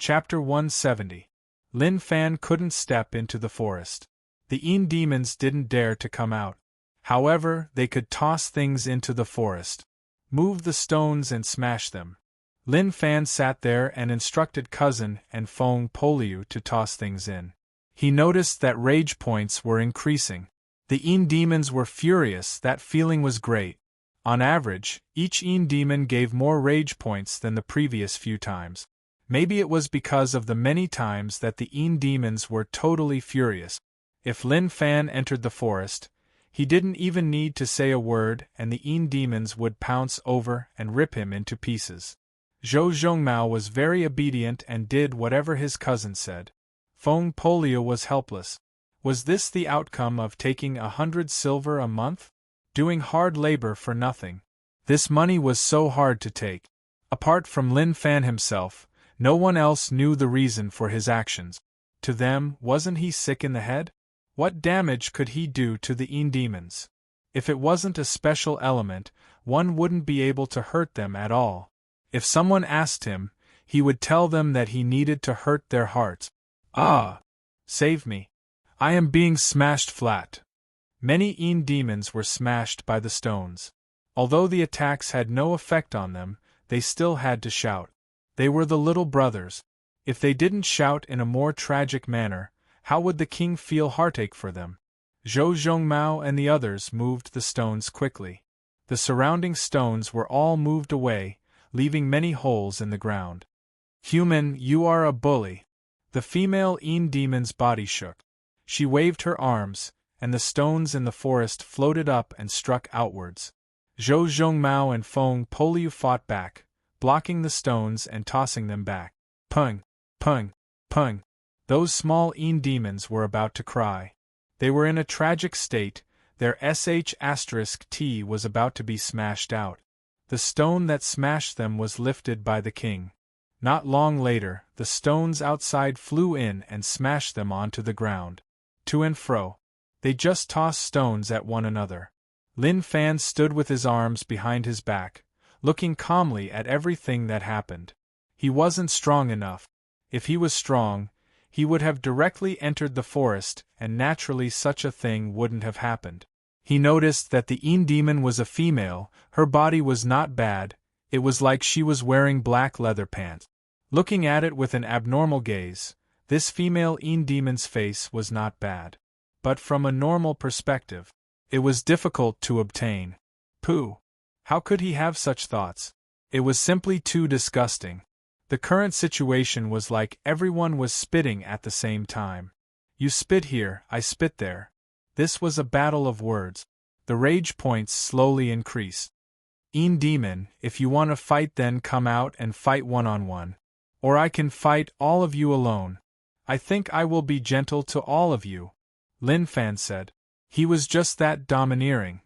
Chapter 170. Lin Fan couldn't step into the forest. The Een demons didn't dare to come out. However, they could toss things into the forest, move the stones and smash them. Lin Fan sat there and instructed Cousin and Feng Poliu to toss things in. He noticed that rage points were increasing. The Een demons were furious. That feeling was great. On average, each Een demon gave more rage points than the previous few times. Maybe it was because of the many times that the Een demons were totally furious. If Lin Fan entered the forest, he didn't even need to say a word and the Een demons would pounce over and rip him into pieces. Zhou Zhongmao was very obedient and did whatever his cousin said. Feng Poliu was helpless. Was this the outcome of taking 100 silver a month? Doing hard labor for nothing. This money was so hard to take. Apart from Lin Fan himself, no one else knew the reason for his actions. To them, wasn't he sick in the head? What damage could he do to the Een demons? If it wasn't a special element, one wouldn't be able to hurt them at all. If someone asked him, he would tell them that he needed to hurt their hearts. Ah! Save me. I am being smashed flat. Many Een demons were smashed by the stones. Although the attacks had no effect on them, they still had to shout. They were the little brothers. If they didn't shout in a more tragic manner, how would the king feel heartache for them? Zhou Zhongmao and the others moved the stones quickly. The surrounding stones were all moved away, leaving many holes in the ground. Human, you are a bully. The female Een demon's body shook. She waved her arms, and the stones in the forest floated up and struck outwards. Zhou Zhongmao and Feng Poliu fought back, blocking the stones and tossing them back. Pung! Pung! Pung! Those small Een demons were about to cry. They were in a tragic state. Their sh*t was about to be smashed out. The stone that smashed them was lifted by the king. Not long later, the stones outside flew in and smashed them onto the ground. To and fro. They just tossed stones at one another. Lin Fan stood with his arms behind his back, looking calmly at everything that happened. He wasn't strong enough. If he was strong, he would have directly entered the forest, and naturally such a thing wouldn't have happened. He noticed that the Een demon was a female. Her body was not bad. It was like she was wearing black leather pants. Looking at it with an abnormal gaze, this female Een demon's face was not bad. But from a normal perspective, it was difficult to obtain. Pooh! How could he have such thoughts? It was simply too disgusting. The current situation was like everyone was spitting at the same time. You spit here, I spit there. This was a battle of words. The rage points slowly increased. Een demon, if you want to fight then come out and fight one-on-one. Or I can fight all of you alone. I think I will be gentle to all of you, Lin Fan said. He was just that domineering.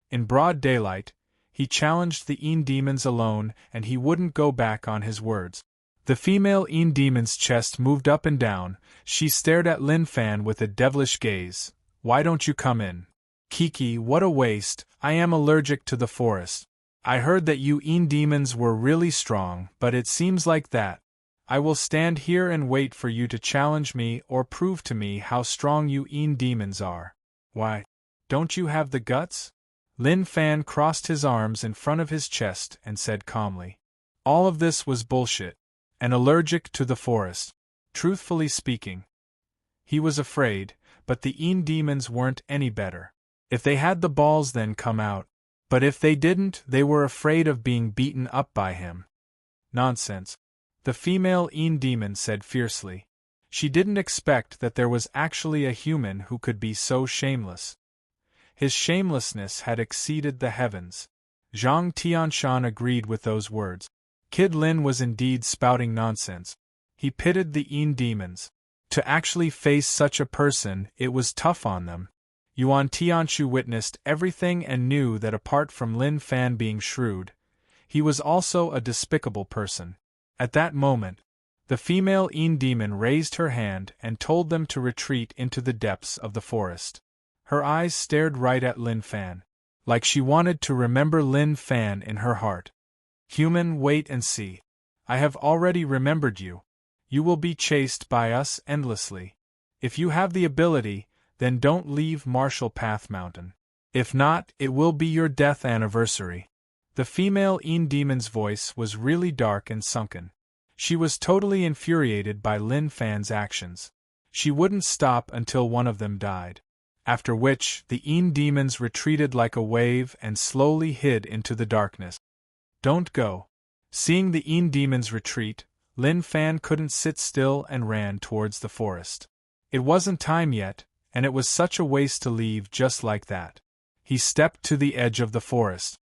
In broad daylight, he challenged the Een demons alone and he wouldn't go back on his words. The female Een demon's chest moved up and down. She stared at Lin Fan with a devilish gaze. Why don't you come in? Kiki, what a waste. I am allergic to the forest. I heard that you Een demons were really strong, but it seems like that. I will stand here and wait for you to challenge me or prove to me how strong you Een demons are. Why? Don't you have the guts? Lin Fan crossed his arms in front of his chest and said calmly. All of this was bullshit. And allergic to the forest. Truthfully speaking, he was afraid, but the Een demons weren't any better. If they had the balls then come out. But if they didn't, they were afraid of being beaten up by him. Nonsense. The female Een demon said fiercely. She didn't expect that there was actually a human who could be so shameless. His shamelessness had exceeded the heavens. Zhang Tianshan agreed with those words. Kid Lin was indeed spouting nonsense. He pitied the Een demons. To actually face such a person, it was tough on them. Yuan Tianshu witnessed everything and knew that apart from Lin Fan being shrewd, he was also a despicable person. At that moment, the female Een demon raised her hand and told them to retreat into the depths of the forest. Her eyes stared right at Lin Fan, like she wanted to remember Lin Fan in her heart. Human, wait and see. I have already remembered you. You will be chased by us endlessly. If you have the ability, then don't leave Marshall Path Mountain. If not, it will be your death anniversary." The female demon's voice was really dark and sunken. She was totally infuriated by Lin Fan's actions. She wouldn't stop until one of them died. After which, the demons retreated like a wave and slowly hid into the darkness. "Don't go." Seeing the demons retreat, Lin Fan couldn't sit still and ran towards the forest. It wasn't time yet, and it was such a waste to leave just like that. He stepped to the edge of the forest.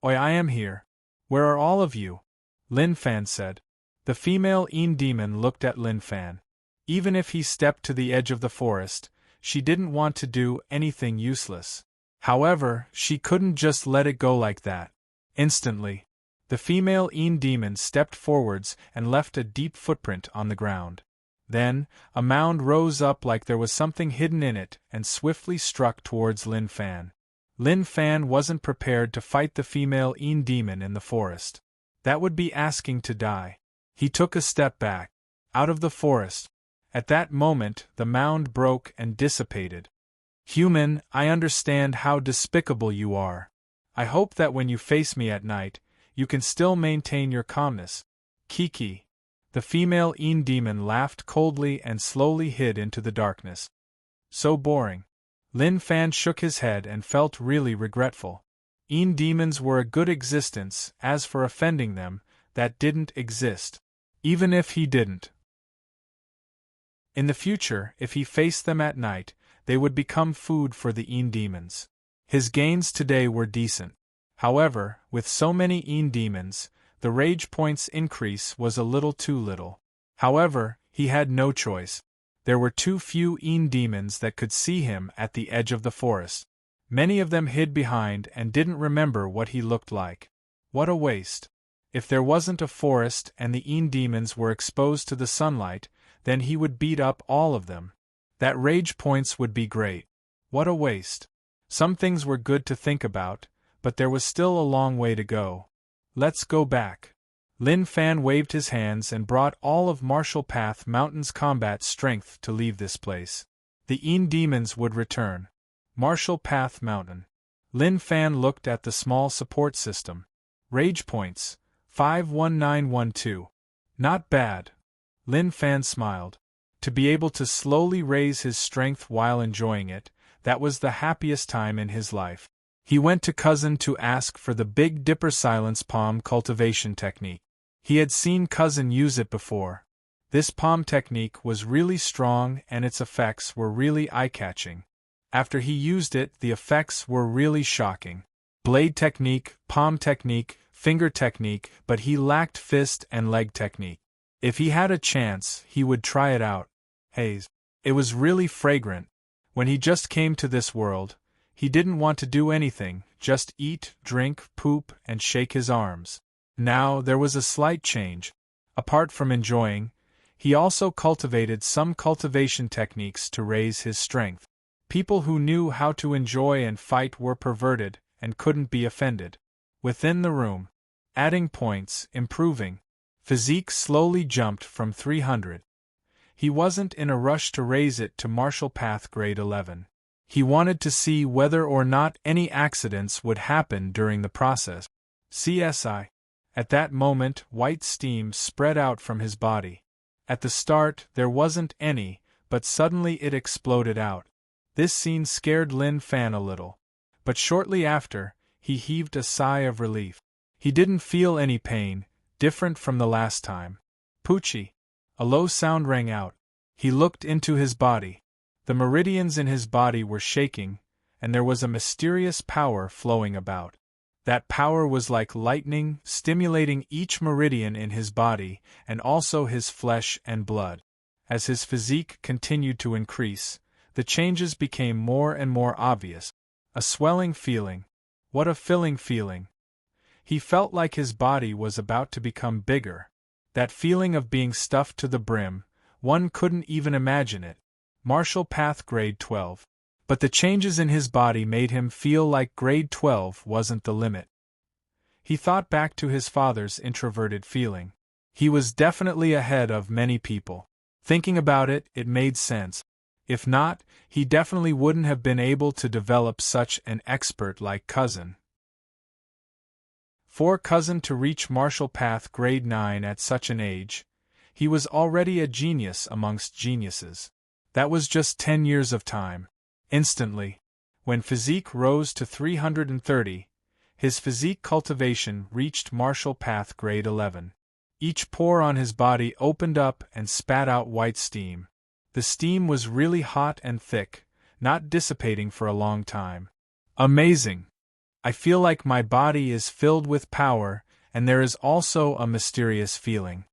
"Oi, I am here. Where are all of you?" Lin Fan said. The female demon looked at Lin Fan. Even if he stepped to the edge of the forest, she didn't want to do anything useless. However, she couldn't just let it go like that. Instantly, the female demon stepped forwards and left a deep footprint on the ground. Then, a mound rose up like there was something hidden in it and swiftly struck towards Lin Fan. Lin Fan wasn't prepared to fight the female demon in the forest. That would be asking to die. He took a step back, out of the forest. At that moment, the mound broke and dissipated. "Human, I understand how despicable you are. I hope that when you face me at night, you can still maintain your calmness. Kiki." The female demon laughed coldly and slowly hid into the darkness. So boring. Lin Fan shook his head and felt really regretful. Demons were a good existence, as for offending them, that didn't exist. Even if he didn't. In the future, if he faced them at night, they would become food for the demons. His gains today were decent. However, with so many demons, the rage points increase was a little too little. However, he had no choice. There were too few demons that could see him at the edge of the forest. Many of them hid behind and didn't remember what he looked like. What a waste. If there wasn't a forest and the demons were exposed to the sunlight, then he would beat up all of them. That rage points would be great. What a waste. Some things were good to think about, but there was still a long way to go. Let's go back. Lin Fan waved his hands and brought all of Marshall Path Mountain's combat strength to leave this place. The demons would return. Marshall Path Mountain. Lin Fan looked at the small support system. Rage points, 51912. Not bad. Lin Fan smiled. To be able to slowly raise his strength while enjoying it, that was the happiest time in his life. He went to Cousin to ask for the Big Dipper Silence Palm cultivation technique. He had seen Cousin use it before. This palm technique was really strong and its effects were really eye-catching. After he used it, the effects were really shocking. Blade technique, palm technique, finger technique, but he lacked fist and leg technique. If he had a chance, he would try it out. Haze. It was really fragrant. When he just came to this world, he didn't want to do anything, just eat, drink, poop, and shake his arms. Now there was a slight change. Apart from enjoying, he also cultivated some cultivation techniques to raise his strength. People who knew how to enjoy and fight were perverted, and couldn't be offended. Within the room. Adding points, improving. Physique slowly jumped from 300. He wasn't in a rush to raise it to Marshall Path Grade 11. He wanted to see whether or not any accidents would happen during the process. CSI. At that moment, white steam spread out from his body. At the start, there wasn't any, but suddenly it exploded out. This scene scared Lin Fan a little. But shortly after, he heaved a sigh of relief. He didn't feel any pain, different from the last time. Poochie. A low sound rang out. He looked into his body. The meridians in his body were shaking, and there was a mysterious power flowing about. That power was like lightning, stimulating each meridian in his body, and also his flesh and blood. As his physique continued to increase, the changes became more and more obvious. A swelling feeling. What a filling feeling. He felt like his body was about to become bigger. That feeling of being stuffed to the brim, one couldn't even imagine it. Marshall Path Grade 12. But the changes in his body made him feel like Grade 12 wasn't the limit. He thought back to his father's introverted feeling. He was definitely ahead of many people. Thinking about it, it made sense. If not, he definitely wouldn't have been able to develop such an expert-like cousin. For a cousin to reach Marshall Path grade 9 at such an age, he was already a genius amongst geniuses. That was just 10 years of time. Instantly, when physique rose to 330, his physique cultivation reached Marshall Path grade 11. Each pore on his body opened up and spat out white steam. The steam was really hot and thick, not dissipating for a long time. Amazing! I feel like my body is filled with power, and there is also a mysterious feeling.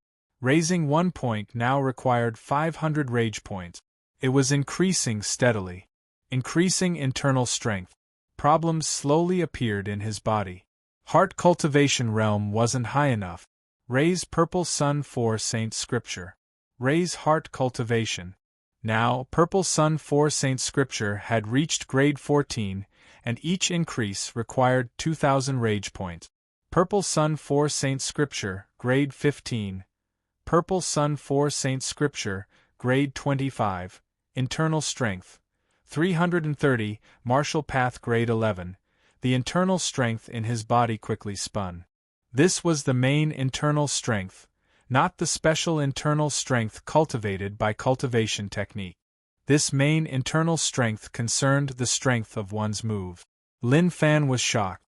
Raising 1 point now required 500 rage points. It was increasing steadily. Increasing internal strength. Problems slowly appeared in his body. Heart cultivation realm wasn't high enough. Raise Purple Sun 4 Saint Scripture. Raise heart cultivation. Now, Purple Sun 4 Saint Scripture had reached grade 14, and each increase required 2,000 rage points. Purple Sun 4 Saint Scripture, grade 15. Purple Sun 4 Saint Scripture, grade 25. Internal strength. 330, Marshall Path grade 11. The internal strength in his body quickly spun. This was the main internal strength, not the special internal strength cultivated by cultivation technique. This main internal strength concerned the strength of one's move. Lin Fan was shocked.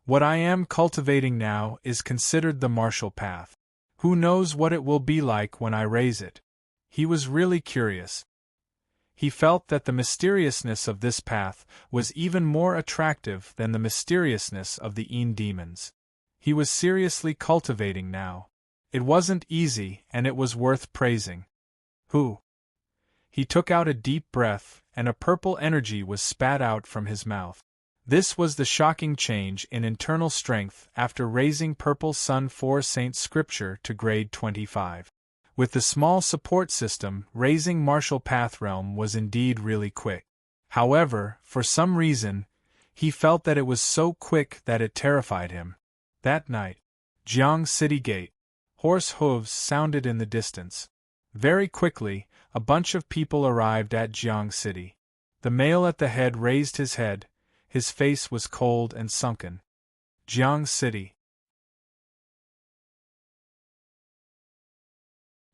What I am cultivating now is considered the Marshall Path. Who knows what it will be like when I raise it? He was really curious. He felt that the mysteriousness of this path was even more attractive than the mysteriousness of the Een demons. He was seriously cultivating now. It wasn't easy, and it was worth praising. Who? He took out a deep breath, and a purple energy was spat out from his mouth. This was the shocking change in internal strength after raising Purple Sun 4 Saint Scripture to grade 25. With the small support system, raising Marshall Path realm was indeed really quick. However, for some reason, he felt that it was so quick that it terrified him. That night, Jiang City Gate. Horse hooves sounded in the distance. Very quickly, a bunch of people arrived at Jiang City. The male at the head raised his head. His face was cold and sunken. Jiang City.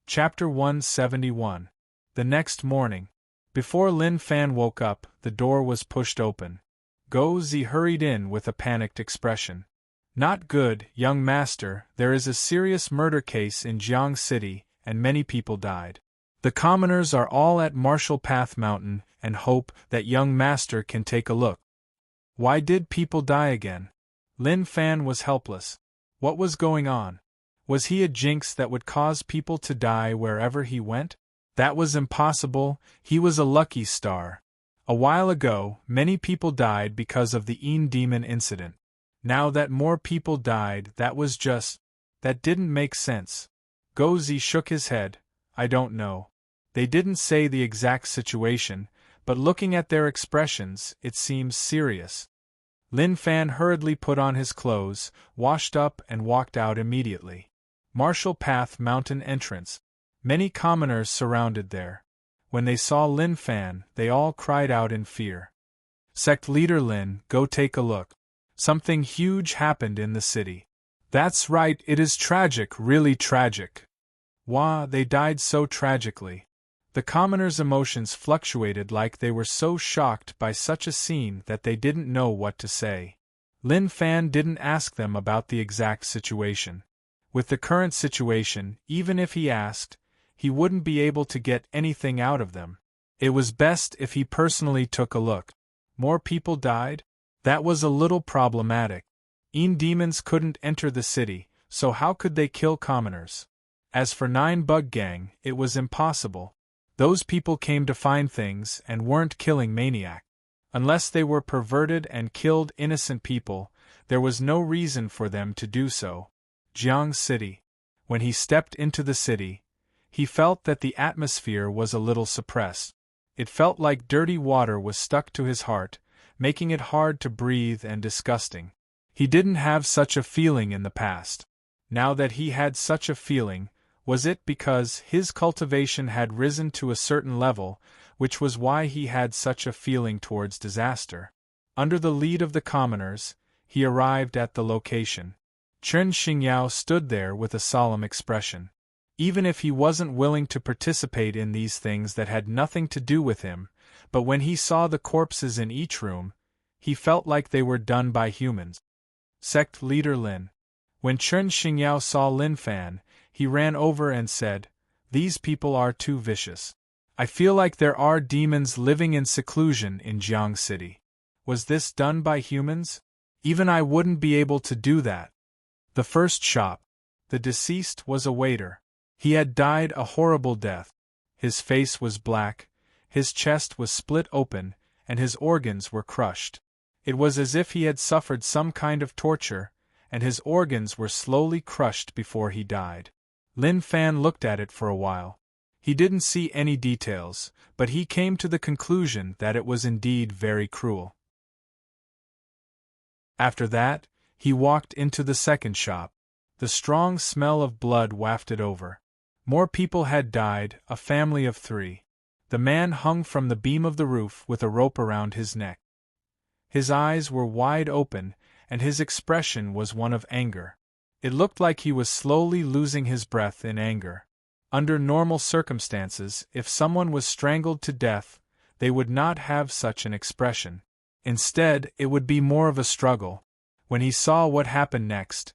Chapter 171. The next morning. Before Lin Fan woke up, the door was pushed open. Go Zi hurried in with a panicked expression. Not good, young master, there is a serious murder case in Jiang City, and many people died. The commoners are all at Marshall Path Mountain and hope that young master can take a look. Why did people die again? Lin Fan was helpless. What was going on? Was he a jinx that would cause people to die wherever he went? That was impossible, he was a lucky star. A while ago, many people died because of the Een demon incident. Now that more people died, that didn't make sense. Go Zi shook his head. I don't know. They didn't say the exact situation, but looking at their expressions, it seems serious. Lin Fan hurriedly put on his clothes, washed up and walked out immediately. Marshall Path Mountain entrance. Many commoners surrounded there. When they saw Lin Fan, they all cried out in fear. Sect leader Lin, go take a look. Something huge happened in the city. That's right, it is tragic, really tragic. Wah, they died so tragically. The commoners' emotions fluctuated like they were so shocked by such a scene that they didn't know what to say. Lin Fan didn't ask them about the exact situation. With the current situation, even if he asked, he wouldn't be able to get anything out of them. It was best if he personally took a look. More people died? That was a little problematic. Een demons couldn't enter the city, so how could they kill commoners? As for 9 Bug Gang, it was impossible. Those people came to find things and weren't killing maniac. Unless they were perverted and killed innocent people, there was no reason for them to do so. Jiang City. When he stepped into the city, he felt that the atmosphere was a little suppressed. It felt like dirty water was stuck to his heart, making it hard to breathe and disgusting. He didn't have such a feeling in the past. Now that he had such a feeling, Was it because his cultivation had risen to a certain level, which was why he had such a feeling towards disaster? Under the lead of the commoners, he arrived at the location. Chen Xingyao stood there with a solemn expression. Even if he wasn't willing to participate in these things that had nothing to do with him, but when he saw the corpses in each room, he felt like they were done by humans. Sect leader Lin. When Chen Xingyao saw Lin Fan, he ran over and said, "These people are too vicious. I feel like there are demons living in seclusion in Jiang City. Was this done by humans? Even I wouldn't be able to do that." The first shop. The deceased was a waiter. He had died a horrible death. His face was black, his chest was split open, and his organs were crushed. It was as if he had suffered some kind of torture, and his organs were slowly crushed before he died. Lin Fan looked at it for a while. He didn't see any details, but he came to the conclusion that it was indeed very cruel. After that, he walked into the second shop. The strong smell of blood wafted over. More people had died, a family of 3. The man hung from the beam of the roof with a rope around his neck. His eyes were wide open, and his expression was one of anger. It looked like he was slowly losing his breath in anger. Under normal circumstances, if someone was strangled to death, they would not have such an expression. Instead, it would be more of a struggle. When he saw what happened next,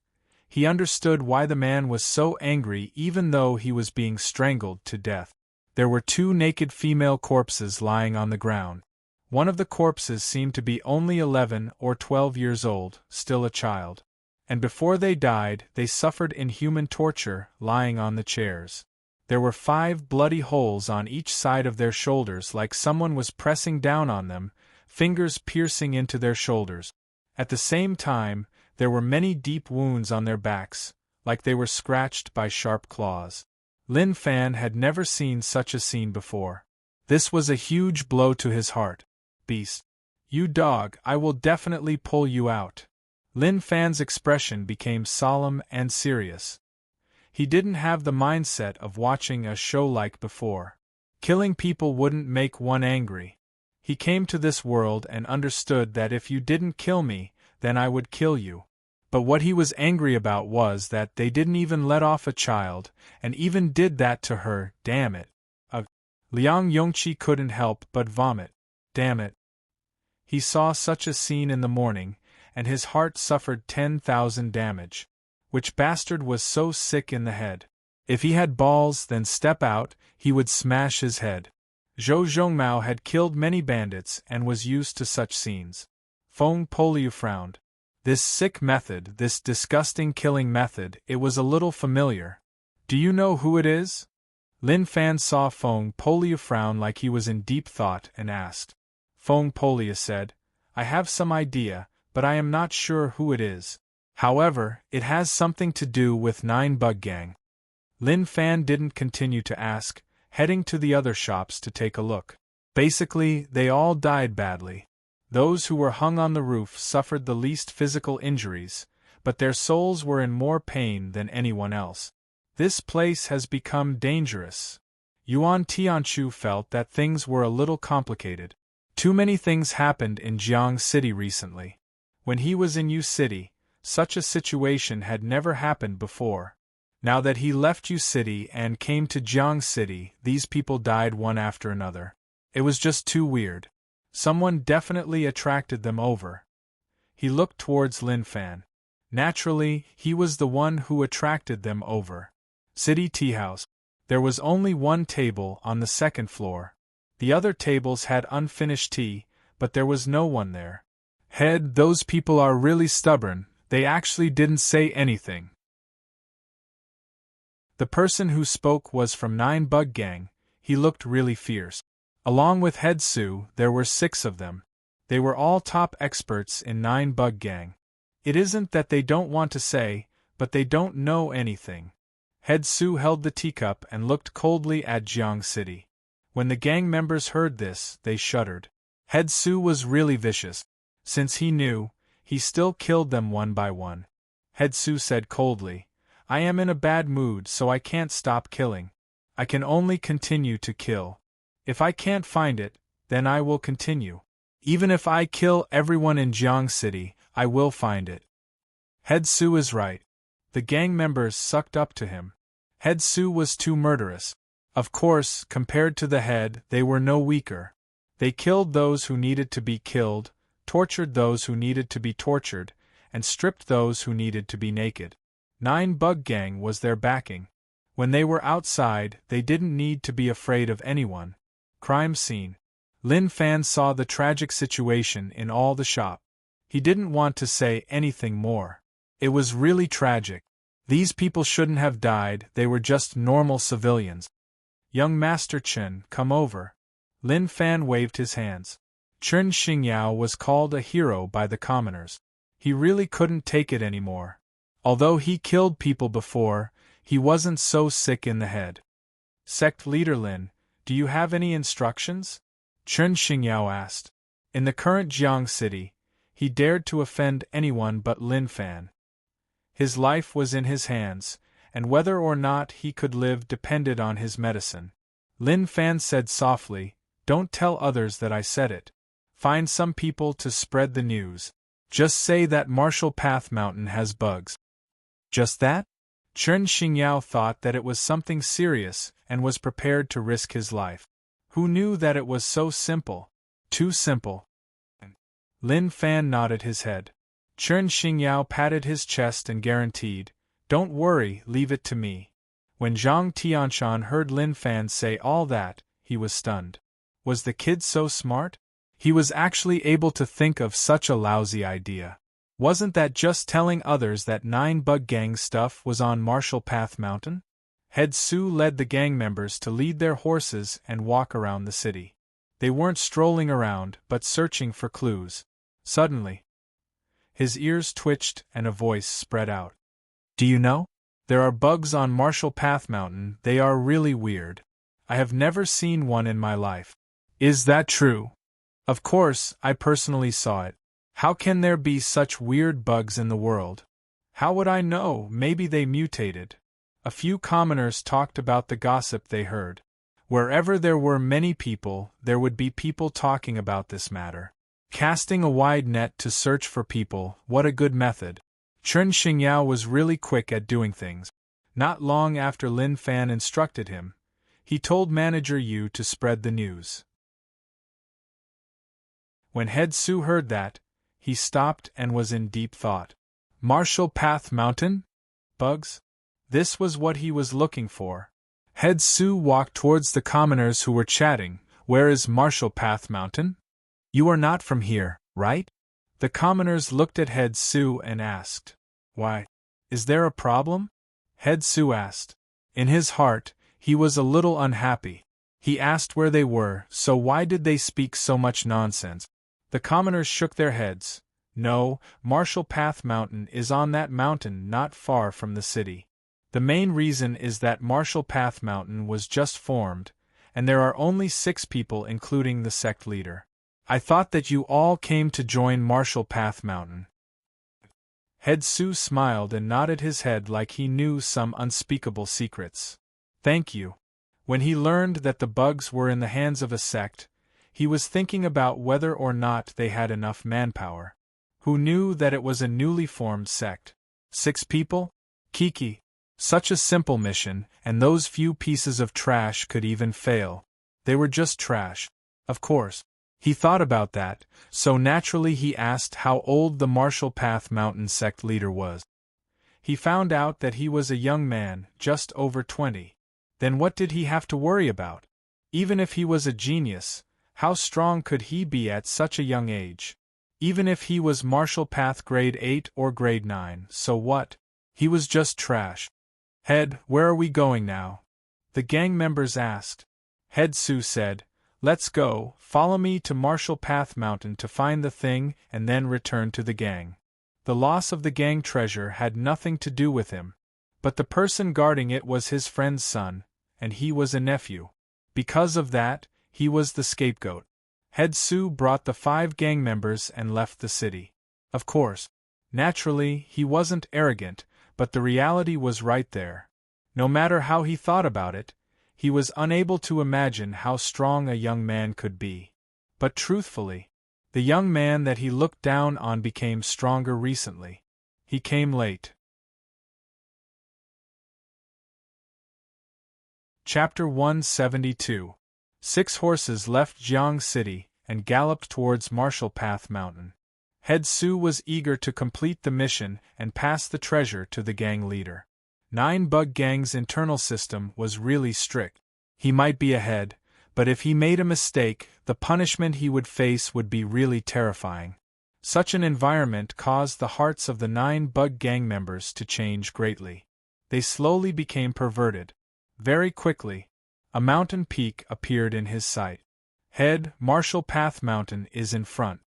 he understood why the man was so angry even though he was being strangled to death. There were 2 naked female corpses lying on the ground. One of the corpses seemed to be only 11 or 12 years old, still a child. And before they died, they suffered inhuman torture, lying on the chairs. There were 5 bloody holes on each side of their shoulders like someone was pressing down on them, fingers piercing into their shoulders. At the same time, there were many deep wounds on their backs, like they were scratched by sharp claws. Lin Fan had never seen such a scene before. This was a huge blow to his heart. "Beast! You dog, I will definitely pull you out." Lin Fan's expression became solemn and serious. He didn't have the mindset of watching a show like before. Killing people wouldn't make one angry. He came to this world and understood that if you didn't kill me, then I would kill you. But what he was angry about was that they didn't even let off a child, and even did that to her, damn it. Liang Yongqi couldn't help but vomit. Damn it. He saw such a scene in the morning, and his heart suffered 10,000 damage. Which bastard was so sick in the head? If he had balls, then step out, he would smash his head. Zhou Zhongmao had killed many bandits and was used to such scenes. Feng Poliu frowned. This sick method, this disgusting killing method, it was a little familiar. "Do you know who it is?" Lin Fan saw Feng Poliu frown like he was in deep thought and asked. Feng Poliu said, "I have some idea, but I am not sure who it is. However, it has something to do with 9 Bug Gang." Lin Fan didn't continue to ask, heading to the other shops to take a look. Basically, they all died badly. Those who were hung on the roof suffered the least physical injuries, but their souls were in more pain than anyone else. This place has become dangerous. Yuan Tianchu felt that things were a little complicated. Too many things happened in Jiang City recently. When he was in U City, such a situation had never happened before. Now that he left U City and came to Jiang City, these people died one after another. It was just too weird. Someone definitely attracted them over. He looked towards Lin Fan. Naturally, he was the one who attracted them over. City Tea House. There was only one table on the second floor. The other tables had unfinished tea, but there was no one there. Head, those people are really stubborn, they actually didn't say anything. The person who spoke was from 9 Bug Gang. He looked really fierce. Along with Head Su, there were 6 of them. They were all top experts in 9 Bug Gang. It isn't that they don't want to say, but they don't know anything. Head Su held the teacup and looked coldly at Jiang City. When the gang members heard this, they shuddered. Head Su was really vicious. Since he knew, he still killed them one by one. Head Su said coldly, I am in a bad mood, so I can't stop killing. I can only continue to kill. If I can't find it, then I will continue. Even if I kill everyone in Jiang City, I will find it. Head Su is right. The gang members sucked up to him. Head Su was too murderous. Of course, compared to the head, they were no weaker. They killed those who needed to be killed, tortured those who needed to be tortured, and stripped those who needed to be naked. 9 Bug Gang was their backing. When they were outside, they didn't need to be afraid of anyone. Crime scene. Lin Fan saw the tragic situation in all the shop. He didn't want to say anything more. It was really tragic. These people shouldn't have died, they were just normal civilians. Young Master Chen, come over. Lin Fan waved his hands. Chen Xingyao was called a hero by the commoners. He really couldn't take it anymore. Although he killed people before, he wasn't so sick in the head. Sect Leader Lin, do you have any instructions? Chen Xingyao asked. In the current Jiang City, he dared to offend anyone but Lin Fan. His life was in his hands, and whether or not he could live depended on his medicine. Lin Fan said softly, "Don't tell others that I said it. Find some people to spread the news. Just say that Marshall Path Mountain has bugs." Just that? Chen Xingyao thought that it was something serious and was prepared to risk his life. Who knew that it was so simple? Too simple. Lin Fan nodded his head. Chen Xingyao patted his chest and guaranteed, "Don't worry, leave it to me." When Zhang Tianshan heard Lin Fan say all that, he was stunned. Was the kid so smart? He was actually able to think of such a lousy idea. Wasn't that just telling others that 9 Bug Gang stuff was on Marshall Path Mountain? Head Su led the gang members to lead their horses and walk around the city. They weren't strolling around, but searching for clues. Suddenly, his ears twitched and a voice spread out. "Do you know? There are bugs on Marshall Path Mountain. They are really weird. I have never seen one in my life." "Is that true?" "Of course, I personally saw it. How can there be such weird bugs in the world?" "How would I know? Maybe they mutated." A few commoners talked about the gossip they heard. Wherever there were many people, there would be people talking about this matter. Casting a wide net to search for people, what a good method. Chen Xingyao was really quick at doing things. Not long after Lin Fan instructed him, he told Manager Yu to spread the news. When Head Su heard that, he stopped and was in deep thought. Marshall Path Mountain? Bugs? This was what he was looking for. Head Su walked towards the commoners who were chatting. "Where is Marshall Path Mountain? You are not from here, right?" The commoners looked at Head Su and asked, "Why? Is there a problem?" Head Su asked. In his heart, he was a little unhappy. He asked where they were, so why did they speak so much nonsense? The commoners shook their heads. "No, Marshall Path Mountain is on that mountain not far from the city. The main reason is that Marshall Path Mountain was just formed, and there are only 6 people including the sect leader. I thought that you all came to join Marshall Path Mountain." Head Su smiled and nodded his head like he knew some unspeakable secrets. "Thank you." When he learned that the bugs were in the hands of a sect, he was thinking about whether or not they had enough manpower. Who knew that it was a newly formed sect? 6 people? Kiki. Such a simple mission, and those few pieces of trash could even fail. They were just trash. Of course. He thought about that, so naturally he asked how old the Marshall Path Mountain sect leader was. He found out that he was a young man, just over 20. Then what did he have to worry about? Even if he was a genius, how strong could he be at such a young age? Even if he was Marshall Path grade 8 or grade 9, so what? He was just trash. "Head, where are we going now?" the gang members asked. Head Su said, "Let's go, follow me to Marshall Path Mountain to find the thing and then return to the gang." The loss of the gang treasure had nothing to do with him. But the person guarding it was his friend's son, and he was a nephew. Because of that, he was the scapegoat. Head Su brought the 5 gang members and left the city. Of course. Naturally, he wasn't arrogant, but the reality was right there. No matter how he thought about it, he was unable to imagine how strong a young man could be. But truthfully, the young man that he looked down on became stronger recently. He came late. Chapter 172. 6 horses left Jiang City and galloped towards Marshall Path Mountain. Head Su was eager to complete the mission and pass the treasure to the gang leader. 9 Bug Gang's internal system was really strict. He might be ahead, but if he made a mistake, the punishment he would face would be really terrifying. Such an environment caused the hearts of the 9 Bug Gang members to change greatly. They slowly became perverted. Very quickly, a mountain peak appeared in his sight. Head, Marshall Path Mountain is in front.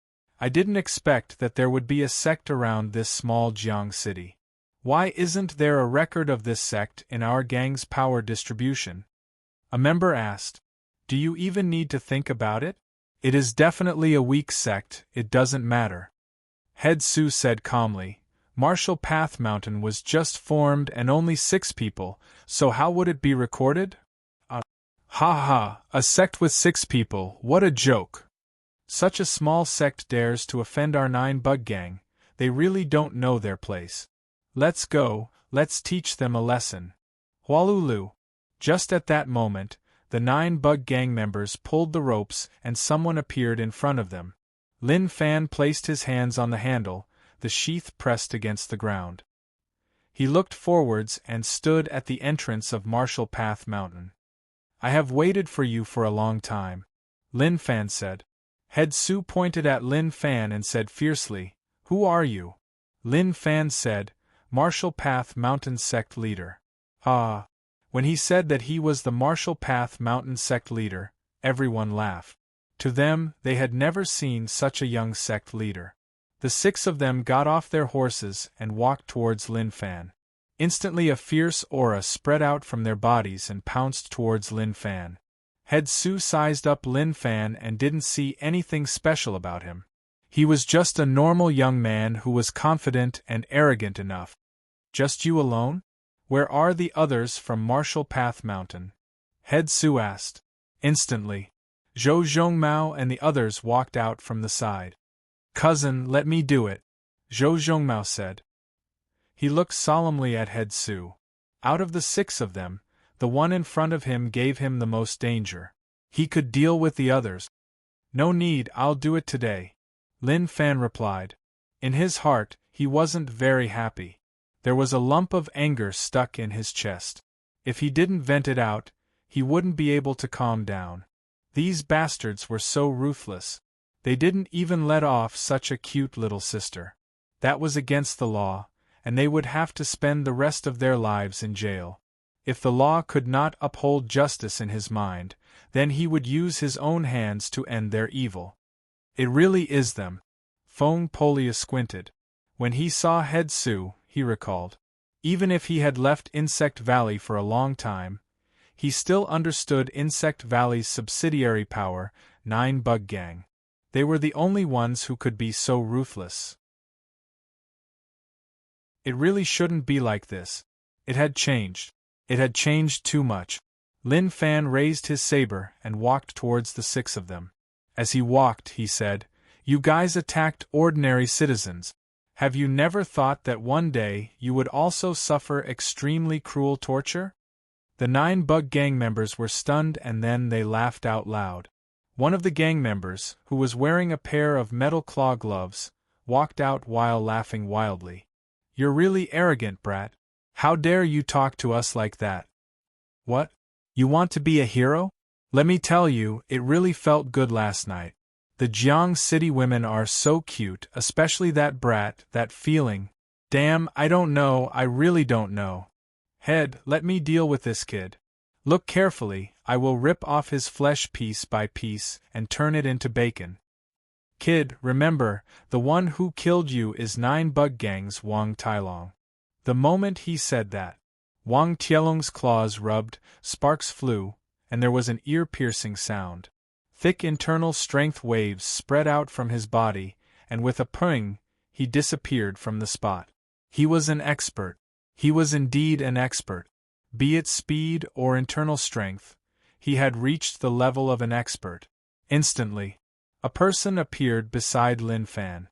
I didn't expect that there would be a sect around this small Jiang city. Why isn't there a record of this sect in our gang's power distribution? A member asked. Do you even need to think about it? It is definitely a weak sect, it doesn't matter. Head Su said calmly. Marshall Path Mountain was just formed and only 6 people, so how would it be recorded? Ha ha, a sect with 6 people, what a joke. Such a small sect dares to offend our 9 Bug Gang, they really don't know their place. Let's go, let's teach them a lesson. Hualulu. Just at that moment, the 9 Bug Gang members pulled the ropes and someone appeared in front of them. Lin Fan placed his hands on the handle, the sheath pressed against the ground. He looked forwards and stood at the entrance of Marshall Path Mountain. I have waited for you for a long time, Lin Fan said. Head Su pointed at Lin Fan and said fiercely, Who are you? Lin Fan said, Marshall Path Mountain sect leader. Ah. When he said that he was the Marshall Path Mountain sect leader, everyone laughed. To them, they had never seen such a young sect leader. The 6 of them got off their horses and walked towards Lin Fan. Instantly a fierce aura spread out from their bodies and pounced towards Lin Fan. Head Su sized up Lin Fan and didn't see anything special about him. He was just a normal young man who was confident and arrogant enough. Just you alone? Where are the others from Marshall Path Mountain? Head Su asked. Instantly, Zhou Zhongmao and the others walked out from the side. Cousin, let me do it, Zhou Zhongmao said. He looked solemnly at Head Su. Out of the 6 of them, the one in front of him gave him the most danger. He could deal with the others. No need, I'll do it today, Lin Fan replied. In his heart, he wasn't very happy. There was a lump of anger stuck in his chest. If he didn't vent it out, he wouldn't be able to calm down. These bastards were so ruthless. They didn't even let off such a cute little sister. That was against the law, and they would have to spend the rest of their lives in jail. If the law could not uphold justice in his mind, then he would use his own hands to end their evil. It really is them. Feng Polia squinted. When he saw Head Su, he recalled. Even if he had left Insect Valley for a long time, he still understood Insect Valley's subsidiary power, 9 Bug Gang. They were the only ones who could be so ruthless. It really shouldn't be like this. It had changed. It had changed too much. Lin Fan raised his saber and walked towards the 6 of them. As he walked, he said, You guys attacked ordinary citizens. Have you never thought that one day you would also suffer extremely cruel torture? The 9 Bug Gang members were stunned and then they laughed out loud. One of the gang members, who was wearing a pair of metal claw gloves, walked out while laughing wildly. You're really arrogant, brat. How dare you talk to us like that? What? You want to be a hero? Let me tell you, it really felt good last night. The Jiang City women are so cute, especially that brat, that feeling. Damn, I don't know, I really don't know. Head, let me deal with this kid. Look carefully, I will rip off his flesh piece by piece and turn it into bacon. Kid, remember, the one who killed you is 9 Bug Gang's Wang Tailong. The moment he said that, Wang Tielong's claws rubbed, sparks flew, and there was an ear-piercing sound. Thick internal strength waves spread out from his body, and with a purring, he disappeared from the spot. He was an expert. He was indeed an expert. Be it speed or internal strength, he had reached the level of an expert. Instantly, a person appeared beside Lin Fan.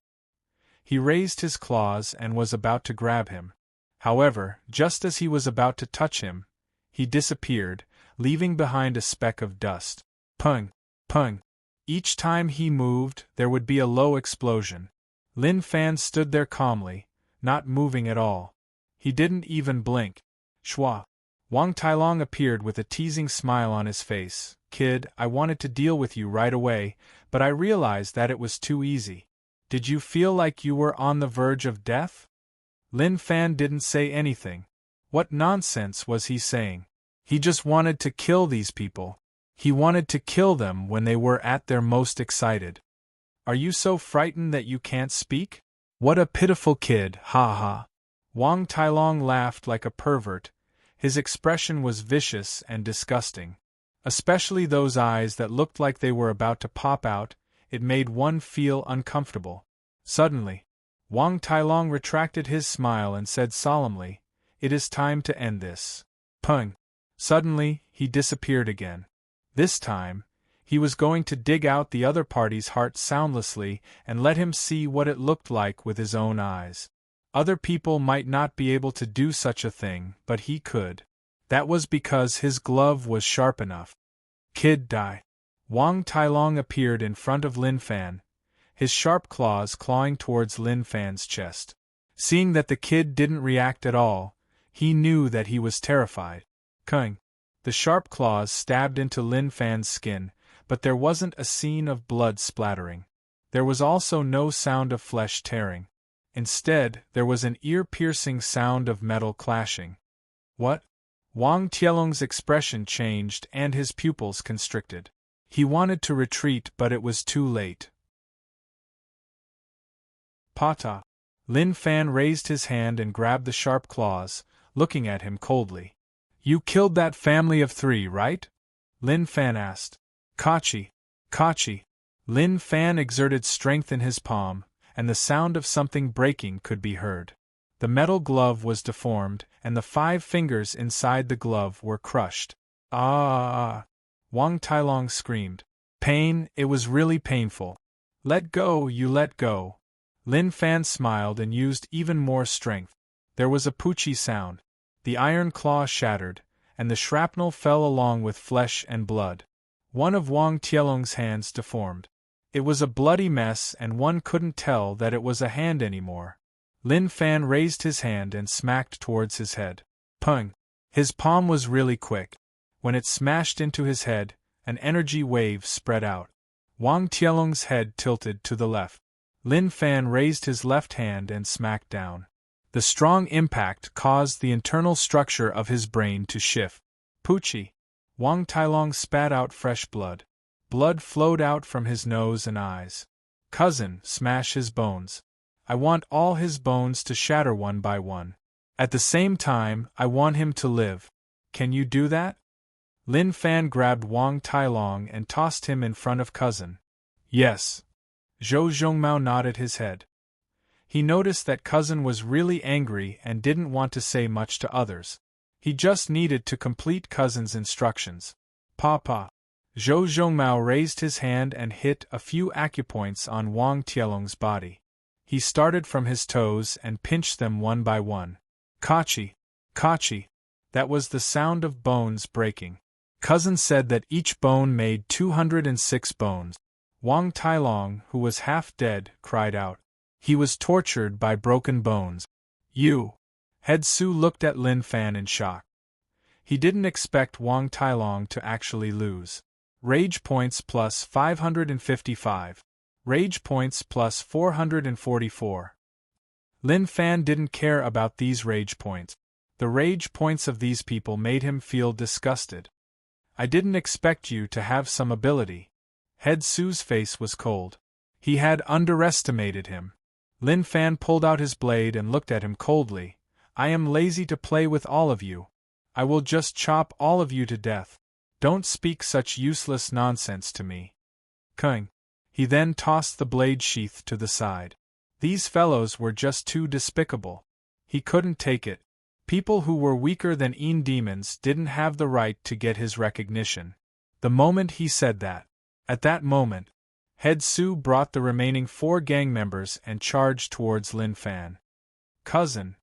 He raised his claws and was about to grab him. However, just as he was about to touch him, he disappeared, leaving behind a speck of dust. Pung! Pung! Each time he moved, there would be a low explosion. Lin Fan stood there calmly, not moving at all. He didn't even blink. Shua! Wang Tailong appeared with a teasing smile on his face. Kid, I wanted to deal with you right away, but I realized that it was too easy. Did you feel like you were on the verge of death? Lin Fan didn't say anything. What nonsense was he saying? He just wanted to kill these people. He wanted to kill them when they were at their most excited. Are you so frightened that you can't speak? What a pitiful kid, ha ha. Wang Tailong laughed like a pervert. His expression was vicious and disgusting. Especially those eyes that looked like they were about to pop out, it made one feel uncomfortable. Suddenly, Wang Tailong retracted his smile and said solemnly, "It is time to end this." Pung! Suddenly, he disappeared again. This time, he was going to dig out the other party's heart soundlessly and let him see what it looked like with his own eyes. Other people might not be able to do such a thing, but he could. That was because his glove was sharp enough. Kid, die. Wang Tailong appeared in front of Lin Fan, his sharp claws clawing towards Lin Fan's chest. Seeing that the kid didn't react at all, he knew that he was terrified. Kung! The sharp claws stabbed into Lin Fan's skin, but there wasn't a scene of blood splattering. There was also no sound of flesh tearing. Instead, there was an ear-piercing sound of metal clashing. What? Wang Tielong's expression changed and his pupils constricted. He wanted to retreat, but it was too late. Pata! Lin Fan raised his hand and grabbed the sharp claws, looking at him coldly. You killed that family of 3, right? Lin Fan asked. Kachi! Kachi! Lin Fan exerted strength in his palm, and the sound of something breaking could be heard. The metal glove was deformed, and the 5 fingers inside the glove were crushed. Ah! Wang Tailong screamed. Pain, it was really painful. Let go, you let go. Lin Fan smiled and used even more strength. There was a poochie sound. The iron claw shattered, and the shrapnel fell along with flesh and blood. One of Wang Tielong's hands deformed. It was a bloody mess and one couldn't tell that it was a hand anymore. Lin Fan raised his hand and smacked towards his head. Pung! His palm was really quick. When it smashed into his head, an energy wave spread out. Wang Tielong's head tilted to the left. Lin Fan raised his left hand and smacked down. The strong impact caused the internal structure of his brain to shift. Poochie! Wang Tailong spat out fresh blood. Blood flowed out from his nose and eyes. Cousin, smash his bones. I want all his bones to shatter one by one. At the same time, I want him to live. Can you do that? Lin Fan grabbed Wang Tailong and tossed him in front of Cousin. Yes. Zhou Zhongmao nodded his head. He noticed that Cousin was really angry and didn't want to say much to others. He just needed to complete Cousin's instructions. Papa. Zhou Zhongmao raised his hand and hit a few acupoints on Wang Tielong's body. He started from his toes and pinched them one by one. Kachi! Kachi! That was the sound of bones breaking. Cousin said that each bone made 206 bones. Wang Tailong, who was half dead, cried out. He was tortured by broken bones. You! Head Su looked at Lin Fan in shock. He didn't expect Wang Tailong to actually lose. Rage points plus 555. Rage points plus 444. Lin Fan didn't care about these rage points. The rage points of these people made him feel disgusted. I didn't expect you to have some ability. Head Su's face was cold. He had underestimated him. Lin Fan pulled out his blade and looked at him coldly. I am lazy to play with all of you. I will just chop all of you to death. Don't speak such useless nonsense to me. Kung. He then tossed the blade sheath to the side. These fellows were just too despicable. He couldn't take it. People who were weaker than demons didn't have the right to get his recognition. The moment he said that. At that moment, Head Su brought the remaining 4 gang members and charged towards Lin Fan. Cousin.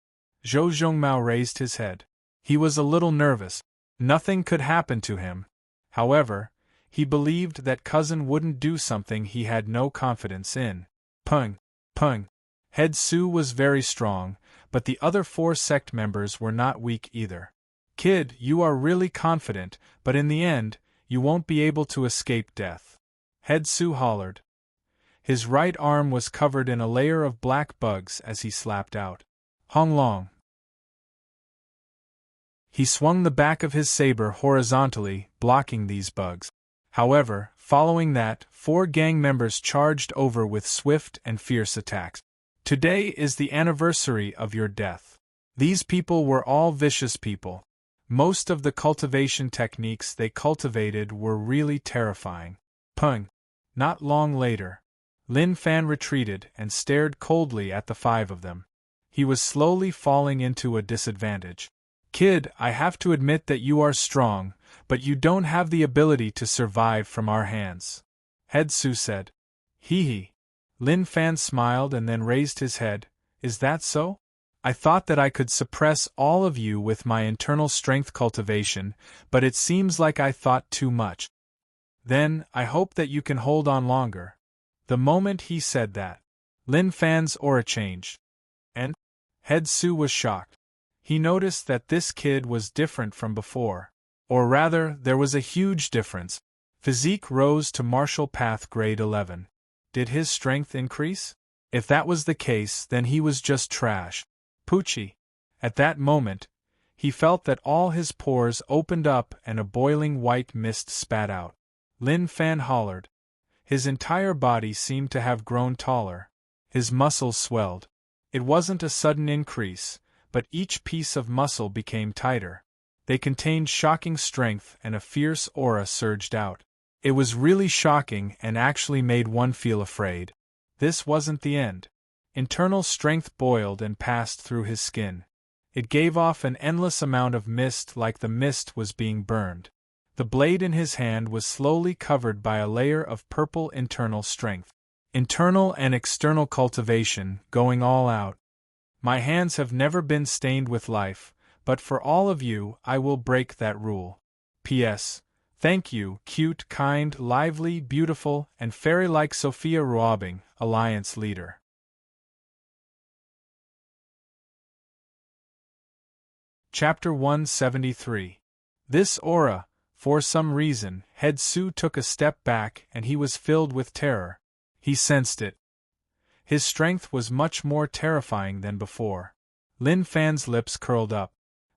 Zhou Zhongmao raised his head. He was a little nervous. Nothing could happen to him. However, he believed that cousin wouldn't do something he had no confidence in. Pung. Pung. Head Su was very strong, but the other 4 sect members were not weak either. Kid, you are really confident, but in the end, you won't be able to escape death. Head Su hollered. His right arm was covered in a layer of black bugs as he slapped out. Hong Long. He swung the back of his saber horizontally, blocking these bugs. However, following that, 4 gang members charged over with swift and fierce attacks. Today is the anniversary of your death. These people were all vicious people. Most of the cultivation techniques they cultivated were really terrifying. Pung. Not long later, Lin Fan retreated and stared coldly at the 5 of them. He was slowly falling into a disadvantage. Kid, I have to admit that you are strong, but you don't have the ability to survive from our hands. Head Su said. Hee hee. Lin Fan smiled and then raised his head. Is that so? I thought that I could suppress all of you with my internal strength cultivation, but it seems like I thought too much. Then, I hope that you can hold on longer. The moment he said that, Lin Fan's aura changed. And? Head Su was shocked. He noticed that this kid was different from before. Or rather, there was a huge difference. Physique rose to martial path grade 11. Did his strength increase? If that was the case, then he was just trash. Poochie. At that moment, he felt that all his pores opened up and a boiling white mist spat out. Lin Fan hollered. His entire body seemed to have grown taller. His muscles swelled. It wasn't a sudden increase, but each piece of muscle became tighter. They contained shocking strength and a fierce aura surged out. It was really shocking and actually made one feel afraid. This wasn't the end. Internal strength boiled and passed through his skin. It gave off an endless amount of mist like the mist was being burned. The blade in his hand was slowly covered by a layer of purple internal strength. Internal and external cultivation, going all out. My hands have never been stained with life, but for all of you, I will break that rule. P.S. Thank you, cute, kind, lively, beautiful, and fairy-like Sophia Ruobing, Alliance Leader. Chapter 173. This aura, for some reason, Head Su took a step back and he was filled with terror. He sensed it. His strength was much more terrifying than before. Lin Fan's lips curled up.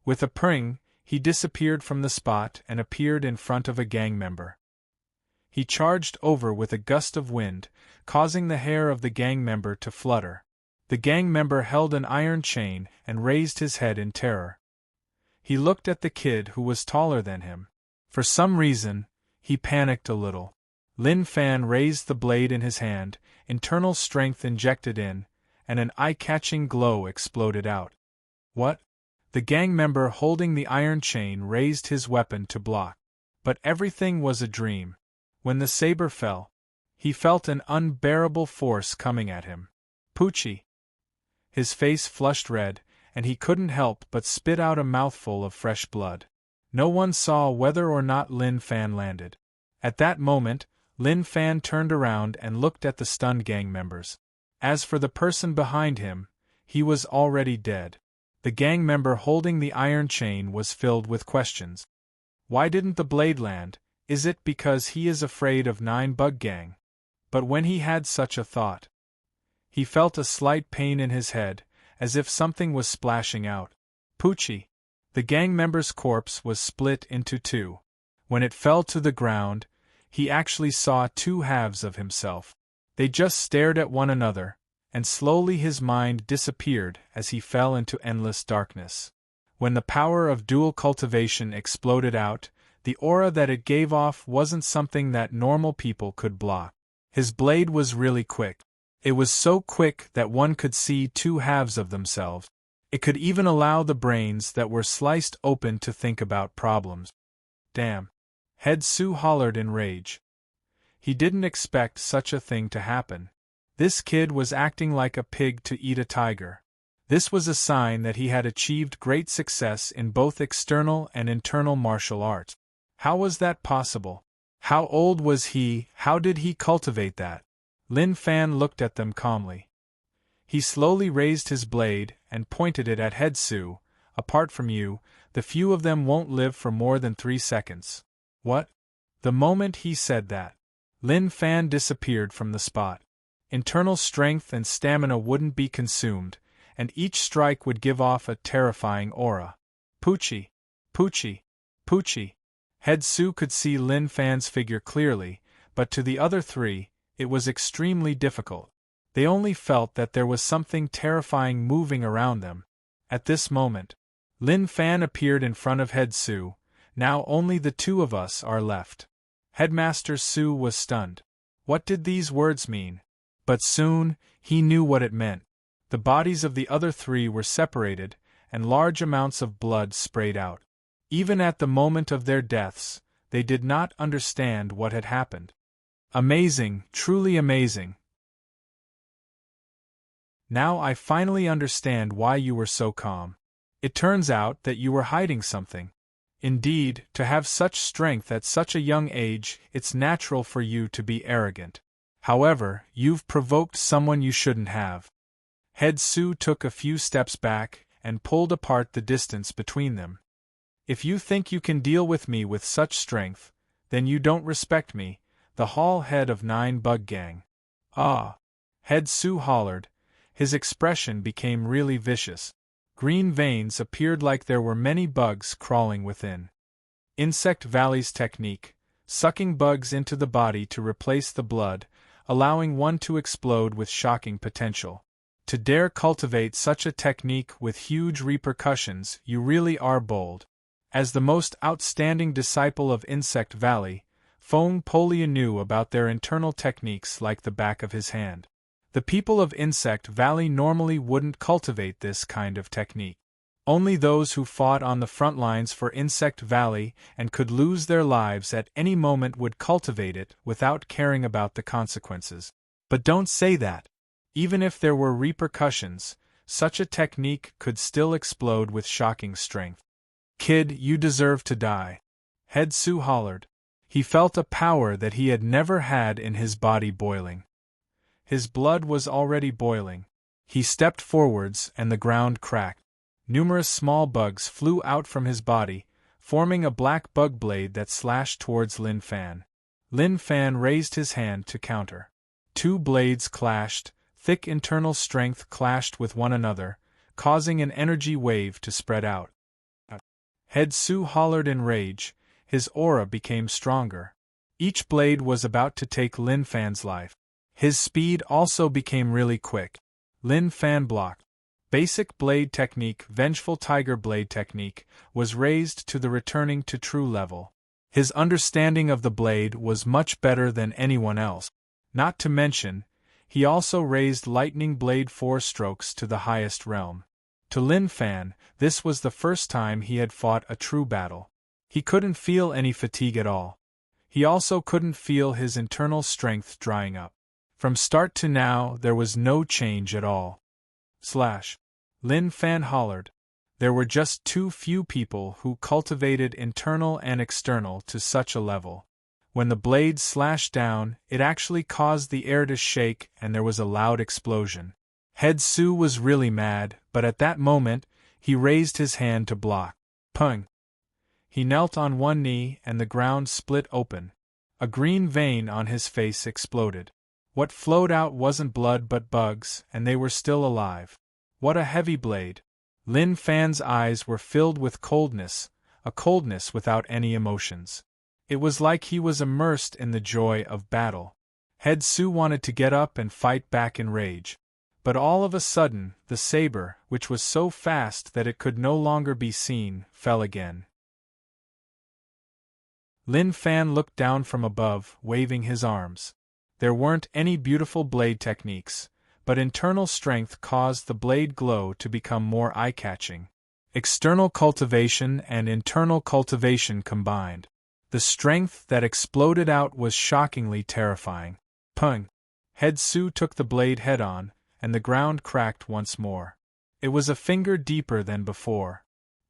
With a purring, he disappeared from the spot and appeared in front of a gang member. He charged over with a gust of wind, causing the hair of the gang member to flutter. The gang member held an iron chain and raised his head in terror. He looked at the kid who was taller than him. For some reason, he panicked a little. Lin Fan raised the blade in his hand, internal strength injected in, and an eye-catching glow exploded out. What? The gang member holding the iron chain raised his weapon to block. But everything was a dream. When the saber fell, he felt an unbearable force coming at him. Poochie. His face flushed red, and he couldn't help but spit out a mouthful of fresh blood. No one saw whether or not Lin Fan landed. At that moment, Lin Fan turned around and looked at the stunned gang members. As for the person behind him, he was already dead. The gang member holding the iron chain was filled with questions. Why didn't the blade land? Is it because he is afraid of 9 Bug Gang? But when he had such a thought, he felt a slight pain in his head, as if something was splashing out. Poochie. The gang member's corpse was split into 2. When it fell to the ground, he actually saw 2 halves of himself. They just stared at one another, and slowly his mind disappeared as he fell into endless darkness. When the power of dual cultivation exploded out, the aura that it gave off wasn't something that normal people could block. His blade was really quick. It was so quick that one could see 2 halves of themselves. It could even allow the brains that were sliced open to think about problems. Damn. Head Su hollered in rage. He didn't expect such a thing to happen. This kid was acting like a pig to eat a tiger. This was a sign that he had achieved great success in both external and internal martial arts. How was that possible? How old was he? How did he cultivate that? Lin Fan looked at them calmly. He slowly raised his blade and pointed it at Head Su. Apart from you, the few of them won't live for more than 3 seconds. What? The moment he said that, Lin Fan disappeared from the spot. Internal strength and stamina wouldn't be consumed, and each strike would give off a terrifying aura. Poochie! Poochie! Poochie! Head Su could see Lin Fan's figure clearly, but to the other three, it was extremely difficult. They only felt that there was something terrifying moving around them. At this moment, Lin Fan appeared in front of Head Su. Now only the two of us are left. Headmaster Su was stunned. What did these words mean? But soon, he knew what it meant. The bodies of the other three were separated, and large amounts of blood sprayed out. Even at the moment of their deaths, they did not understand what had happened. Amazing, truly amazing. Now I finally understand why you were so calm. It turns out that you were hiding something. Indeed, to have such strength at such a young age, it's natural for you to be arrogant. However, you've provoked someone you shouldn't have. Head Su took a few steps back and pulled apart the distance between them. If you think you can deal with me with such strength, then you don't respect me, the Hall head of 9 Bug Gang. Ah! Head Su hollered. His expression became really vicious. Green veins appeared like there were many bugs crawling within. Insect Valley's technique, sucking bugs into the body to replace the blood, allowing one to explode with shocking potential. To dare cultivate such a technique with huge repercussions, you really are bold. As the most outstanding disciple of Insect Valley, Fong Polia knew about their internal techniques like the back of his hand. The people of Insect Valley normally wouldn't cultivate this kind of technique. Only those who fought on the front lines for Insect Valley and could lose their lives at any moment would cultivate it without caring about the consequences. But don't say that. Even if there were repercussions, such a technique could still explode with shocking strength. Kid, you deserve to die. Head Su hollered. He felt a power that he had never had in his body boiling. His blood was already boiling. He stepped forwards and the ground cracked. Numerous small bugs flew out from his body, forming a black bug blade that slashed towards Lin Fan. Lin Fan raised his hand to counter. 2 blades clashed, thick internal strength clashed with one another, causing an energy wave to spread out. Head Su hollered in rage. His aura became stronger. Each blade was about to take Lin Fan's life. His speed also became really quick. Lin Fan blocked. Basic blade technique, vengeful tiger blade technique, was raised to the returning to true level. His understanding of the blade was much better than anyone else. Not to mention, he also raised lightning blade 4 strokes to the highest realm. To Lin Fan, this was the first time he had fought a true battle. He couldn't feel any fatigue at all. He also couldn't feel his internal strength drying up. From start to now, there was no change at all. Lin Fan hollered. There were just too few people who cultivated internal and external to such a level. When the blade slashed down, it actually caused the air to shake and there was a loud explosion. Head Su was really mad, but at that moment, he raised his hand to block. Pung! He knelt on one knee and the ground split open. A green vein on his face exploded. What flowed out wasn't blood but bugs, and they were still alive. What a heavy blade! Lin Fan's eyes were filled with coldness, a coldness without any emotions. It was like he was immersed in the joy of battle. Head Su wanted to get up and fight back in rage. But all of a sudden, the saber, which was so fast that it could no longer be seen, fell again. Lin Fan looked down from above, waving his arms. There weren't any beautiful blade techniques, but internal strength caused the blade glow to become more eye-catching. External cultivation and internal cultivation combined. The strength that exploded out was shockingly terrifying. Pung! Head Su took the blade head-on, and the ground cracked once more. It was a finger deeper than before.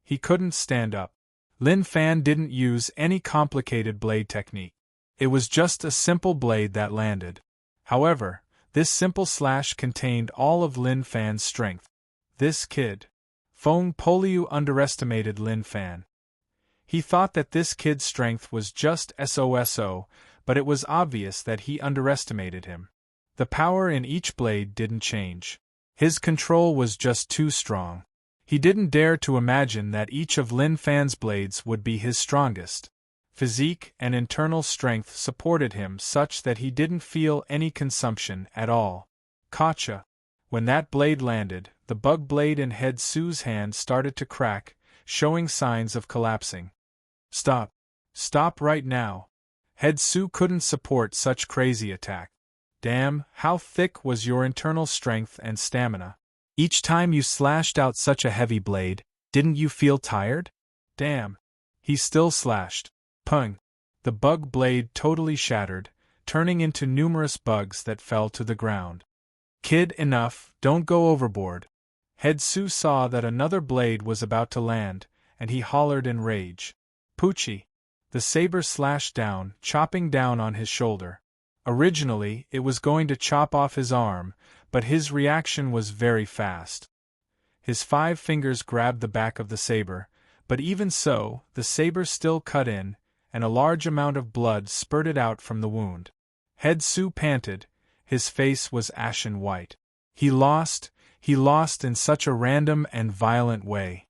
He couldn't stand up. Lin Fan didn't use any complicated blade technique. It was just a simple blade that landed. However, this simple slash contained all of Lin Fan's strength. This kid. Feng Poliu underestimated Lin Fan. He thought that this kid's strength was just so, but it was obvious that he underestimated him. The power in each blade didn't change. His control was just too strong. He didn't dare to imagine that each of Lin Fan's blades would be his strongest. Physique and internal strength supported him such that he didn't feel any consumption at all. Gotcha! When that blade landed, the bug blade in Head Su's hand started to crack, showing signs of collapsing. Stop! Stop right now! Head Su couldn't support such crazy attack. Damn, how thick was your internal strength and stamina? Each time you slashed out such a heavy blade, didn't you feel tired? Damn! He still slashed. Pung! The bug blade totally shattered, turning into numerous bugs that fell to the ground. Kid, enough, don't go overboard. Head Su saw that another blade was about to land, and he hollered in rage. Poochie! The saber slashed down, chopping down on his shoulder. Originally, it was going to chop off his arm, but his reaction was very fast. His 5 fingers grabbed the back of the saber, but even so, the saber still cut in, and a large amount of blood spurted out from the wound. Head Su panted, his face was ashen white. He lost in such a random and violent way.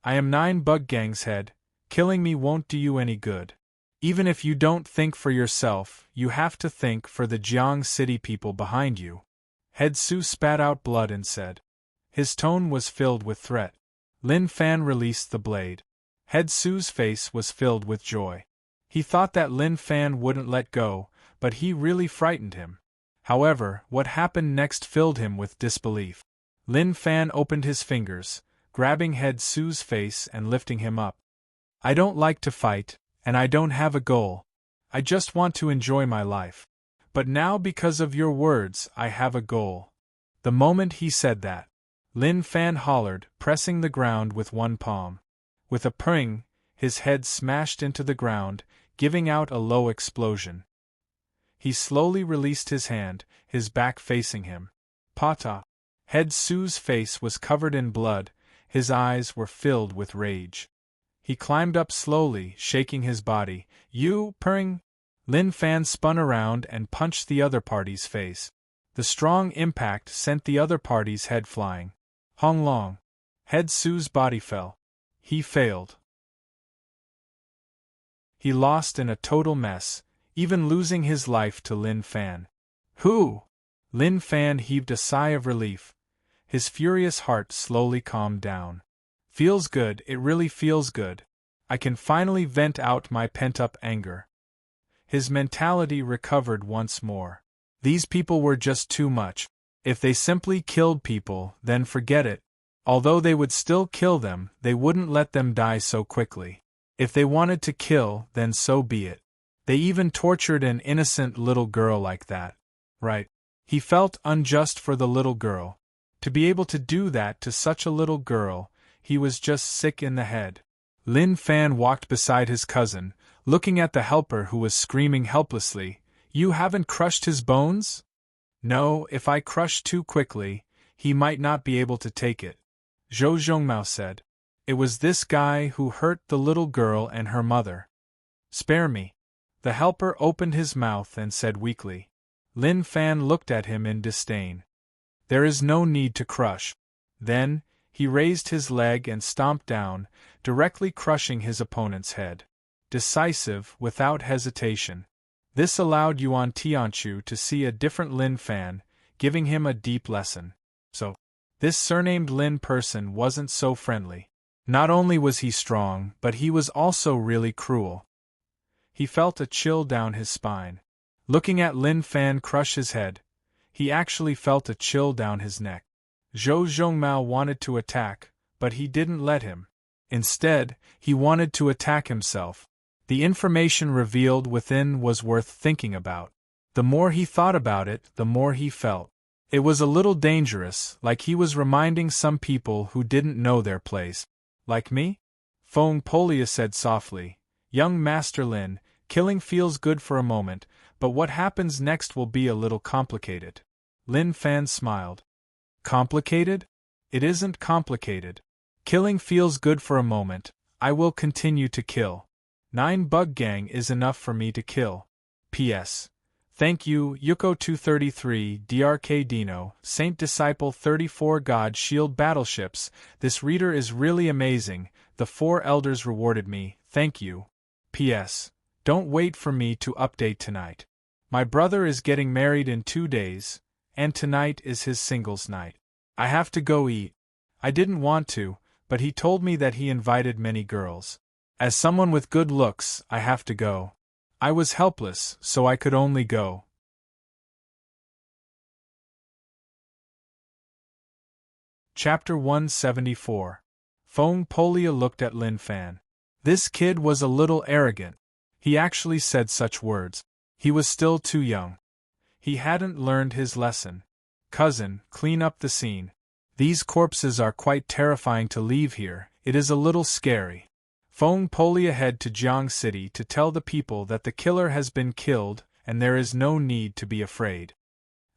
I am 9 bug gang's head, killing me won't do you any good. Even if you don't think for yourself, you have to think for the Jiang City people behind you. Head Su spat out blood and said. His tone was filled with threat. Lin Fan released the blade. Head Su's face was filled with joy. He thought that Lin Fan wouldn't let go, but he really frightened him. However, what happened next filled him with disbelief. Lin Fan opened his fingers, grabbing Head Su's face and lifting him up. I don't like to fight, and I don't have a goal. I just want to enjoy my life. But now because of your words, I have a goal. The moment he said that, Lin Fan hollered, pressing the ground with one palm. With a pring, his head smashed into the ground, giving out a low explosion. He slowly released his hand, his back facing him. Pata! Head Su's face was covered in blood, his eyes were filled with rage. He climbed up slowly, shaking his body. You, purring! Lin Fan spun around and punched the other party's face. The strong impact sent the other party's head flying. Hong Long! Head Su's body fell. He failed. He lost in a total mess, even losing his life to Lin Fan. Who? Lin Fan heaved a sigh of relief. His furious heart slowly calmed down. Feels good, it really feels good. I can finally vent out my pent-up anger. His mentality recovered once more. These people were just too much. If they simply killed people, then forget it. Although they would still kill them, they wouldn't let them die so quickly. If they wanted to kill, then so be it. They even tortured an innocent little girl like that. Right. He felt unjust for the little girl. To be able to do that to such a little girl, he was just sick in the head. Lin Fan walked beside his cousin, looking at the helper who was screaming helplessly. You haven't crushed his bones? No, if I crush too quickly, he might not be able to take it. Zhou Zhongmao said. It was this guy who hurt the little girl and her mother. Spare me. The helper opened his mouth and said weakly. Lin Fan looked at him in disdain. There is no need to crush. Then, he raised his leg and stomped down, directly crushing his opponent's head. Decisive, without hesitation. This allowed Yuan Tianchu to see a different Lin Fan, giving him a deep lesson. So, this surnamed Lin person wasn't so friendly. Not only was he strong, but he was also really cruel. He felt a chill down his spine. Looking at Lin Fan crush his head, He actually felt a chill down his neck. Zhou Zhongmao wanted to attack, but he didn't let him. Instead, he wanted to attack himself. The information revealed within was worth thinking about. The more he thought about it, the more he felt. It was a little dangerous, like he was reminding some people who didn't know their place. Like me? Feng Polia said softly. Young Master Lin, killing feels good for a moment, but what happens next will be a little complicated. Lin Fan smiled. Complicated? It isn't complicated. Killing feels good for a moment. I will continue to kill. 9 bug gang is enough for me to kill. P.S. Thank you, Yuko 233, DRK Dino, Saint Disciple 34 God Shield Battleships. This reader is really amazing. The 4 elders rewarded me, thank you. P.S. Don't wait for me to update tonight. My brother is getting married in 2 days, and tonight is his singles night. I have to go eat. I didn't want to, but he told me that he invited many girls. As someone with good looks, I have to go. I was helpless, so I could only go. Chapter 174. Feng Polia looked at Lin Fan. This kid was a little arrogant. He actually said such words. He was still too young. He hadn't learned his lesson. Cousin, clean up the scene. These corpses are quite terrifying to leave here, it is a little scary. Feng Polia head to Jiang City to tell the people that the killer has been killed and there is no need to be afraid.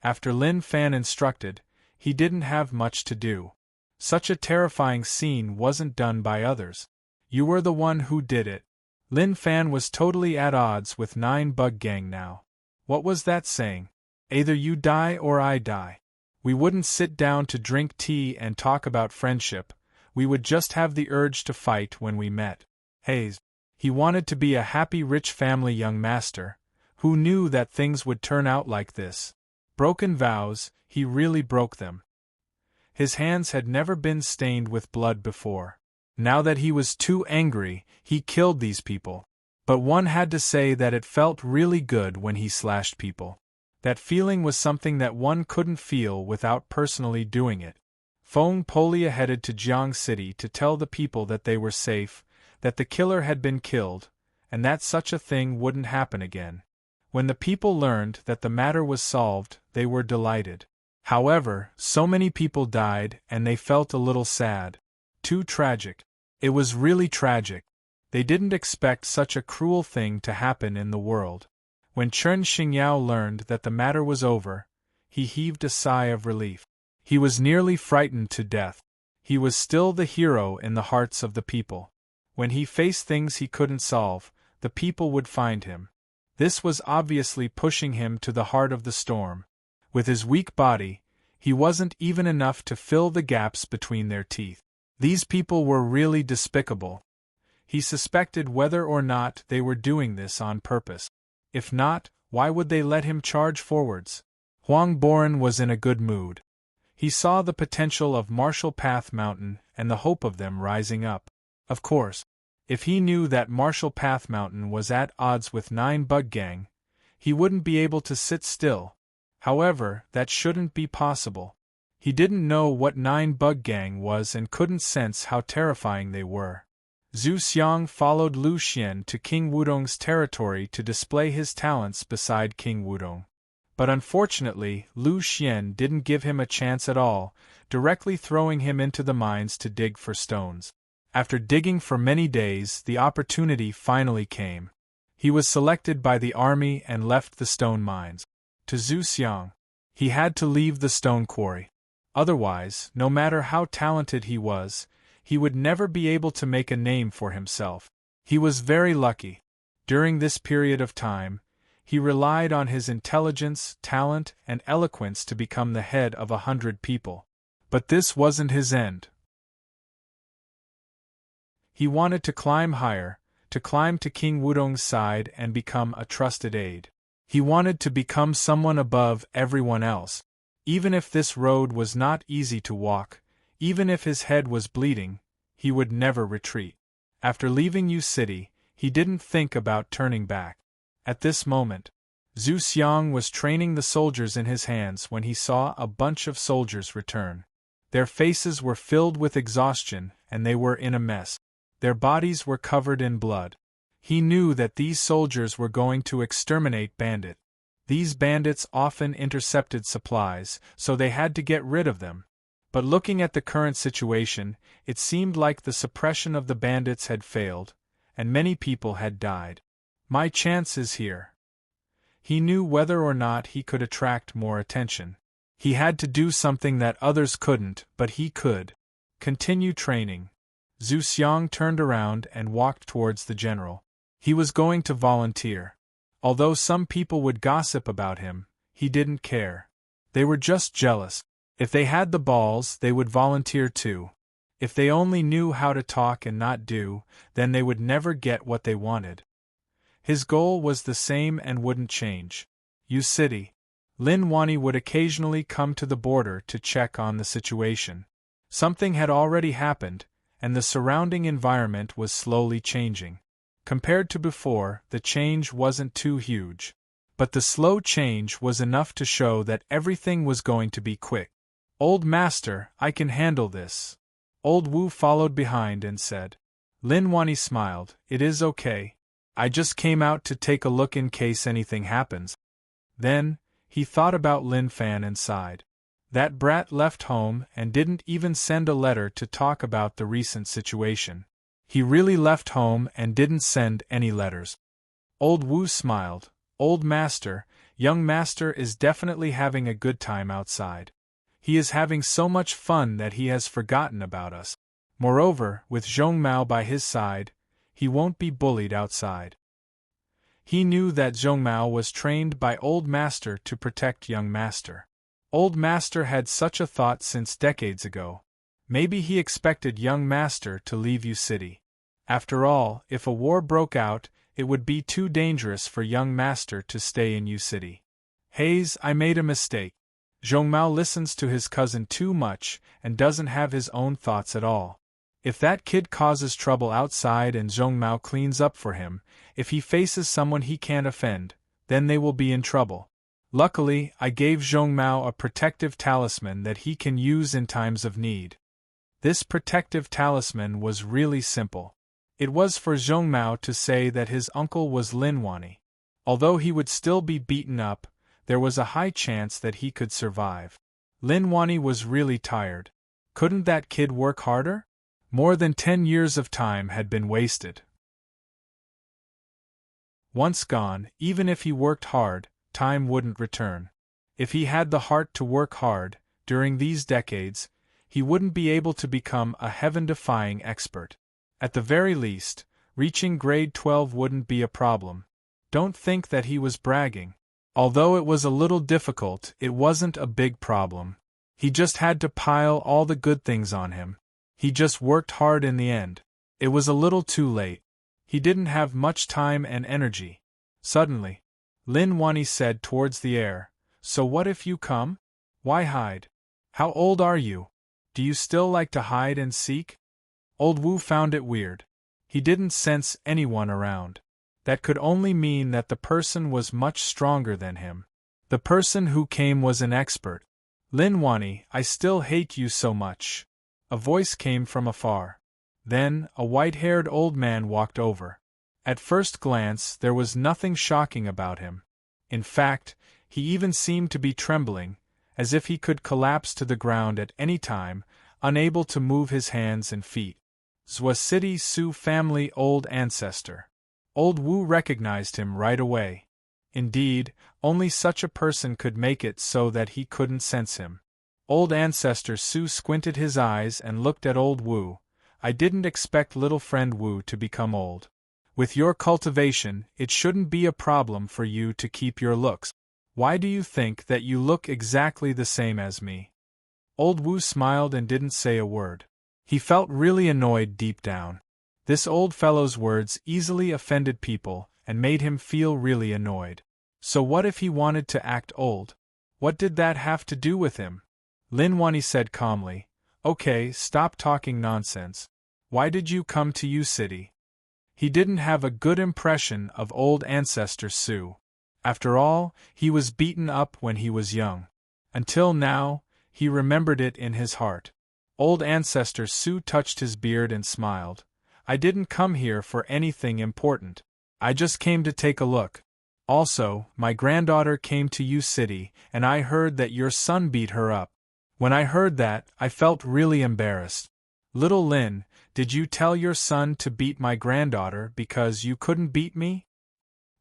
After Lin Fan instructed, he didn't have much to do. Such a terrifying scene wasn't done by others. You were the one who did it. Lin Fan was totally at odds with 9 bug gang now. What was that saying? Either you die or I die. We wouldn't sit down to drink tea and talk about friendship, we would just have the urge to fight when we met. Hayes. He wanted to be a happy rich family young master. Who knew that things would turn out like this? Broken vows, he really broke them. His hands had never been stained with blood before. Now that he was too angry, he killed these people. But one had to say that it felt really good when he slashed people. That feeling was something that one couldn't feel without personally doing it. Feng Polia headed to Jiang City to tell the people that they were safe, that the killer had been killed, and that such a thing wouldn't happen again. When the people learned that the matter was solved, they were delighted. However, so many people died and they felt a little sad. Too tragic. It was really tragic. They didn't expect such a cruel thing to happen in the world. When Chen Xingyao learned that the matter was over, he heaved a sigh of relief. He was nearly frightened to death. He was still the hero in the hearts of the people. When he faced things he couldn't solve, the people would find him. This was obviously pushing him to the heart of the storm. With his weak body, he wasn't even enough to fill the gaps between their teeth. These people were really despicable. He suspected whether or not they were doing this on purpose. If not, why would they let him charge forwards? Huang Boran was in a good mood. He saw the potential of Marshall Path Mountain and the hope of them rising up. Of course, if he knew that Marshall Path Mountain was at odds with 9 bug gang, he wouldn't be able to sit still. However, that shouldn't be possible. He didn't know what 9 bug gang was and couldn't sense how terrifying they were. Zhu Xiang followed Lu Xian to King Wudong's territory to display his talents beside King Wudong. But unfortunately, Lu Xian didn't give him a chance at all, directly throwing him into the mines to dig for stones. After digging for many days, the opportunity finally came. He was selected by the army and left the stone mines. To Zhu Xiang, he had to leave the stone quarry. Otherwise, no matter how talented he was, he would never be able to make a name for himself. He was very lucky. During this period of time, he relied on his intelligence, talent, and eloquence to become the head of 100 people. But this wasn't his end. He wanted to climb higher, to climb to King Wudong's side and become a trusted aide. He wanted to become someone above everyone else. Even if this road was not easy to walk, even if his head was bleeding, he would never retreat. After leaving Yu City, he didn't think about turning back. At this moment, Zhu Xiang was training the soldiers in his hands when he saw a bunch of soldiers return. Their faces were filled with exhaustion, and they were in a mess. Their bodies were covered in blood. He knew that these soldiers were going to exterminate bandits. These bandits often intercepted supplies, so they had to get rid of them. But looking at the current situation, it seemed like the suppression of the bandits had failed, and many people had died. My chance is here. He knew whether or not he could attract more attention. He had to do something that others couldn't, but he could. Continue training. Zhu Xiang turned around and walked towards the general. He was going to volunteer. Although some people would gossip about him, he didn't care. They were just jealous. If they had the balls, they would volunteer too. If they only knew how to talk and not do, then they would never get what they wanted. His goal was the same and wouldn't change. Yu City. Lin Wani would occasionally come to the border to check on the situation. Something had already happened, and the surrounding environment was slowly changing. Compared to before, the change wasn't too huge. But the slow change was enough to show that everything was going to be quick. Old Master, I can handle this. Old Wu followed behind and said. Lin Wani smiled, it is okay. I just came out to take a look in case anything happens. Then, he thought about Lin Fan and sighed. That brat left home and didn't even send a letter to talk about the recent situation. He really left home and didn't send any letters. Old Wu smiled. Old Master, young Master is definitely having a good time outside. He is having so much fun that he has forgotten about us. Moreover, with Zhong Mao by his side, he won't be bullied outside. He knew that Zhong Mao was trained by Old Master to protect young Master. Old Master had such a thought since decades ago. Maybe he expected young Master to leave Yu City. After all, if a war broke out, it would be too dangerous for young Master to stay in Yu City. Hayes, I made a mistake. Zhong Mao listens to his cousin too much and doesn't have his own thoughts at all. If that kid causes trouble outside and Zhong Mao cleans up for him, if he faces someone he can't offend, then they will be in trouble. Luckily, I gave Zhong Mao a protective talisman that he can use in times of need. This protective talisman was really simple. It was for Zhong Mao to say that his uncle was Lin Wani. Although he would still be beaten up, there was a high chance that he could survive. Lin Wani was really tired. Couldn't that kid work harder? More than 10 years of time had been wasted. Once gone, even if he worked hard, time wouldn't return. If he had the heart to work hard, during these decades, he wouldn't be able to become a heaven-defying expert. At the very least, reaching grade 12 wouldn't be a problem. Don't think that he was bragging. Although it was a little difficult, it wasn't a big problem. He just had to pile all the good things on him. He just worked hard in the end. It was a little too late. He didn't have much time and energy. Suddenly, Lin Wani said towards the air, So what if you come? Why hide? How old are you? Do you still like to hide and seek? Old Wu found it weird. He didn't sense anyone around. That could only mean that the person was much stronger than him. The person who came was an expert. Lin Wani, I still hate you so much. A voice came from afar. Then, a white-haired old man walked over. At first glance, there was nothing shocking about him. In fact, he even seemed to be trembling, as if he could collapse to the ground at any time, unable to move his hands and feet. Zhua City Su family old ancestor. Old Wu recognized him right away. Indeed, only such a person could make it so that he couldn't sense him. Old ancestor Su squinted his eyes and looked at old Wu. I didn't expect little friend Wu to become old. With your cultivation, it shouldn't be a problem for you to keep your looks. Why do you think that you look exactly the same as me? Old Wu smiled and didn't say a word. He felt really annoyed deep down. This old fellow's words easily offended people and made him feel really annoyed. So what if he wanted to act old? What did that have to do with him? Lin Wani said calmly, Okay, stop talking nonsense. Why did you come to Yu City? He didn't have a good impression of old ancestor Su. After all, he was beaten up when he was young. Until now, he remembered it in his heart. Old ancestor Su touched his beard and smiled. I didn't come here for anything important. I just came to take a look. Also, my granddaughter came to you city, and I heard that your son beat her up. When I heard that, I felt really embarrassed. Little Lin, did you tell your son to beat my granddaughter because you couldn't beat me?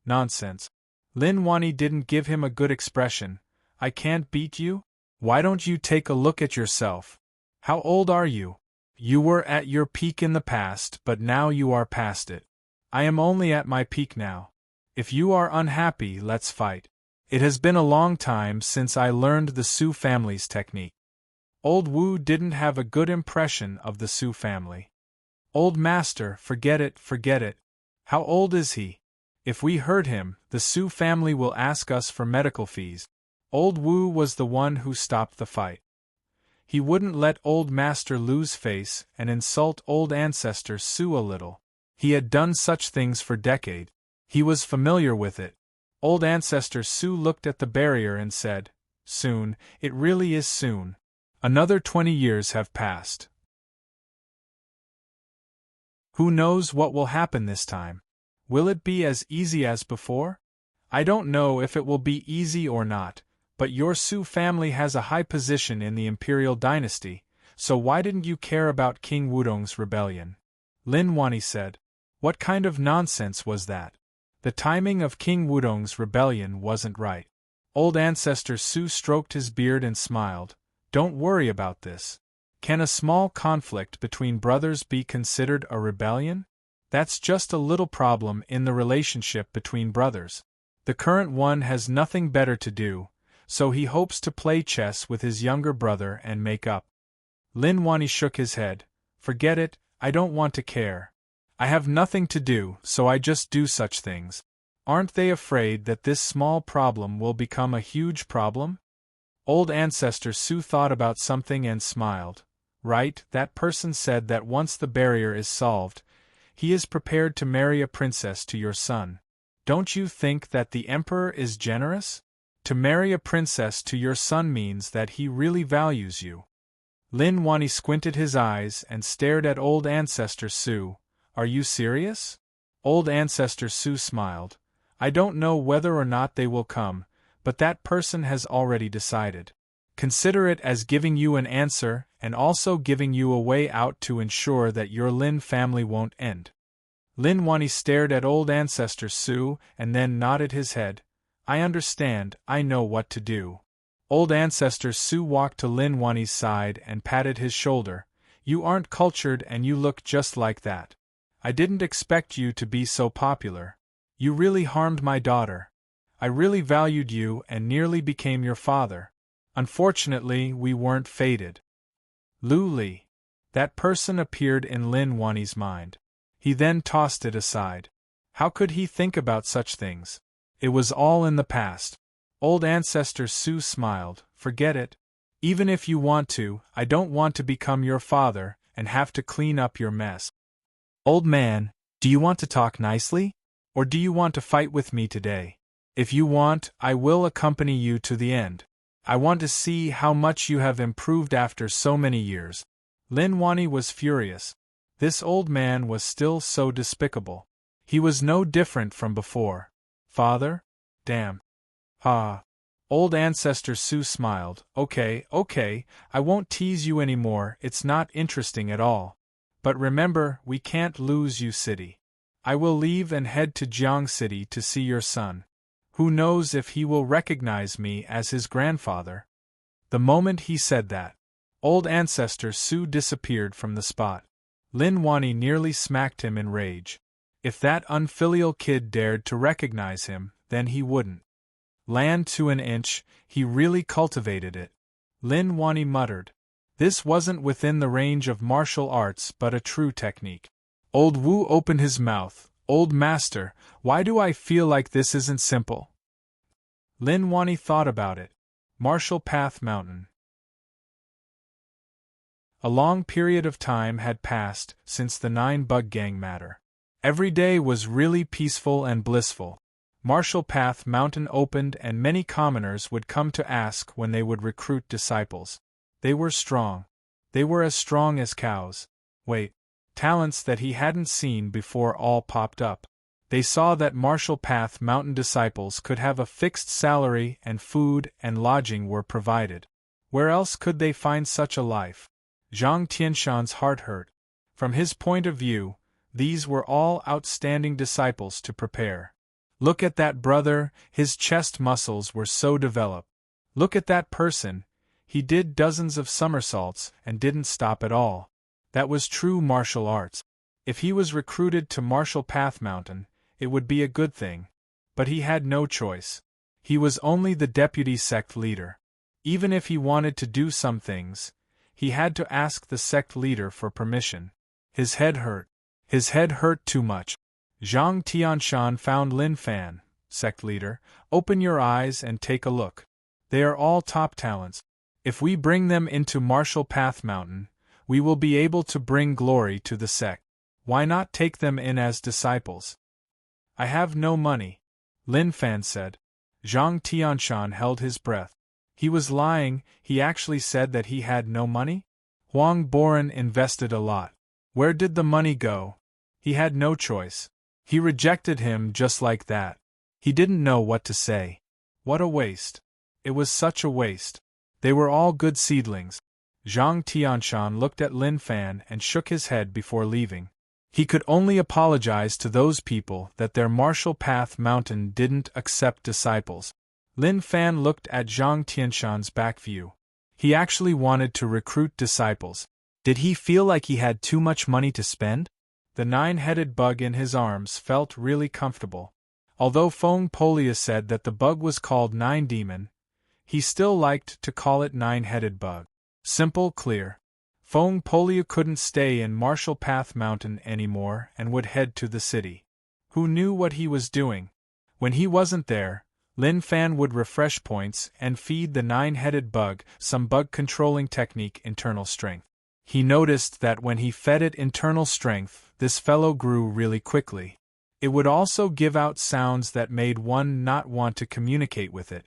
Nonsense. Lin Wani didn't give him a good expression. I can't beat you? Why don't you take a look at yourself? How old are you? You were at your peak in the past, but now you are past it. I am only at my peak now. If you are unhappy, let's fight. It has been a long time since I learned the Su family's technique. Old Wu didn't have a good impression of the Su family. Old master, forget it, forget it. How old is he? If we hurt him, the Su family will ask us for medical fees. Old Wu was the one who stopped the fight. He wouldn't let old master lose face and insult old ancestor Su a little. He had done such things for decades. He was familiar with it. Old ancestor Su looked at the barrier and said, Soon, it really is soon. Another 20 years have passed. Who knows what will happen this time? Will it be as easy as before? I don't know if it will be easy or not, but your Su family has a high position in the imperial dynasty, so why didn't you care about King Wudong's rebellion? Lin Wani said. What kind of nonsense was that? The timing of King Wudong's rebellion wasn't right. Old ancestor Su stroked his beard and smiled. Don't worry about this. Can a small conflict between brothers be considered a rebellion? That's just a little problem in the relationship between brothers. The current one has nothing better to do, so he hopes to play chess with his younger brother and make up. Lin Wani shook his head. Forget it, I don't want to care. I have nothing to do, so I just do such things. Aren't they afraid that this small problem will become a huge problem? Old ancestor Su thought about something and smiled. Right, that person said that once the barrier is solved, he is prepared to marry a princess to your son. Don't you think that the emperor is generous? To marry a princess to your son means that he really values you. Lin Wani squinted his eyes and stared at old ancestor Su. Are you serious? Old ancestor Su smiled. I don't know whether or not they will come, but that person has already decided. Consider it as giving you an answer and also giving you a way out to ensure that your Lin family won't end. Lin Wani stared at old ancestor Su and then nodded his head. I understand, I know what to do. Old ancestor Su walked to Lin Wani's side and patted his shoulder. You aren't cultured and you look just like that. I didn't expect you to be so popular. You really harmed my daughter. I really valued you and nearly became your father. Unfortunately, we weren't fated. Lu Li. That person appeared in Lin Wani's mind. He then tossed it aside. How could he think about such things? It was all in the past. Old ancestor Su smiled. Forget it. Even if you want to, I don't want to become your father and have to clean up your mess. Old man, do you want to talk nicely? Or do you want to fight with me today? If you want, I will accompany you to the end. I want to see how much you have improved after so many years. Lin Wani was furious. This old man was still so despicable. He was no different from before. Father? Damn. Ha. Old ancestor Su smiled. Okay, I won't tease you anymore, it's not interesting at all. But remember, we can't lose you city. I will leave and head to Jiang City to see your son. Who knows if he will recognize me as his grandfather? The moment he said that, old ancestor Su disappeared from the spot. Lin Wani nearly smacked him in rage. If that unfilial kid dared to recognize him, then he wouldn't. Land to an inch, he really cultivated it. Lin Wani muttered. This wasn't within the range of martial arts but a true technique. Old Wu opened his mouth. Old master, why do I feel like this isn't simple? Lin Wani thought about it. Martial Path Mountain. A long period of time had passed since the 9 Bug Gang matter. Every day was really peaceful and blissful. Marshall Path Mountain opened and many commoners would come to ask when they would recruit disciples. They were strong. They were as strong as cows. Wait. Talents that he hadn't seen before all popped up. They saw that Marshall Path Mountain disciples could have a fixed salary and food and lodging were provided. Where else could they find such a life? Zhang Tianshan's heart hurt. From his point of view, these were all outstanding disciples to prepare. Look at that brother, his chest muscles were so developed. Look at that person, he did dozens of somersaults and didn't stop at all. That was true martial arts. If he was recruited to Marshall Path Mountain, it would be a good thing. But he had no choice. He was only the deputy sect leader. Even if he wanted to do some things, he had to ask the sect leader for permission. His head hurt. His head hurt too much. Zhang Tianshan found Lin Fan, sect leader. Open your eyes and take a look. They are all top talents. If we bring them into Marshall Path Mountain, we will be able to bring glory to the sect. Why not take them in as disciples? I have no money, Lin Fan said. Zhang Tianshan held his breath. He was lying, he actually said that he had no money? Huang Boren invested a lot. Where did the money go? He had no choice. He rejected him just like that. He didn't know what to say. What a waste. It was such a waste. They were all good seedlings. Zhang Tianshan looked at Lin Fan and shook his head before leaving. He could only apologize to those people that their Marshall Path Mountain didn't accept disciples. Lin Fan looked at Zhang Tianshan's back view. He actually wanted to recruit disciples. Did he feel like he had too much money to spend? The nine-headed bug in his arms felt really comfortable. Although Feng Polia said that the bug was called Nine Demon, he still liked to call it Nine-Headed Bug. Simple, clear. Feng Polia couldn't stay in Marshall Path Mountain anymore and would head to the city. Who knew what he was doing? When he wasn't there, Lin Fan would refresh points and feed the nine-headed bug some bug-controlling technique internal strength. He noticed that when he fed it internal strength, this fellow grew really quickly. It would also give out sounds that made one not want to communicate with it.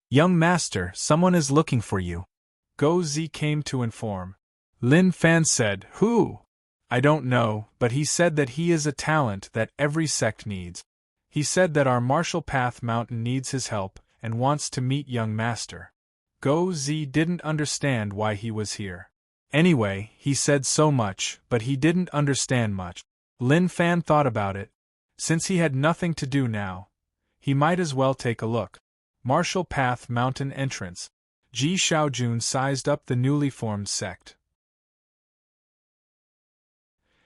Young master, someone is looking for you. Go Zi came to inform. Lin Fan said, Who? I don't know, but he said that he is a talent that every sect needs. He said that our Marshall Path Mountain needs his help and wants to meet young master. Go Zi didn't understand why he was here. Anyway, he said so much, but he didn't understand much. Lin Fan thought about it. Since he had nothing to do now, he might as well take a look. Marshall Path Mountain entrance. Ji Xiaojun sized up the newly formed sect.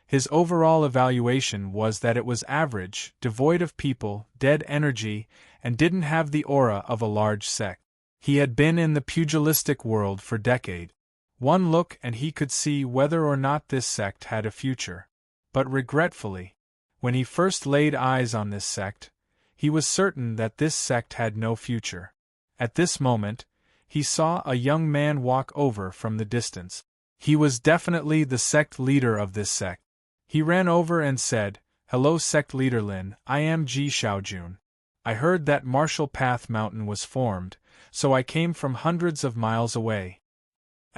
His overall evaluation was that it was average, devoid of people, dead energy, and didn't have the aura of a large sect. He had been in the pugilistic world for decades. One look and he could see whether or not this sect had a future. But regretfully, when he first laid eyes on this sect, he was certain that this sect had no future. At this moment, he saw a young man walk over from the distance. He was definitely the sect leader of this sect. He ran over and said, Hello sect leader Lin, I am Ji Xiaojun. I heard that Marshall Path Mountain was formed, so I came from hundreds of miles away.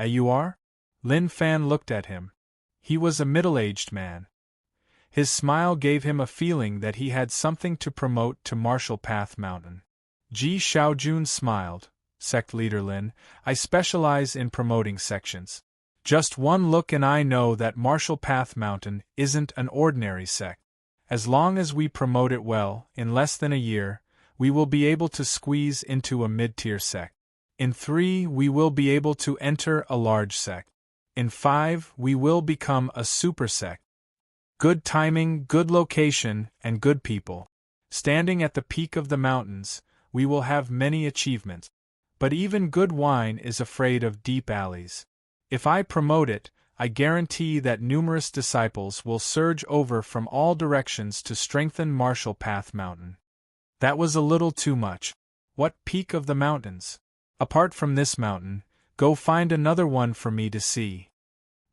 You are? Lin Fan looked at him. He was a middle-aged man. His smile gave him a feeling that he had something to promote to Marshall Path Mountain. Ji Xiaojun smiled. Sect leader Lin, I specialize in promoting sections. Just one look and I know that Marshall Path Mountain isn't an ordinary sect. As long as we promote it well, in less than a year, we will be able to squeeze into a mid-tier sect. In 3, we will be able to enter a large sect. In 5, we will become a super sect. Good timing, good location, and good people. Standing at the peak of the mountains, we will have many achievements. But even good wine is afraid of deep alleys. If I promote it, I guarantee that numerous disciples will surge over from all directions to strengthen Marshall Path Mountain. That was a little too much. What peak of the mountains? Apart from this mountain, go find another one for me to see.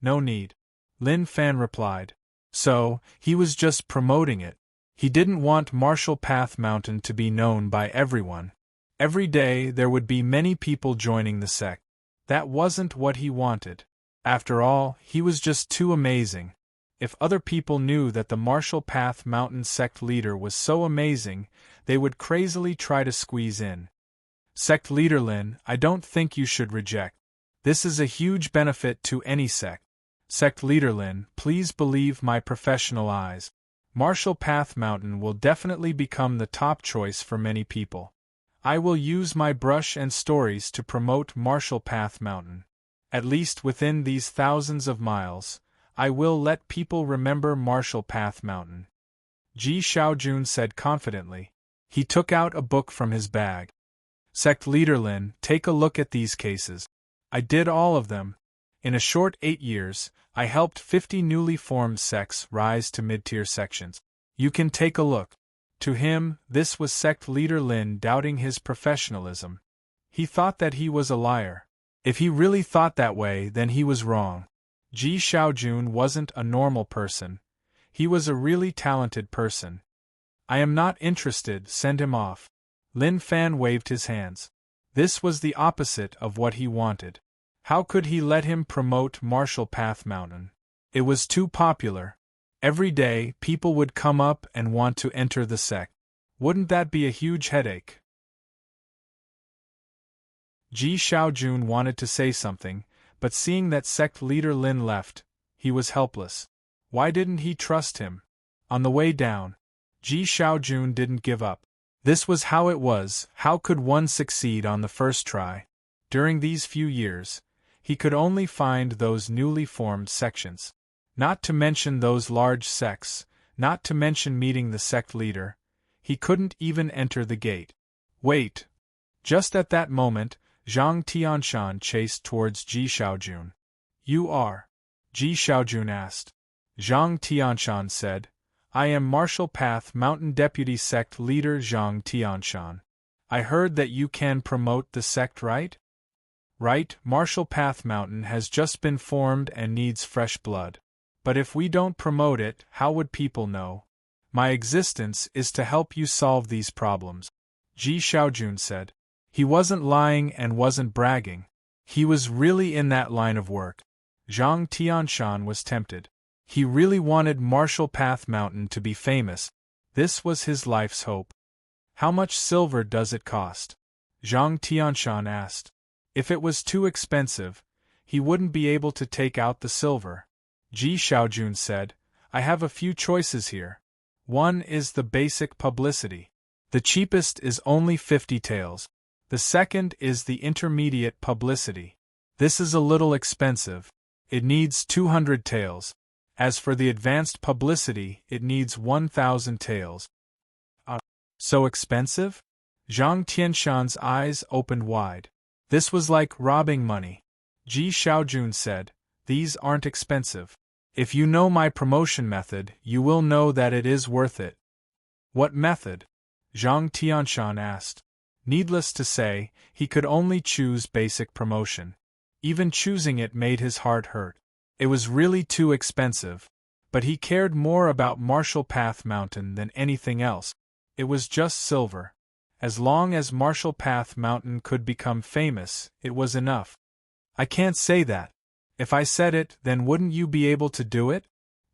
No need. Lin Fan replied. So, he was just promoting it. He didn't want Marshall Path Mountain to be known by everyone. Every day there would be many people joining the sect. That wasn't what he wanted. After all, he was just too amazing. If other people knew that the Marshall Path Mountain sect leader was so amazing, they would crazily try to squeeze in. Sect leader Lin, I don't think you should reject. This is a huge benefit to any sect. Sect leader Lin, please believe my professional eyes. Marshall Path Mountain will definitely become the top choice for many people. I will use my brush and stories to promote Marshall Path Mountain. At least within these thousands of miles, I will let people remember Marshall Path Mountain. Ji Xiaojun said confidently. He took out a book from his bag. Sect leader Lin, take a look at these cases. I did all of them. In a short 8 years, I helped 50 newly formed sects rise to mid-tier sections. You can take a look. To him, this was sect leader Lin doubting his professionalism. He thought that he was a liar. If he really thought that way, then he was wrong. Ji Xiaojun wasn't a normal person. He was a really talented person. I am not interested, send him off. Lin Fan waved his hands. This was the opposite of what he wanted. How could he let him promote Marshall Path Mountain? It was too popular. Every day, people would come up and want to enter the sect. Wouldn't that be a huge headache? Ji Xiaojun wanted to say something, but seeing that sect leader Lin left, he was helpless. Why didn't he trust him? On the way down, Ji Xiaojun didn't give up. This was how it was. How could one succeed on the first try? During these few years, he could only find those newly formed sections. Not to mention those large sects, not to mention meeting the sect leader. He couldn't even enter the gate. Wait! Just at that moment, Zhang Tianshan chased towards Ji Xiaojun. You are? Ji Xiaojun asked. Zhang Tianshan said, I am Marshall Path Mountain Deputy Sect Leader Zhang Tianshan. I heard that you can promote the sect, right? Right, Marshall Path Mountain has just been formed and needs fresh blood. But if we don't promote it, how would people know? My existence is to help you solve these problems. Ji Xiaojun said. He wasn't lying and wasn't bragging. He was really in that line of work. Zhang Tianshan was tempted. He really wanted Marshall Path Mountain to be famous. This was his life's hope. How much silver does it cost? Zhang Tianshan asked. If it was too expensive, he wouldn't be able to take out the silver. Ji Xiaojun said, I have a few choices here. One is the basic publicity. The cheapest is only 50 taels. The second is the intermediate publicity. This is a little expensive. It needs 200 taels. As for the advanced publicity, it needs 1,000 taels. So expensive? Zhang Tianshan's eyes opened wide. This was like robbing money. Ji Xiaojun said, these aren't expensive. If you know my promotion method, you will know that it is worth it. What method? Zhang Tianshan asked. Needless to say, he could only choose basic promotion. Even choosing it made his heart hurt. It was really too expensive. But he cared more about Marshall Path Mountain than anything else. It was just silver. As long as Marshall Path Mountain could become famous, it was enough. I can't say that. If I said it, then wouldn't you be able to do it?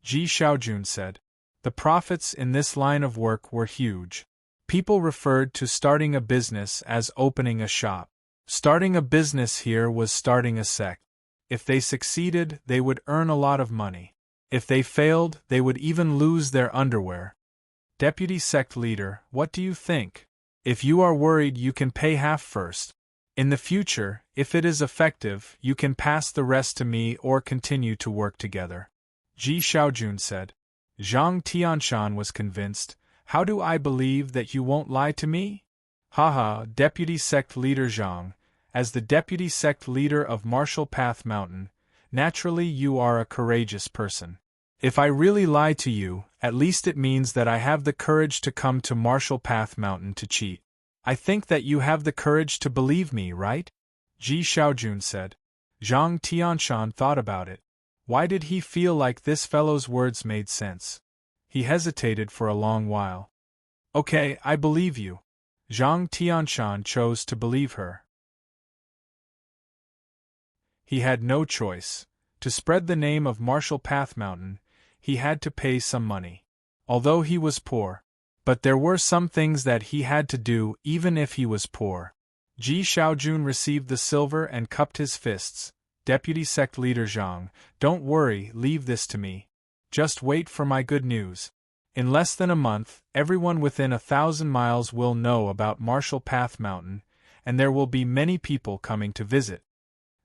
Ji Xiaojun said. The profits in this line of work were huge. People referred to starting a business as opening a shop. Starting a business here was starting a sect. If they succeeded, they would earn a lot of money. If they failed, they would even lose their underwear. Deputy Sect Leader, what do you think? If you are worried, you can pay half first. In the future, if it is effective, you can pass the rest to me or continue to work together. Ji Xiaojun said. Zhang Tianshan was convinced. How do I believe that you won't lie to me? Haha, Deputy Sect Leader Zhang. As the Deputy Sect Leader of Marshall Path Mountain, naturally you are a courageous person. If I really lie to you, at least it means that I have the courage to come to Marshall Path Mountain to cheat. I think that you have the courage to believe me, right? Ji Xiaojun said. Zhang Tianshan thought about it. Why did he feel like this fellow's words made sense? He hesitated for a long while. Okay, I believe you. Zhang Tianshan chose to believe her. He had no choice. To spread the name of Martial Path Mountain, he had to pay some money. Although he was poor. But there were some things that he had to do even if he was poor. Ji Xiaojun received the silver and cupped his fists. Deputy Sect Leader Zhang, don't worry, leave this to me. Just wait for my good news. In less than a month, everyone within 1,000 miles will know about Martial Path Mountain, and there will be many people coming to visit.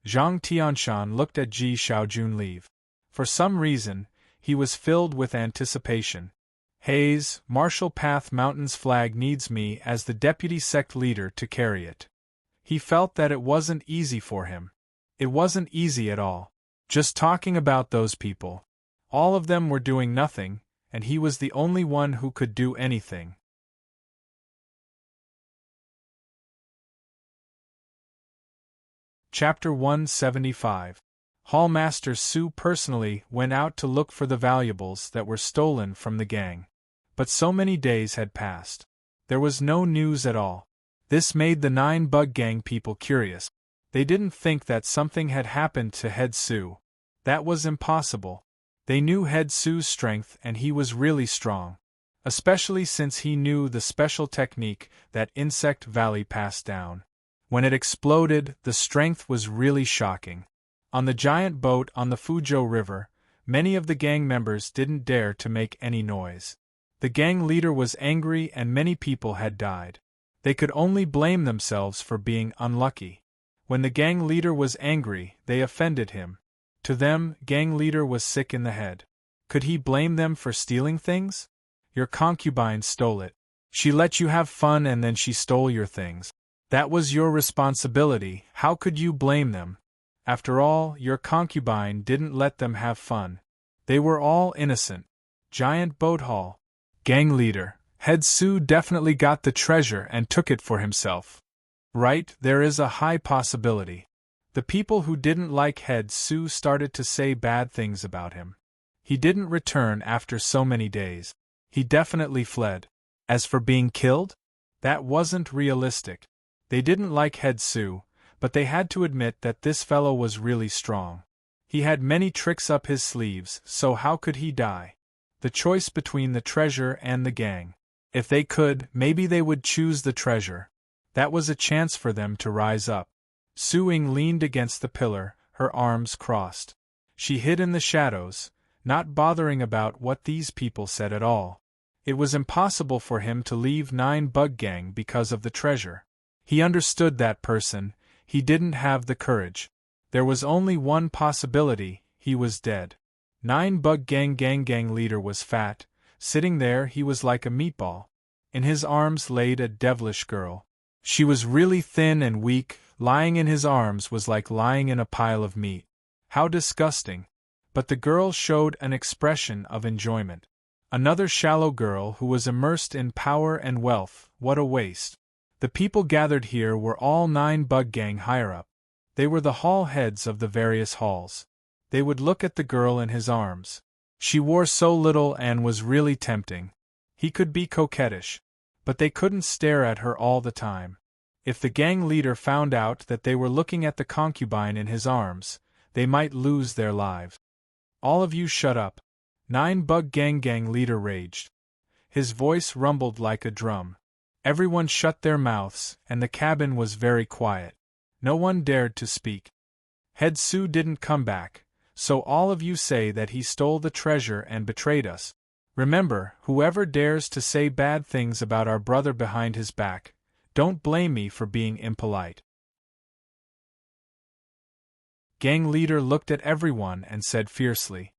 Zhang Tianshan looked at Ji Xiaojun leave. For some reason, he was filled with anticipation. Hayes, Martial Path Mountain's flag needs me as the deputy sect leader to carry it. He felt that it wasn't easy for him. It wasn't easy at all. Just talking about those people. All of them were doing nothing, and he was the only one who could do anything. Chapter 175. Hallmaster Su personally went out to look for the valuables that were stolen from the gang. But so many days had passed. There was no news at all. This made the 9 Bug Gang people curious. They didn't think that something had happened to Head Su. That was impossible. They knew Head Su's strength and he was really strong. Especially since he knew the special technique that Insect Valley passed down. When it exploded, the strength was really shocking. On the giant boat on the Fuzhou River, many of the gang members didn't dare to make any noise. The gang leader was angry and many people had died. They could only blame themselves for being unlucky. When the gang leader was angry, they offended him. To them, gang leader was sick in the head. Could he blame them for stealing things? Your concubine stole it. She let you have fun and then she stole your things. That was your responsibility, how could you blame them? After all, your concubine didn't let them have fun. They were all innocent. Giant boat hall. Gang leader, Head Su definitely got the treasure and took it for himself. Right, there is a high possibility. The people who didn't like Head Su started to say bad things about him. He didn't return after so many days. He definitely fled. As for being killed? That wasn't realistic. They didn't like Head Su, but they had to admit that this fellow was really strong. He had many tricks up his sleeves, so how could he die? The choice between the treasure and the gang. If they could, maybe they would choose the treasure. That was a chance for them to rise up. Su Ying leaned against the pillar, her arms crossed. She hid in the shadows, not bothering about what these people said at all. It was impossible for him to leave 9 Bug Gang because of the treasure. He understood that person, he didn't have the courage. There was only one possibility, he was dead. 9 Bug Gang leader was fat, sitting there he was like a meatball. In his arms laid a devilish girl. She was really thin and weak, lying in his arms was like lying in a pile of meat. How disgusting. But the girl showed an expression of enjoyment. Another shallow girl who was immersed in power and wealth, what a waste. The people gathered here were all 9 Bug Gang higher-up. They were the hall heads of the various halls. They would look at the girl in his arms. She wore so little and was really tempting. He could be coquettish. But they couldn't stare at her all the time. If the gang leader found out that they were looking at the concubine in his arms, they might lose their lives. All of you shut up. 9 Bug Gang leader raged. His voice rumbled like a drum. Everyone shut their mouths, and the cabin was very quiet. No one dared to speak. Head Su didn't come back, so all of you say that he stole the treasure and betrayed us. Remember, whoever dares to say bad things about our brother behind his back, don't blame me for being impolite. Gang leader looked at everyone and said fiercely,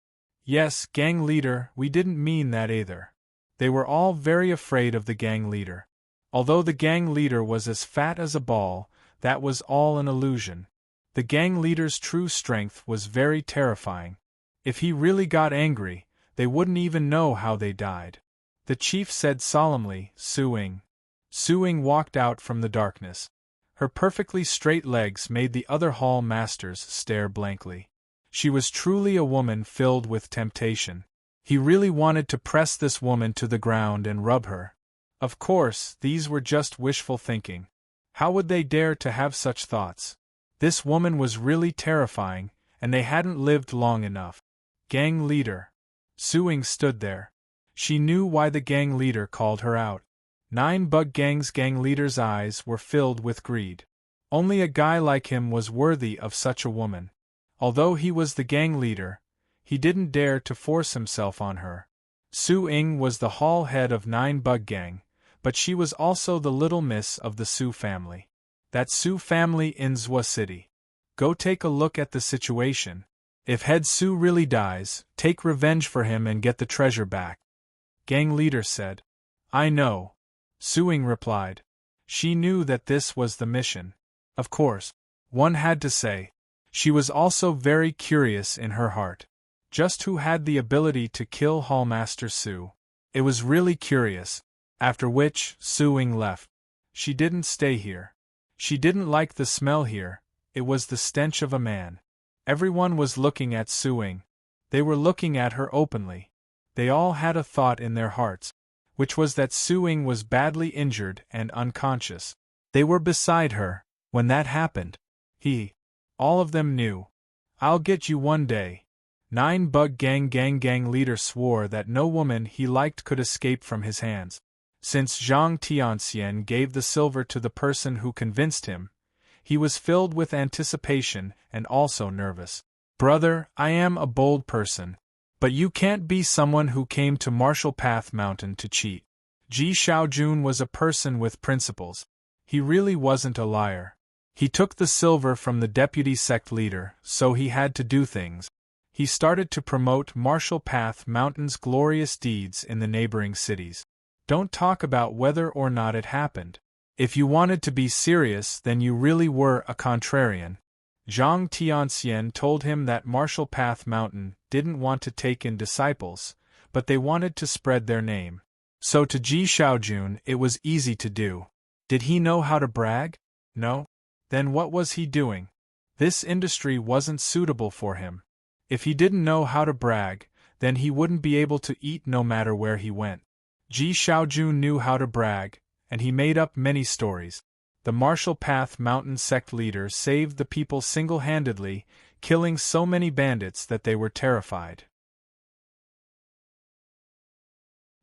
"Yes, gang leader, we didn't mean that either." They were all very afraid of the gang leader. Although the gang leader was as fat as a ball, that was all an illusion. The gang leader's true strength was very terrifying. If he really got angry, they wouldn't even know how they died. The chief said solemnly, "Su Ying." Su Ying walked out from the darkness. Her perfectly straight legs made the other hall masters stare blankly. She was truly a woman filled with temptation. He really wanted to press this woman to the ground and rub her. Of course, these were just wishful thinking. How would they dare to have such thoughts? This woman was really terrifying, and they hadn't lived long enough. Gang leader. Suing stood there. She knew why the gang leader called her out. 9 Bug Gang's gang leader's eyes were filled with greed. Only a guy like him was worthy of such a woman. Although he was the gang leader, he didn't dare to force himself on her. Su Ying was the hall head of 9 Bug Gang, but she was also the little miss of the Su family. That Su family in Zwa City. Go take a look at the situation. If head Su really dies, take revenge for him and get the treasure back. Gang leader said. I know. Su Ying replied. She knew that this was the mission. Of course, one had to say. She was also very curious in her heart. Just who had the ability to kill Hallmaster Su? It was really curious. After which, Su Ying left. She didn't stay here. She didn't like the smell here. It was the stench of a man. Everyone was looking at Su Ying. They were looking at her openly. They all had a thought in their hearts, which was that Su Ying was badly injured and unconscious. They were beside her when that happened. All of them knew. I'll get you one day. 9 Bug Gang leader swore that no woman he liked could escape from his hands. Since Zhang Tianxian gave the silver to the person who convinced him, he was filled with anticipation and also nervous. Brother, I am a bold person. But you can't be someone who came to Marshall Path Mountain to cheat. Ji Xiaojun was a person with principles. He really wasn't a liar. He took the silver from the deputy sect leader, so he had to do things. He started to promote Marshall Path Mountain's glorious deeds in the neighboring cities. Don't talk about whether or not it happened. If you wanted to be serious, then you really were a contrarian. Zhang Tianxian told him that Marshall Path Mountain didn't want to take in disciples, but they wanted to spread their name. So to Ji Xiaojun it was easy to do. Did he know how to brag? No? Then what was he doing? This industry wasn't suitable for him. If he didn't know how to brag, then he wouldn't be able to eat no matter where he went. Ji Xiaojun knew how to brag, and he made up many stories. The Marshall Path Mountain sect leader saved the people single-handedly, killing so many bandits that they were terrified.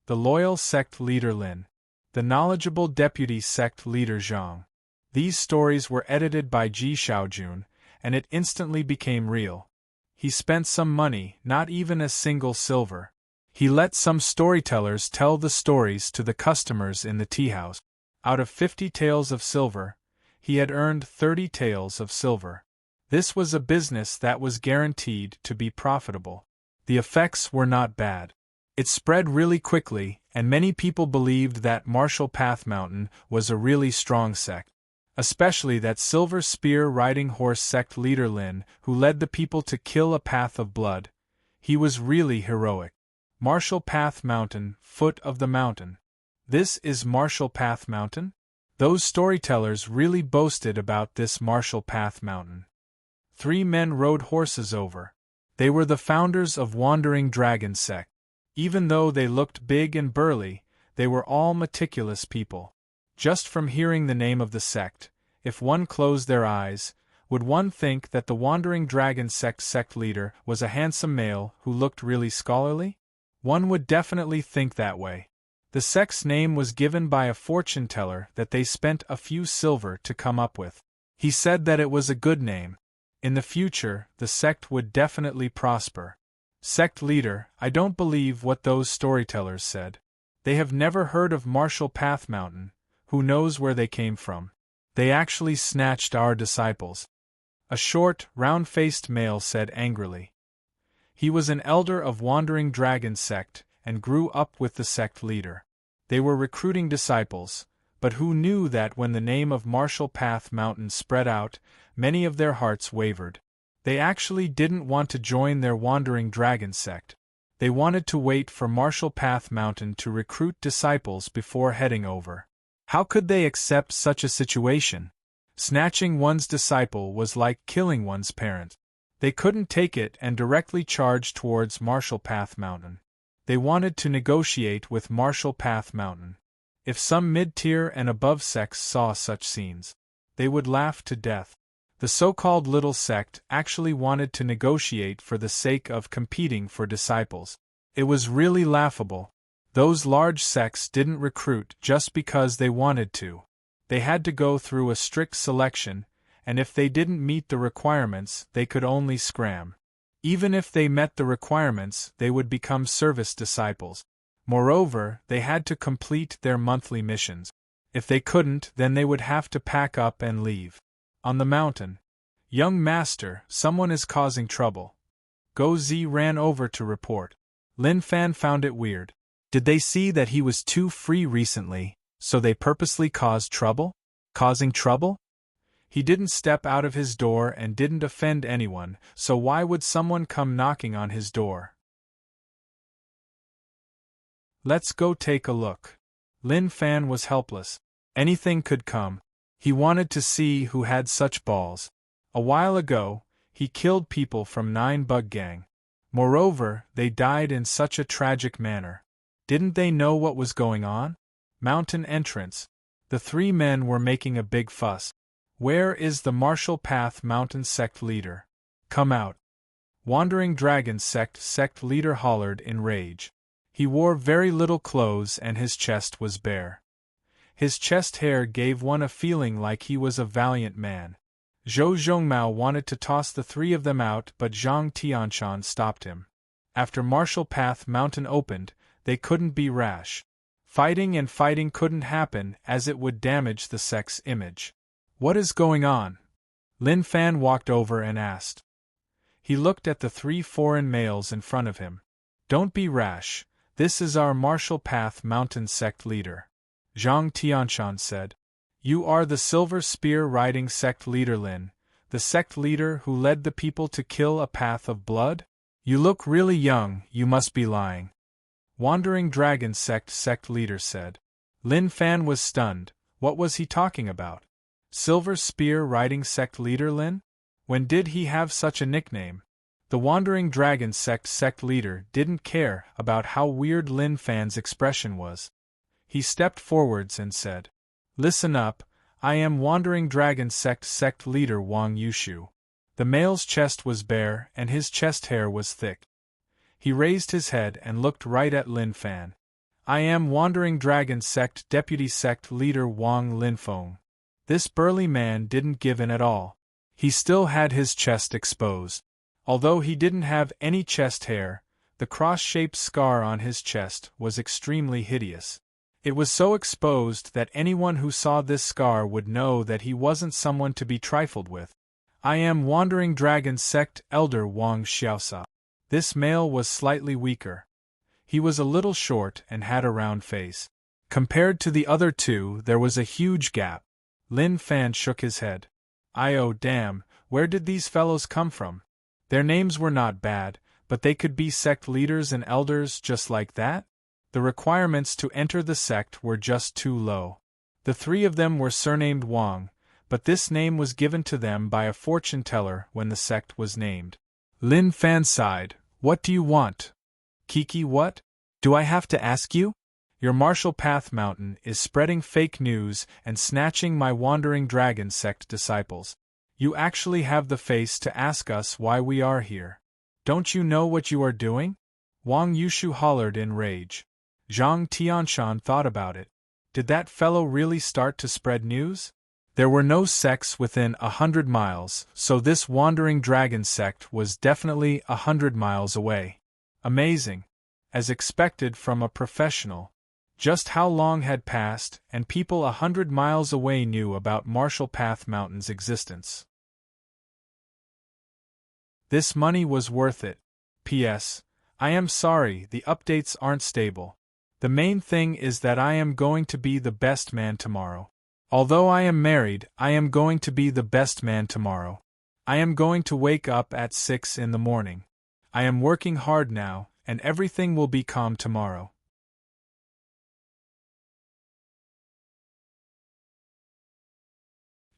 The loyal sect leader Lin. The knowledgeable deputy sect leader Zhang. These stories were edited by Ji Xiaojun, and it instantly became real. He spent some money, not even a single silver. He let some storytellers tell the stories to the customers in the tea house. Out of 50 taels of silver, he had earned 30 taels of silver. This was a business that was guaranteed to be profitable. The effects were not bad. It spread really quickly, and many people believed that Marshall Path Mountain was a really strong sect. Especially that Silver Spear Riding Horse sect leader Lin, who led the people to kill a path of blood. He was really heroic. Marshall Path Mountain, foot of the mountain. This is Marshall Path Mountain? Those storytellers really boasted about this Marshall Path Mountain. 3 men rode horses over. They were the founders of Wandering Dragon sect. Even though they looked big and burly, they were all meticulous people. Just from hearing the name of the sect, if one closed their eyes, would one think that the Wandering Dragon sect leader was a handsome male who looked really scholarly? One would definitely think that way. The sect's name was given by a fortune teller that they spent a few silver to come up with. He said that it was a good name. In the future, the sect would definitely prosper. Sect leader, I don't believe what those storytellers said. They have never heard of Marshall Path Mountain. Who knows where they came from? They actually snatched our disciples. A short, round-faced male said angrily. He was an elder of Wandering Dragon sect, and grew up with the sect leader. They were recruiting disciples, but who knew that when the name of Marshall Path Mountain spread out, many of their hearts wavered. They actually didn't want to join their Wandering Dragon sect. They wanted to wait for Marshall Path Mountain to recruit disciples before heading over. How could they accept such a situation? Snatching one's disciple was like killing one's parent. They couldn't take it and directly charged towards Marshall Path Mountain. They wanted to negotiate with Marshall Path Mountain. If some mid-tier and above sects saw such scenes, they would laugh to death. The so-called little sect actually wanted to negotiate for the sake of competing for disciples. It was really laughable. Those large sects didn't recruit just because they wanted to. They had to go through a strict selection, and if they didn't meet the requirements, they could only scram. Even if they met the requirements, they would become service disciples. Moreover, they had to complete their monthly missions. If they couldn't, then they would have to pack up and leave. On the mountain. Young master, someone is causing trouble. Go Z ran over to report. Lin Fan found it weird. Did they see that he was too free recently, so they purposely caused trouble? Causing trouble? He didn't step out of his door and didn't offend anyone, so why would someone come knocking on his door? Let's go take a look. Lin Fan was helpless. Anything could come. He wanted to see who had such balls. A while ago, he killed people from 9 Bug Gang. Moreover, they died in such a tragic manner. Didn't they know what was going on? Mountain entrance. The 3 men were making a big fuss. Where is the Marshall Path Mountain sect leader? Come out. Wandering Dragon sect leader hollered in rage. He wore very little clothes and his chest was bare. His chest hair gave one a feeling like he was a valiant man. Zhou Zhongmao wanted to toss the 3 of them out, but Zhang Tianshan stopped him. After Marshall Path Mountain opened, they couldn't be rash. Fighting couldn't happen as it would damage the sect's image. What is going on? Lin Fan walked over and asked. He looked at the 3 foreign males in front of him. Don't be rash, this is our Marshall Path Mountain sect leader. Zhang Tianshan said. You are the Silver Spear riding sect leader Lin, the sect leader who led the people to kill a path of blood? You look really young, you must be lying. Wandering Dragon sect leader said. Lin Fan was stunned. What was he talking about? Silver Spear riding sect leader Lin? When did he have such a nickname? The Wandering Dragon sect leader didn't care about how weird Lin Fan's expression was. He stepped forwards and said, Listen up, I am Wandering Dragon sect leader Wang Yushu. The male's chest was bare and his chest hair was thick. He raised his head and looked right at Lin Fan. I am Wandering Dragon sect deputy sect leader Wang Linfeng. This burly man didn't give in at all. He still had his chest exposed. Although he didn't have any chest hair, the cross-shaped scar on his chest was extremely hideous. It was so exposed that anyone who saw this scar would know that he wasn't someone to be trifled with. I am Wandering Dragon sect elder Wang Xiaosa. This male was slightly weaker. He was a little short and had a round face. Compared to the other 2, there was a huge gap. Lin Fan shook his head. Oh damn, where did these fellows come from? Their names were not bad, but they could be sect leaders and elders just like that? The requirements to enter the sect were just too low. The 3 of them were surnamed Wang, but this name was given to them by a fortune teller when the sect was named. Lin Fan sighed. What do you want? Kiki, what? Do I have to ask you? Your Marshall Path Mountain is spreading fake news and snatching my Wandering Dragon sect disciples. You actually have the face to ask us why we are here. Don't you know what you are doing? Wang Yushu hollered in rage. Zhang Tianshan thought about it. Did that fellow really start to spread news? There were no sects within 100 miles, so this Wandering Dragon sect was definitely 100 miles away. Amazing. As expected from a professional. Just how long had passed, and people 100 miles away knew about Marshall Path Mountain's existence. This money was worth it. P.S. I am sorry, the updates aren't stable. The main thing is that I am going to be the best man tomorrow. Although I am married, I am going to be the best man tomorrow. I am going to wake up at 6 in the morning. I am working hard now, and everything will be calm tomorrow.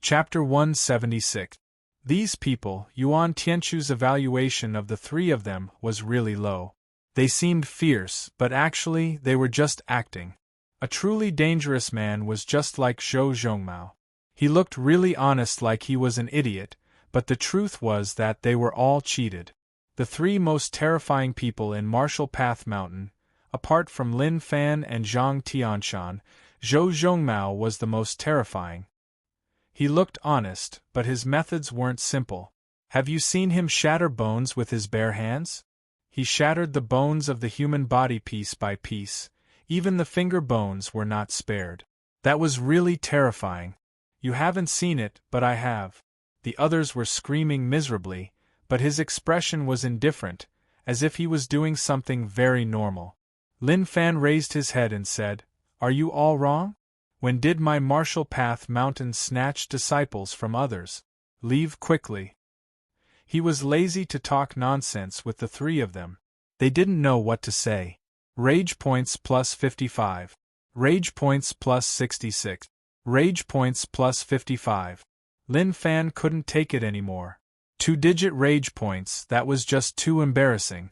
Chapter 176. These people, Yuan Tianchu's evaluation of the 3 of them was really low. They seemed fierce, but actually they were just acting. A truly dangerous man was just like Zhou Zhongmao. He looked really honest, like he was an idiot, but the truth was that they were all cheated. The three most terrifying people in Martial Path Mountain, apart from Lin Fan and Zhang Tianshan, Zhou Zhongmao was the most terrifying. He looked honest, but his methods weren't simple. Have you seen him shatter bones with his bare hands? He shattered the bones of the human body piece by piece. Even the finger bones were not spared. That was really terrifying. You haven't seen it, but I have. The others were screaming miserably, but his expression was indifferent, as if he was doing something very normal. Lin Fan raised his head and said, "Are you all wrong? When did my Martial Path Mountain snatch disciples from others? Leave quickly." He was lazy to talk nonsense with the three of them. They didn't know what to say. Rage points plus 55. Rage points plus 66. Rage points plus 55. Lin Fan couldn't take it anymore. 2-digit rage points, that was just too embarrassing.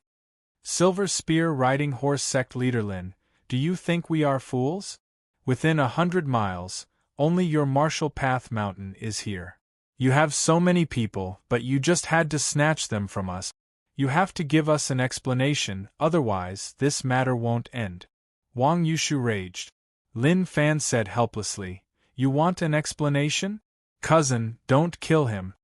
Silver Spear Riding Horse Sect Leader Lin, do you think we are fools? Within 100 miles, only your Martial Path Mountain is here. You have so many people, but you just had to snatch them from us. You have to give us an explanation, otherwise this matter won't end. Wang Yushu raged. Lin Fan said helplessly, "You want an explanation? Cousin, don't kill him."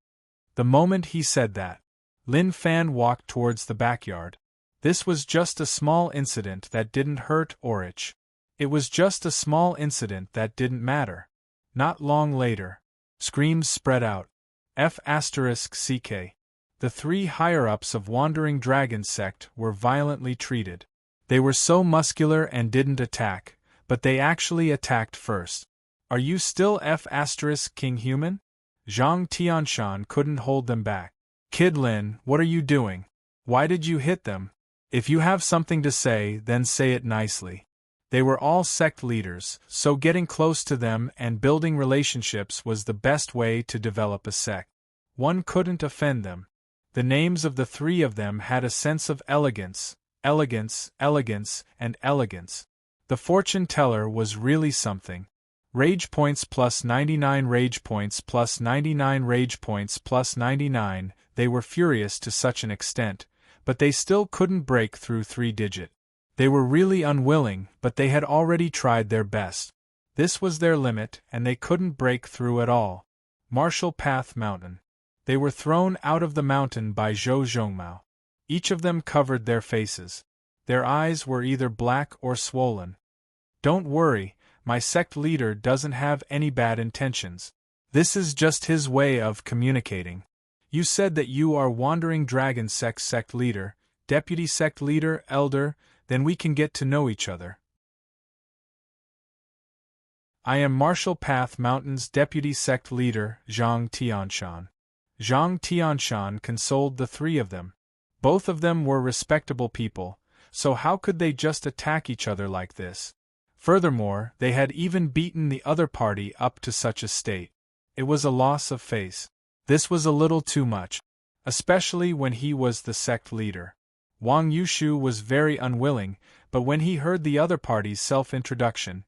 The moment he said that, Lin Fan walked towards the backyard. This was just a small incident that didn't hurt or itch. It was just a small incident that didn't matter. Not long later, screams spread out. F***CK. The three higher-ups of Wandering Dragon Sect were violently treated. They were so muscular and didn't attack, but they actually attacked first. Are you still F***King Human? Zhang Tianshan couldn't hold them back. Kid Lin, what are you doing? Why did you hit them? If you have something to say, then say it nicely. They were all sect leaders, so getting close to them and building relationships was the best way to develop a sect. One couldn't offend them. The names of the three of them had a sense of elegance, elegance, elegance, and elegance. The fortune teller was really something. Rage points plus 99, rage points plus 99, rage points plus 99, they were furious to such an extent, but they still couldn't break through 3-digit. They were really unwilling, but they had already tried their best. This was their limit, and they couldn't break through at all. Martial Path Mountain. They were thrown out of the mountain by Zhou Zhongmao. Each of them covered their faces. Their eyes were either black or swollen. Don't worry, my sect leader doesn't have any bad intentions. This is just his way of communicating. You said that you are Wandering Dragon sect leader, deputy sect leader, elder, then we can get to know each other. I am Martial Path Mountain's deputy sect leader, Zhang Tianshan. Zhang Tianshan consoled the three of them. Both of them were respectable people, so how could they just attack each other like this? Furthermore, they had even beaten the other party up to such a state. It was a loss of face. This was a little too much, especially when he was the sect leader. Wang Yushu was very unwilling, but when he heard the other party's self-introduction,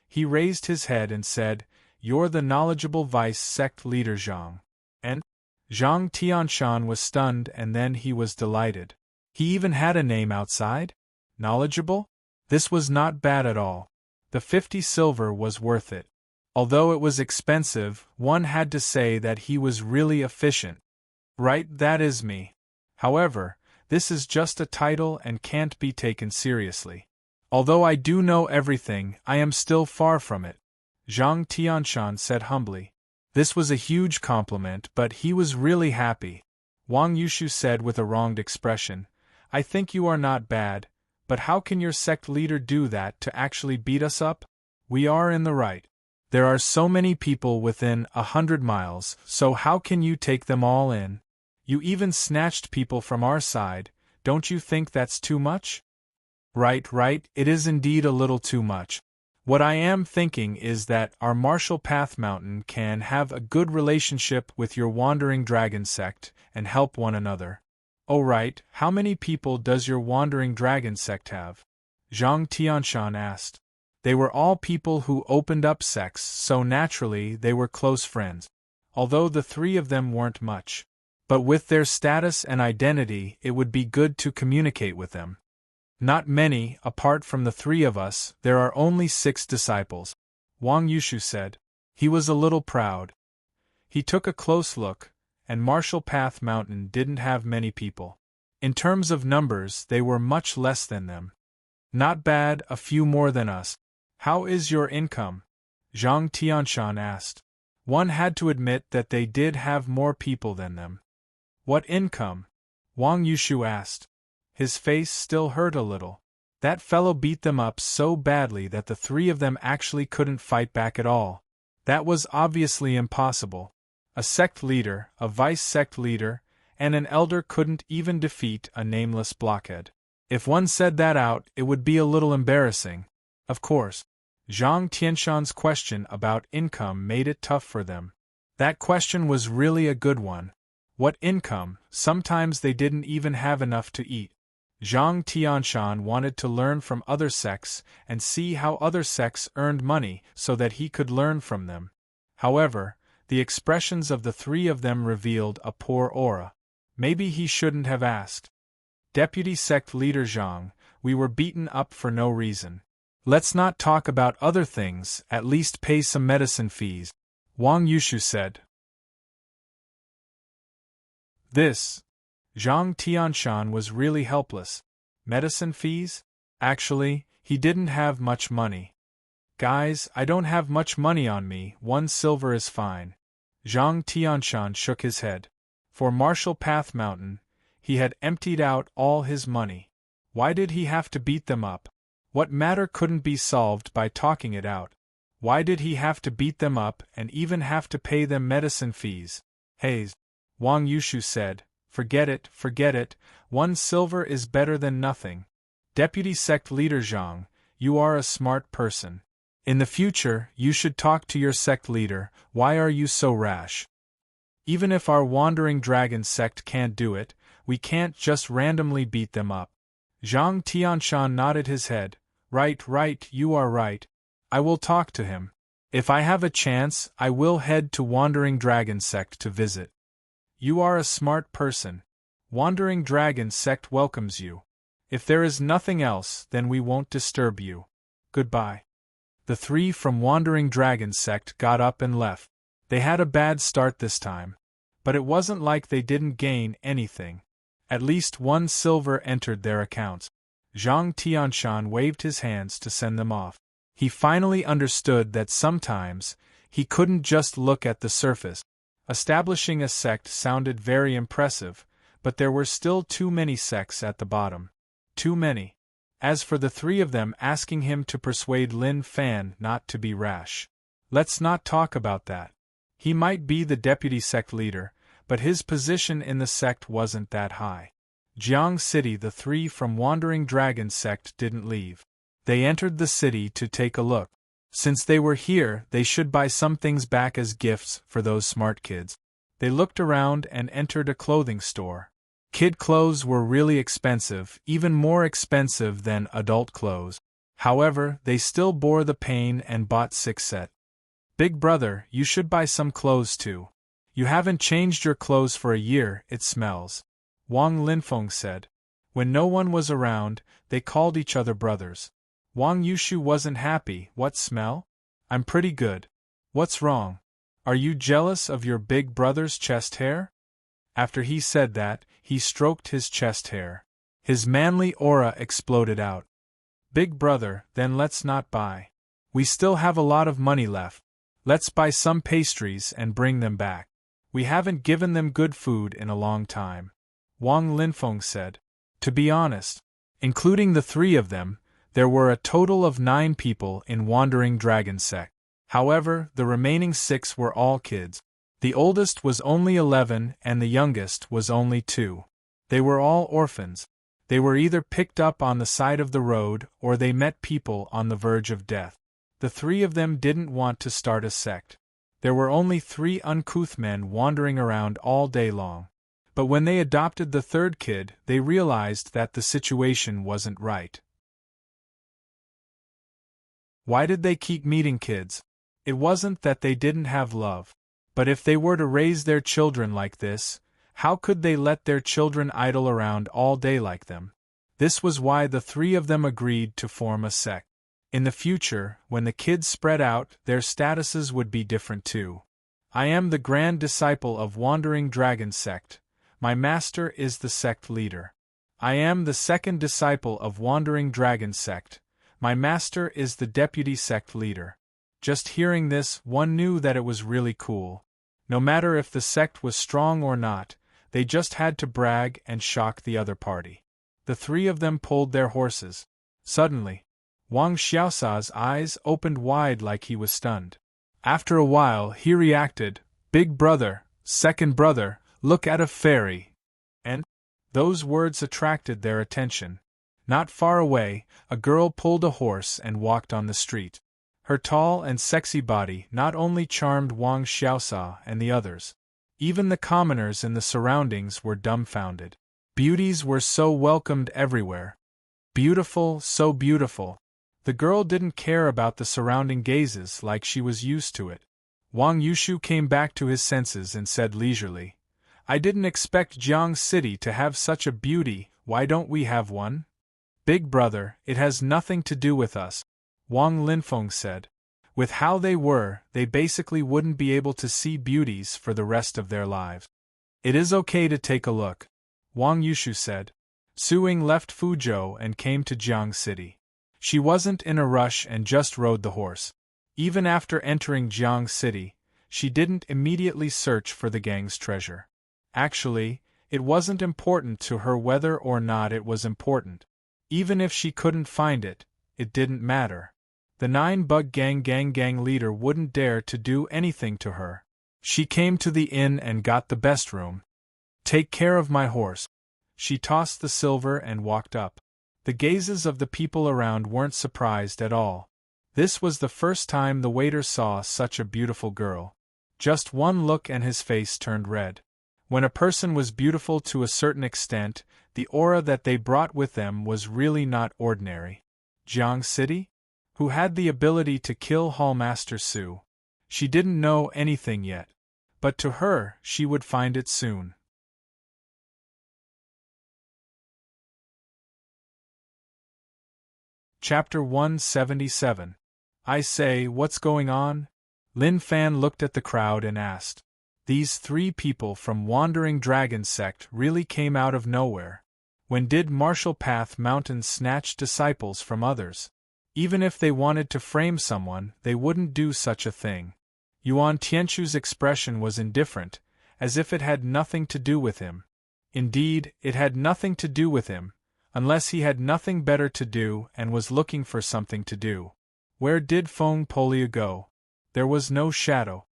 he raised his head and said, "You're the knowledgeable vice sect leader Zhang." And Zhang Tianshan was stunned, and then he was delighted. He even had a name outside? Knowledgeable? This was not bad at all. The 50 silver was worth it. Although it was expensive, one had to say that he was really efficient. Right, that is me. However, this is just a title and can't be taken seriously. Although I do know everything, I am still far from it. Zhang Tianshan said humbly. This was a huge compliment, but he was really happy. Wang Yushu said with a wronged expression, "I think you are not bad, but how can your sect leader do that to actually beat us up? We are in the right. There are so many people within 100 miles, so how can you take them all in? You even snatched people from our side, don't you think that's too much?" Right, it is indeed a little too much. What I am thinking is that our Martial Path Mountain can have a good relationship with your Wandering Dragon sect and help one another. Oh right, how many people does your wandering dragon sect have? Zhang Tianshan asked. They were all people who opened up sects, so naturally they were close friends. Although the three of them weren't much. But with their status and identity, it would be good to communicate with them. Not many, apart from the three of us, there are only 6 disciples, Wang Yushu said. He was a little proud. He took a close look, and Martial Path Mountain didn't have many people. In terms of numbers, they were much less than them. Not bad, a few more than us. How is your income? Zhang Tianshan asked. One had to admit that they did have more people than them. What income? Wang Yushu asked. His face still hurt a little. That fellow beat them up so badly that the three of them actually couldn't fight back at all. That was obviously impossible. A sect leader, a vice-sect leader, and an elder couldn't even defeat a nameless blockhead. If one said that out, it would be a little embarrassing. Of course. Zhang Tianshan's question about income made it tough for them. That question was really a good one. What income? Sometimes they didn't even have enough to eat. Zhang Tianshan wanted to learn from other sects and see how other sects earned money so that he could learn from them. However, the expressions of the three of them revealed a poor aura. Maybe he shouldn't have asked. Deputy Sect Leader Zhang, we were beaten up for no reason. Let's not talk about other things, at least pay some medicine fees, Wang Yushu said. Zhang Tianshan was really helpless. Medicine fees? Actually, he didn't have much money. Guys, I don't have much money on me, 1 silver is fine. Zhang Tianshan shook his head. For Martial Path Mountain, he had emptied out all his money. Why did he have to beat them up? What matter couldn't be solved by talking it out? Why did he have to beat them up and even have to pay them medicine fees? Hey, Wang Yushu said, forget it, 1 silver is better than nothing. Deputy Sect Leader Zhang, you are a smart person. In the future, you should talk to your sect leader. Why are you so rash? Even if our wandering dragon sect can't do it, we can't just randomly beat them up. Zhang Tianshan nodded his head. Right, you are right. I will talk to him. If I have a chance, I will head to Wandering Dragon Sect to visit. You are a smart person. Wandering Dragon Sect welcomes you. If there is nothing else, then we won't disturb you. Goodbye. The three from Wandering Dragon Sect got up and left. They had a bad start this time. But it wasn't like they didn't gain anything. At least 1 silver entered their accounts. Zhang Tianshan waved his hands to send them off. He finally understood that sometimes, he couldn't just look at the surface. Establishing a sect sounded very impressive, but there were still too many sects at the bottom. Too many. As for the three of them asking him to persuade Lin Fan not to be rash. Let's not talk about that. He might be the deputy sect leader, but his position in the sect wasn't that high. Jiang City. The three from Wandering Dragon Sect didn't leave. They entered the city to take a look. Since they were here, they should buy some things back as gifts for those smart kids. They looked around and entered a clothing store. Kid clothes were really expensive, even more expensive than adult clothes. However, they still bore the pain and bought 6 sets. Big brother, you should buy some clothes too. You haven't changed your clothes for a year, it smells. Wang Linfeng said. When no one was around, they called each other brothers. Wang Yushu wasn't happy. What smell? I'm pretty good. What's wrong? Are you jealous of your big brother's chest hair? After he said that, he stroked his chest hair. His manly aura exploded out. Big brother, then let's not buy. We still have a lot of money left. Let's buy some pastries and bring them back. We haven't given them good food in a long time. Wang Linfeng said. To be honest, including the three of them, there were a total of 9 people in Wandering Dragon Sect. However, the remaining 6 were all kids. The oldest was only 11 and the youngest was only 2. They were all orphans. They were either picked up on the side of the road or they met people on the verge of death. The 3 of them didn't want to start a sect. There were only 3 uncouth men wandering around all day long. But when they adopted the third kid, they realized that the situation wasn't right. Why did they keep meeting kids? It wasn't that they didn't have love. But if they were to raise their children like this, how could they let their children idle around all day like them? This was why the three of them agreed to form a sect. In the future, when the kids spread out, their statuses would be different too. I am the grand disciple of Wandering Dragon sect. My master is the sect leader. I am the second disciple of Wandering Dragon sect. My master is the deputy sect leader. Just hearing this, one knew that it was really cool. No matter if the sect was strong or not, they just had to brag and shock the other party. The three of them pulled their horses. Suddenly, Wang Xiaosa's eyes opened wide like he was stunned. After a while, he reacted, "Big brother, second brother, look at a fairy." And those words attracted their attention. Not far away, a girl pulled a horse and walked on the street. Her tall and sexy body not only charmed Wang Xiaosa and the others. Even the commoners in the surroundings were dumbfounded. Beauties were so welcomed everywhere. Beautiful, so beautiful. The girl didn't care about the surrounding gazes like she was used to it. Wang Yushu came back to his senses and said leisurely, "I didn't expect Jiang City to have such a beauty, why don't we have one?" "Big brother, it has nothing to do with us," Wang Linfeng said. "With how they were, they basically wouldn't be able to see beauties for the rest of their lives." "It is okay to take a look," Wang Yushu said. Su Ying left Fuzhou and came to Jiang City. She wasn't in a rush and just rode the horse. Even after entering Jiang City, she didn't immediately search for the gang's treasure. Actually, it wasn't important to her whether or not it was important. Even if she couldn't find it, it didn't matter. The 9-bug gang leader wouldn't dare to do anything to her. She came to the inn and got the best room. "Take care of my horse." She tossed the silver and walked up. The gazes of the people around weren't surprised at all. This was the first time the waiter saw such a beautiful girl. Just one look and his face turned red. When a person was beautiful to a certain extent, the aura that they brought with them was really not ordinary. Jiang City? Who had the ability to kill Hallmaster Su? She didn't know anything yet. But to her, she would find it soon. Chapter 177. I say, what's going on? Lin Fan looked at the crowd and asked. These three people from Wandering Dragon sect really came out of nowhere. When did Martial Path Mountain snatch disciples from others? Even if they wanted to frame someone, they wouldn't do such a thing. Yuan Tianchu's expression was indifferent, as if it had nothing to do with him. Indeed, it had nothing to do with him, unless he had nothing better to do and was looking for something to do. Where did Feng Polia go? There was no shadow.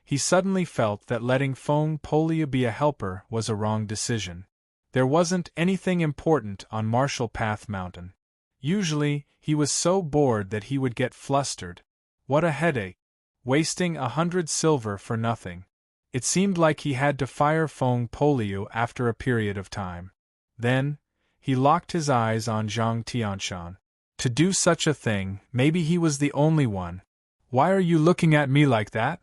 He suddenly felt that letting Feng Polia be a helper was a wrong decision. There wasn't anything important on Martial Path Mountain. Usually, he was so bored that he would get flustered. What a headache! Wasting 100 silver for nothing. It seemed like he had to fire Feng Polia after a period of time. Then, he locked his eyes on Zhang Tianshan. To do such a thing, maybe he was the only one. Why are you looking at me like that?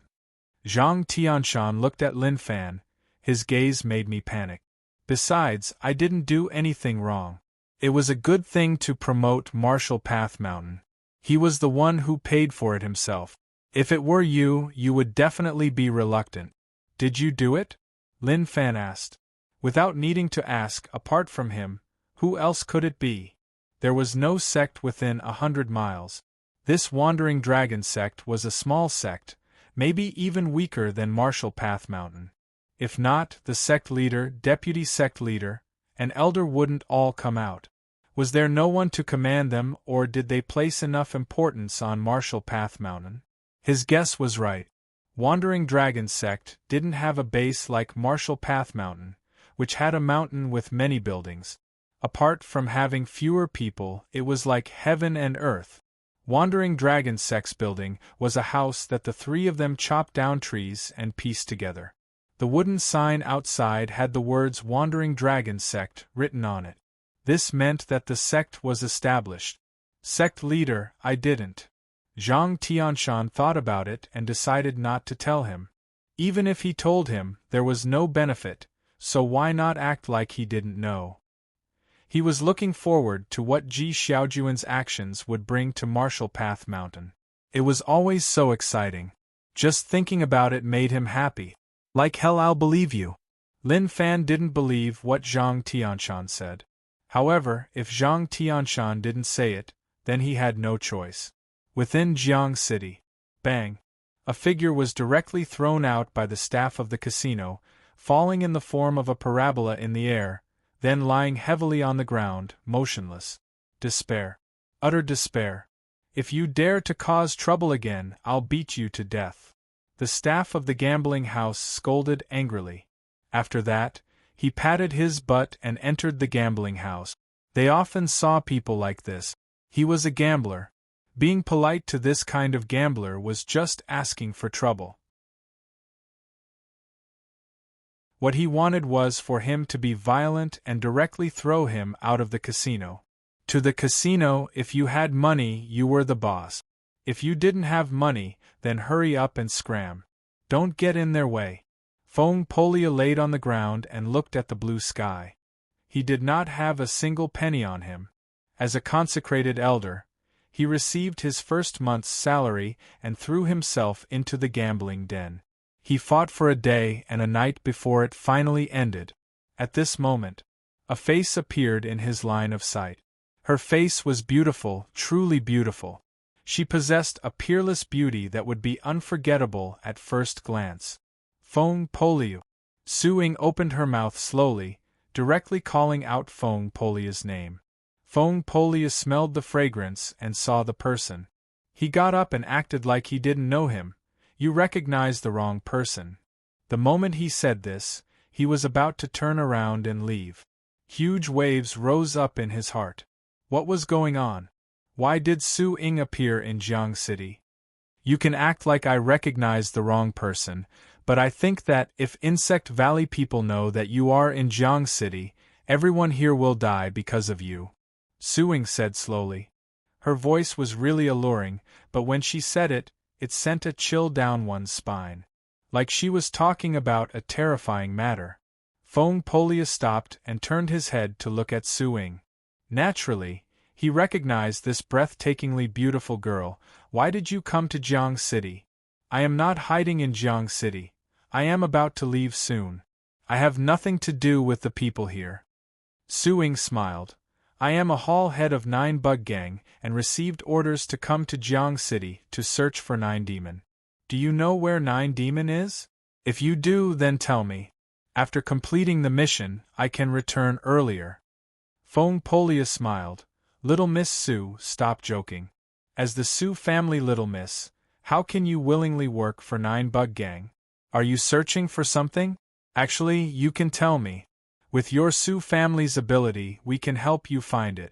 Zhang Tianshan looked at Lin Fan. His gaze made me panic. Besides, I didn't do anything wrong. It was a good thing to promote Martial Path Mountain. He was the one who paid for it himself. If it were you, you would definitely be reluctant. Did you do it? Lin Fan asked. Without needing to ask, apart from him, who else could it be? There was no sect within 100 miles. This Wandering Dragon sect was a small sect, maybe even weaker than Martial Path Mountain. If not, the sect leader, deputy sect leader, and elder wouldn't all come out. Was there no one to command them, or did they place enough importance on Martial Path Mountain? His guess was right. Wandering Dragon sect didn't have a base like Martial Path Mountain, which had a mountain with many buildings. Apart from having fewer people, it was like heaven and earth. Wandering Dragon sect's building was a house that the three of them chopped down trees and pieced together. The wooden sign outside had the words Wandering Dragon Sect written on it. This meant that the sect was established. Sect leader, I didn't. Zhang Tianshan thought about it and decided not to tell him. Even if he told him, there was no benefit, so why not act like he didn't know? He was looking forward to what Ji Xiaojuan's actions would bring to Martial Path Mountain. It was always so exciting. Just thinking about it made him happy. Like hell, I'll believe you. Lin Fan didn't believe what Zhang Tianshan said. However, if Zhang Tianshan didn't say it, then he had no choice. Within Jiang City, bang! A figure was directly thrown out by the staff of the casino, falling in the form of a parabola in the air, then lying heavily on the ground, motionless. Despair. Utter despair. If you dare to cause trouble again, I'll beat you to death. The staff of the gambling house scolded angrily. After that, he patted his butt and entered the gambling house. They often saw people like this. He was a gambler. Being polite to this kind of gambler was just asking for trouble. What he wanted was for him to be violent and directly throw him out of the casino. To the casino, if you had money, you were the boss. If you didn't have money, then hurry up and scram. Don't get in their way. Feng Polia laid on the ground and looked at the blue sky. He did not have a single penny on him. As a consecrated elder, he received his first month's salary and threw himself into the gambling den. He fought for a day and a night before it finally ended. At this moment, a face appeared in his line of sight. Her face was beautiful, truly beautiful. She possessed a peerless beauty that would be unforgettable at first glance. Feng Poliu. Su Ying opened her mouth slowly, directly calling out Feng Polia's name. Feng Polia smelled the fragrance and saw the person. He got up and acted like he didn't know him. You recognize the wrong person. The moment he said this, he was about to turn around and leave. Huge waves rose up in his heart. What was going on? Why did Su Ying appear in Jiang City? You can act like I recognize the wrong person, but I think that if Insect Valley people know that you are in Jiang City, everyone here will die because of you. Su Ying said slowly. Her voice was really alluring, but when she said it, it sent a chill down one's spine. Like she was talking about a terrifying matter. Feng Polia stopped and turned his head to look at Su Ying. Naturally, he recognized this breathtakingly beautiful girl. Why did you come to Jiang City? I am not hiding in Jiang City. I am about to leave soon. I have nothing to do with the people here. Su Ying smiled. I am a hall head of 9 Bug Gang and received orders to come to Jiang City to search for 9 Demon. Do you know where 9 Demon is? If you do, then tell me. After completing the mission, I can return earlier. Feng Polia smiled. Little Miss Su, stop joking. As the Su family little miss, how can you willingly work for 9 Bug Gang? Are you searching for something? Actually, you can tell me. With your Su family's ability, we can help you find it.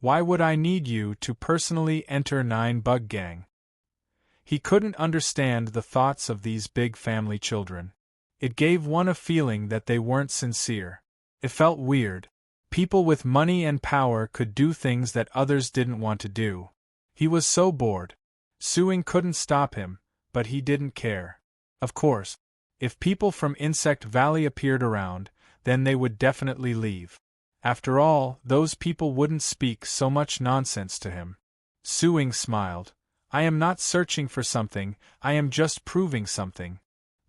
Why would I need you to personally enter 9 Bug Gang? He couldn't understand the thoughts of these big family children. It gave one a feeling that they weren't sincere. It felt weird. People with money and power could do things that others didn't want to do. He was so bored. Su Ying couldn't stop him, but he didn't care. Of course, if people from Insect Valley appeared around, then they would definitely leave. After all, those people wouldn't speak so much nonsense to him. Su Ying smiled. I am not searching for something, I am just proving something.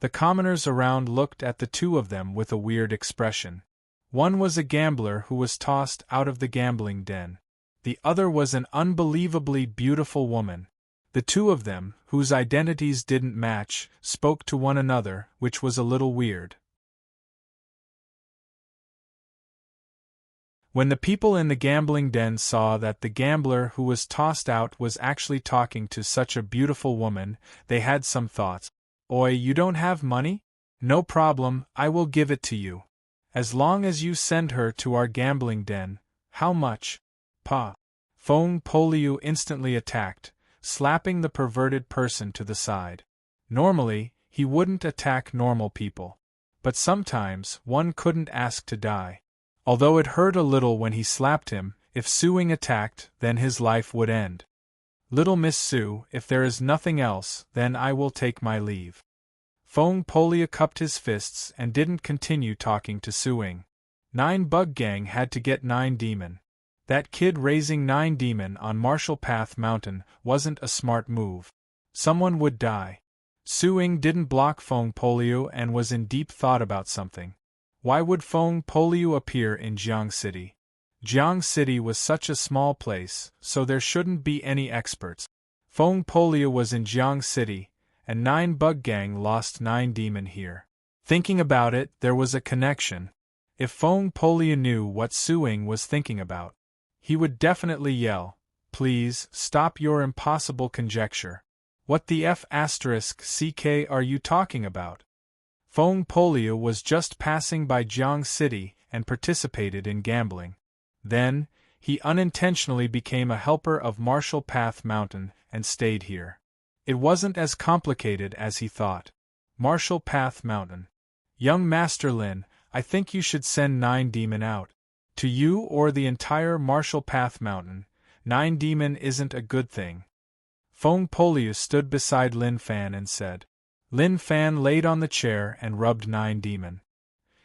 The commoners around looked at the two of them with a weird expression. One was a gambler who was tossed out of the gambling den. The other was an unbelievably beautiful woman. The two of them, whose identities didn't match, spoke to one another, which was a little weird. When the people in the gambling den saw that the gambler who was tossed out was actually talking to such a beautiful woman, they had some thoughts. Oi, you don't have money? No problem, I will give it to you. As long as you send her to our gambling den. How much? Pa. Feng Poliu instantly attacked, slapping the perverted person to the side. Normally, he wouldn't attack normal people. but sometimes one couldn't ask to die. Although it hurt a little when he slapped him, if Suing attacked, then his life would end. Little Miss Sue, if there is nothing else, then I will take my leave. Fong Polia cupped his fists and didn't continue talking to Suing. 9 Bug Gang had to get 9 Demon. That kid raising 9 Demon on Marshall Path Mountain wasn't a smart move. Someone would die. Suing didn't block Fong Polio and was in deep thought about something. Why would Fong Polio appear in Jiang City? Jiang City was such a small place, so there shouldn't be any experts. Fong Polio was in Jiang City, and 9 Bug Gang lost 9 Demon here. Thinking about it, there was a connection. If Fong Polio knew what Suing was thinking about, he would definitely yell, "Please, stop your impossible conjecture. What the F***ck are you talking about?" Fong Polio was just passing by Jiang City and participated in gambling. Then, he unintentionally became a helper of Marshall Path Mountain and stayed here. It wasn't as complicated as he thought. Marshall Path Mountain. Young Master Lin, I think you should send 9 Demon out. To you or the entire Marshall Path Mountain, 9 Demon isn't a good thing. Fong Polio stood beside Lin Fan and said. Lin Fan laid on the chair and rubbed 9 Demon.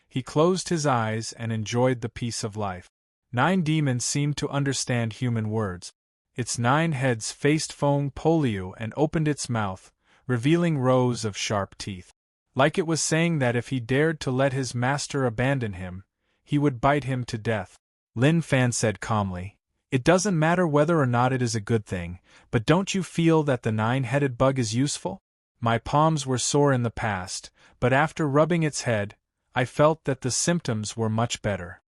He closed his eyes and enjoyed the peace of life. 9 Demon seemed to understand human words. Its 9 heads faced Fong Polio and opened its mouth, revealing rows of sharp teeth. Like it was saying that if he dared to let his master abandon him, he would bite him to death. Lin Fan said calmly, "It doesn't matter whether or not it is a good thing, but don't you feel that the 9-headed bug is useful? My palms were sore in the past, but after rubbing its head, I felt that the symptoms were much better."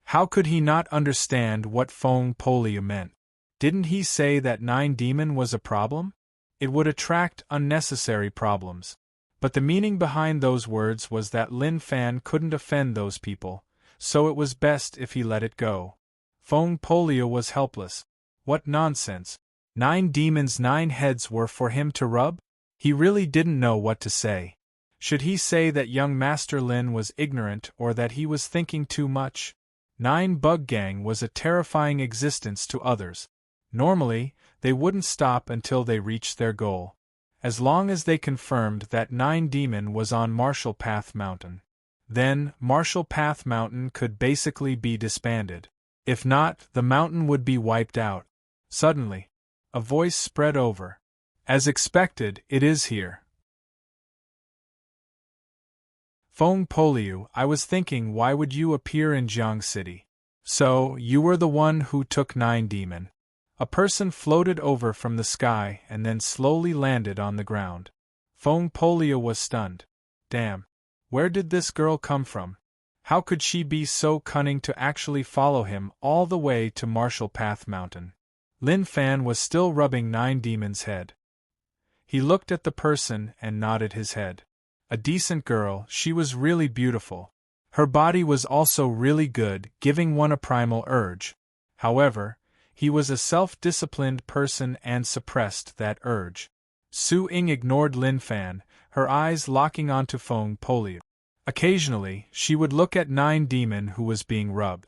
How could he not understand what Fong Polio meant? Didn't he say that 9 Demon was a problem? It would attract unnecessary problems. But the meaning behind those words was that Lin Fan couldn't offend those people, so it was best if he let it go. Fong Polio was helpless. What nonsense. 9 Demons' 9 heads were for him to rub? He really didn't know what to say. Should he say that young Master Lin was ignorant or that he was thinking too much? 9 Bug Gang was a terrifying existence to others. Normally, they wouldn't stop until they reached their goal. As long as they confirmed that 9 Demon was on Marshall Path Mountain. Then, Marshall Path Mountain could basically be disbanded. If not, the mountain would be wiped out. Suddenly, a voice spread over. As expected, it is here. Fong Polio, I was thinking why would you appear in Jiang City? So, you were the one who took 9 Demon. A person floated over from the sky and then slowly landed on the ground. Fong Polio was stunned. Damn. Where did this girl come from? How could she be so cunning to actually follow him all the way to Marshall Path Mountain? Lin Fan was still rubbing 9 Demon's head. He looked at the person and nodded his head. A decent girl, she was really beautiful. Her body was also really good, giving one a primal urge. However, he was a self-disciplined person and suppressed that urge. Su Ying ignored Lin Fan, her eyes locking onto Fong Polio. Occasionally, she would look at 9 Demon who was being rubbed.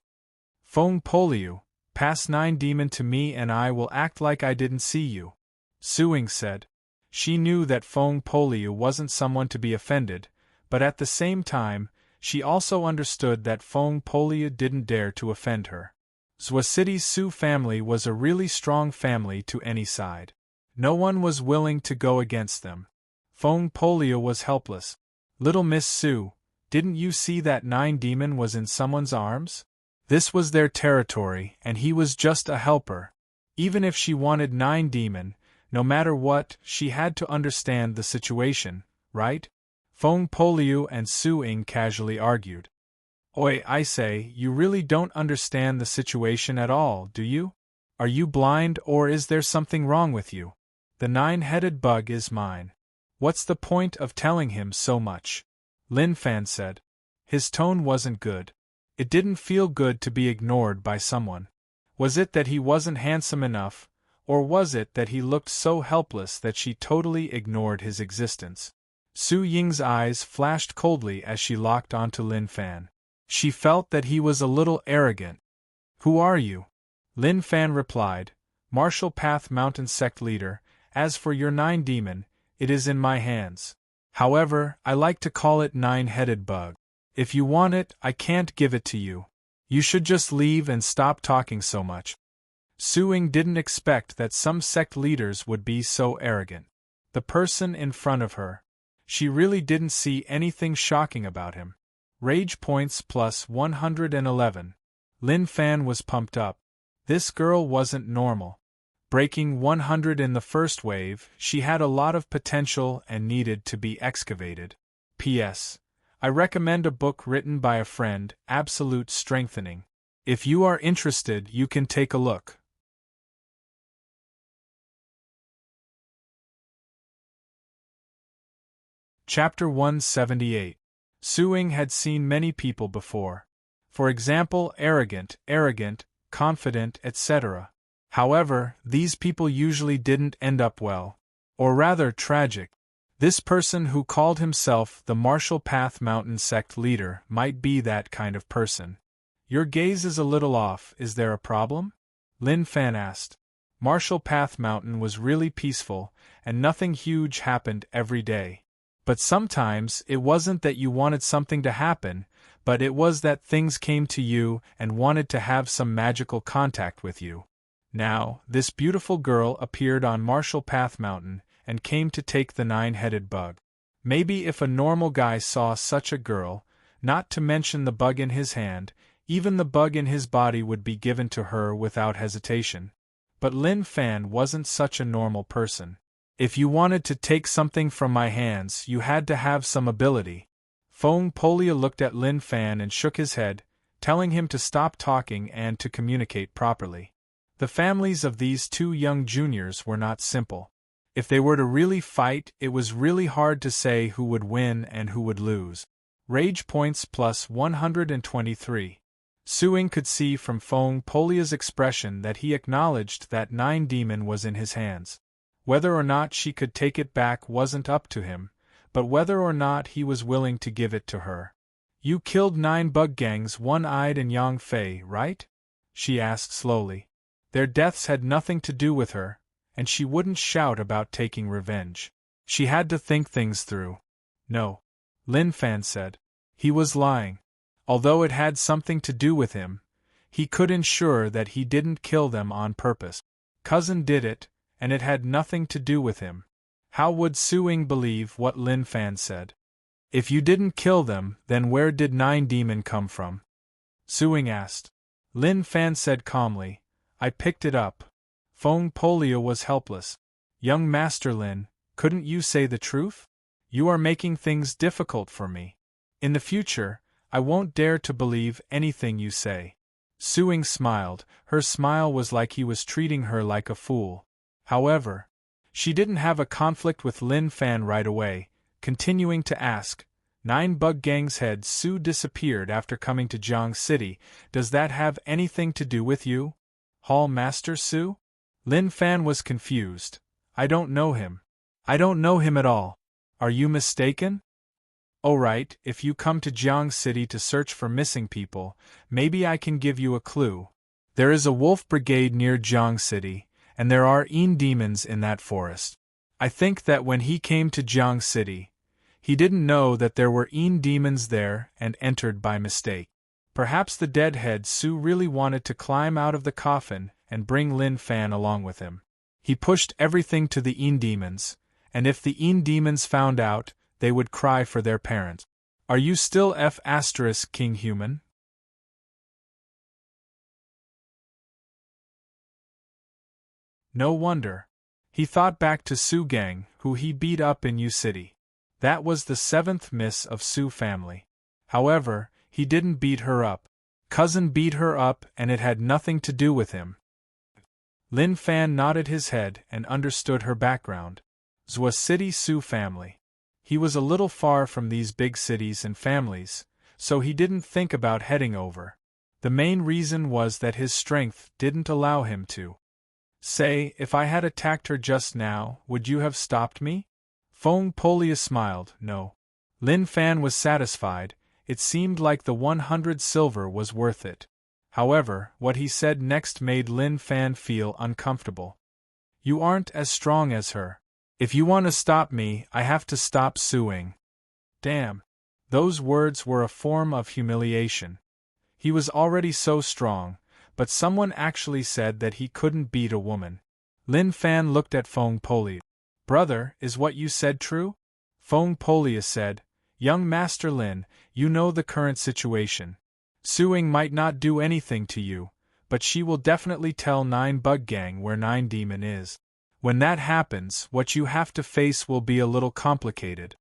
Fong Polio, pass 9 Demon to me and I will act like I didn't see you, Su Ying said. She knew that Fong Polio wasn't someone to be offended, but at the same time, she also understood that Fong Polio didn't dare to offend her. Zwa City's Su family was a really strong family to any side. No one was willing to go against them. Fong Polio was helpless. Little Miss Su, didn't you see that 9 Demon was in someone's arms? This was their territory, and he was just a helper. Even if she wanted 9 Demon, no matter what, she had to understand the situation, right? Fong Polio and Su Ying casually argued. Oi, I say, you really don't understand the situation at all, do you? Are you blind or is there something wrong with you? The 9-headed bug is mine. What's the point of telling him so much? Lin Fan said. His tone wasn't good. It didn't feel good to be ignored by someone. Was it that he wasn't handsome enough, or was it that he looked so helpless that she totally ignored his existence? Su Ying's eyes flashed coldly as she locked onto Lin Fan. She felt that he was a little arrogant. Who are you? Lin Fan replied, Martial Path Mountain Sect Leader. As for your 9 demon, it is in my hands. However, I like to call it 9-headed bug. If you want it, I can't give it to you. You should just leave and stop talking so much. Su Ying didn't expect that some sect leaders would be so arrogant. The person in front of her. She really didn't see anything shocking about him. Rage points plus 111. Lin Fan was pumped up. This girl wasn't normal. Breaking 100 in the first wave, she had a lot of potential and needed to be excavated. P.S. I recommend a book written by a friend, Absolute Strengthening. If you are interested, you can take a look. Chapter 178. Su Ying had seen many people before. For example, arrogant, confident, etc. However, these people usually didn't end up well. Or rather, tragic. This person who called himself the Martial Path Mountain Sect Leader might be that kind of person. Your gaze is a little off, is there a problem? Lin Fan asked. Martial Path Mountain was really peaceful, and nothing huge happened every day. But sometimes, it wasn't that you wanted something to happen, but it was that things came to you and wanted to have some magical contact with you. Now, this beautiful girl appeared on Martial Path Mountain and came to take the 9-headed bug. Maybe if a normal guy saw such a girl, not to mention the bug in his hand, even the bug in his body would be given to her without hesitation. But Lin Fan wasn't such a normal person. If you wanted to take something from my hands, you had to have some ability. Feng Polia looked at Lin Fan and shook his head, telling him to stop talking and to communicate properly. The families of these 2 young juniors were not simple. If they were to really fight, it was really hard to say who would win and who would lose. Rage points plus 123. Su Ying could see from Feng Polia's expression that he acknowledged that 9 demon was in his hands. Whether or not she could take it back wasn't up to him, but whether or not he was willing to give it to her. You killed 9 bug gangs, One-Eyed and Yang Fei, right? She asked slowly. Their deaths had nothing to do with her, and she wouldn't shout about taking revenge. She had to think things through. No. Lin Fan said. He was lying. Although it had something to do with him, he could ensure that he didn't kill them on purpose. Cousin did it, and it had nothing to do with him. How would Su Ying believe what Lin Fan said? If you didn't kill them, then where did 9 demon come from? Su Ying asked. Lin Fan said calmly, I picked it up. Feng Polia was helpless. Young Master Lin, couldn't you say the truth? You are making things difficult for me. In the future, I won't dare to believe anything you say. Su Ying smiled. Her smile was like he was treating her like a fool. However, she didn't have a conflict with Lin Fan right away, continuing to ask, 9 bug gangs head Su disappeared after coming to Jiang City, does that have anything to do with you? Hall Master Su? Lin Fan was confused. I don't know him. I don't know him at all. Are you mistaken? Oh right, if you come to Jiang City to search for missing people, maybe I can give you a clue. There is a wolf brigade near Jiang City, and there are demons in that forest. I think that when he came to Jiang City, he didn't know that there were demons there and entered by mistake. Perhaps the deadhead Su really wanted to climb out of the coffin and bring Lin Fan along with him. He pushed everything to the demons, and if the demons found out, they would cry for their parents. Are you still King Human? No wonder. He thought back to Su Gang, who he beat up in U City. That was the 7th miss of Su family. However, he didn't beat her up. Cousin beat her up and it had nothing to do with him. Lin Fan nodded his head and understood her background. Zwa City Su family. He was a little far from these big cities and families, so he didn't think about heading over. The main reason was that his strength didn't allow him to. Say, if I had attacked her just now, would you have stopped me? Fong Polia smiled. No. Lin Fan was satisfied. It seemed like the 100 silver was worth it. However, what he said next made Lin Fan feel uncomfortable. You aren't as strong as her. If you want to stop me, I have to stop suing. Damn. Those words were a form of humiliation. He was already so strong, but someone actually said that he couldn't beat a woman. Lin Fan looked at Fong Polia. Brother, is what you said true? Fong Polia said, Young Master Lin, you know the current situation. Suing might not do anything to you, but she will definitely tell Nine Bug Gang where Nine Demon is. When that happens, what you have to face will be a little complicated.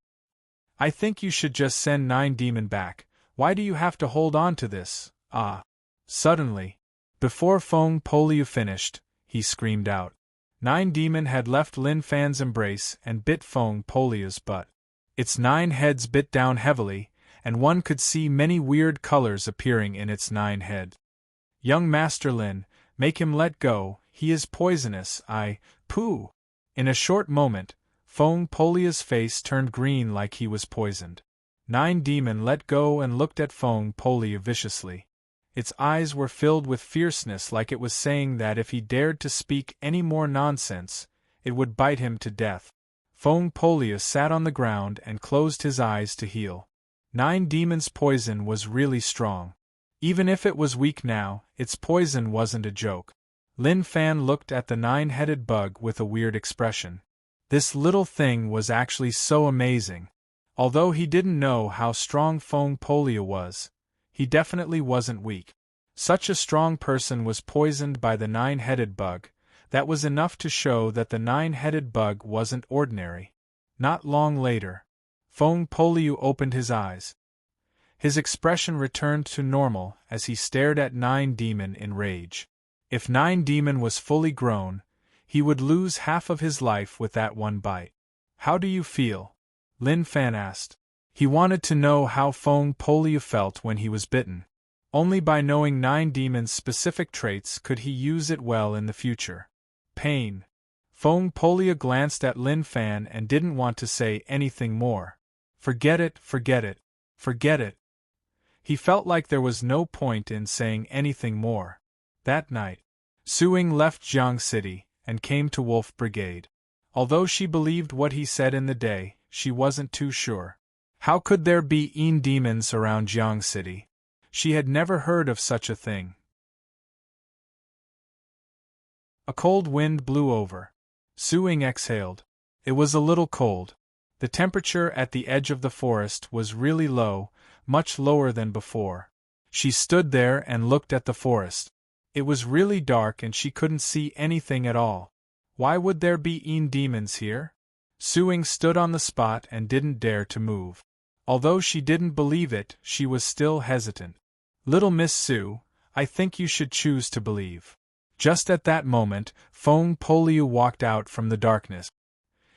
I think you should just send Nine Demon back. Why do you have to hold on to this? Ah. Suddenly, before Fong Polia finished, he screamed out. Nine Demon had left Lin Fan's embrace and bit Fong Polia's butt. Its 9 heads bit down heavily, and one could see many weird colors appearing in its 9 heads. Young Master Lin, make him let go, he is poisonous, pooh! In a short moment, Fong Polia's face turned green like he was poisoned. Nine Demon let go and looked at Fong Polia viciously. Its eyes were filled with fierceness like it was saying that if he dared to speak any more nonsense, it would bite him to death. Fong Polia sat on the ground and closed his eyes to heal. Nine Demon's poison was really strong. Even if it was weak now, its poison wasn't a joke. Lin Fan looked at the 9-headed bug with a weird expression. This little thing was actually so amazing. Although he didn't know how strong Fong Polia was, he definitely wasn't weak. Such a strong person was poisoned by the 9-headed bug. That was enough to show that the 9-headed bug wasn't ordinary. Not long later, Fong Polia opened his eyes. His expression returned to normal as he stared at Nine Demon in rage. If Nine Demon was fully grown, he would lose half of his life with that one bite. How do you feel? Lin Fan asked. He wanted to know how Fong Polia felt when he was bitten. Only by knowing Nine Demon's specific traits could he use it well in the future. Pain. Fong Polia glanced at Lin Fan and didn't want to say anything more. Forget it, forget it, forget it. He felt like there was no point in saying anything more. That night, Suing left Jiang City and came to Wolf Brigade. Although she believed what he said in the day, she wasn't too sure. How could there be demons around Jiang City? She had never heard of such a thing. A cold wind blew over. Suing exhaled. It was a little cold. The temperature at the edge of the forest was really low, much lower than before. She stood there and looked at the forest. It was really dark and she couldn't see anything at all. Why would there be demons here? Suing stood on the spot and didn't dare to move. Although she didn't believe it, she was still hesitant. Little Miss Sue, I think you should choose to believe. Just at that moment, Fong Polia walked out from the darkness.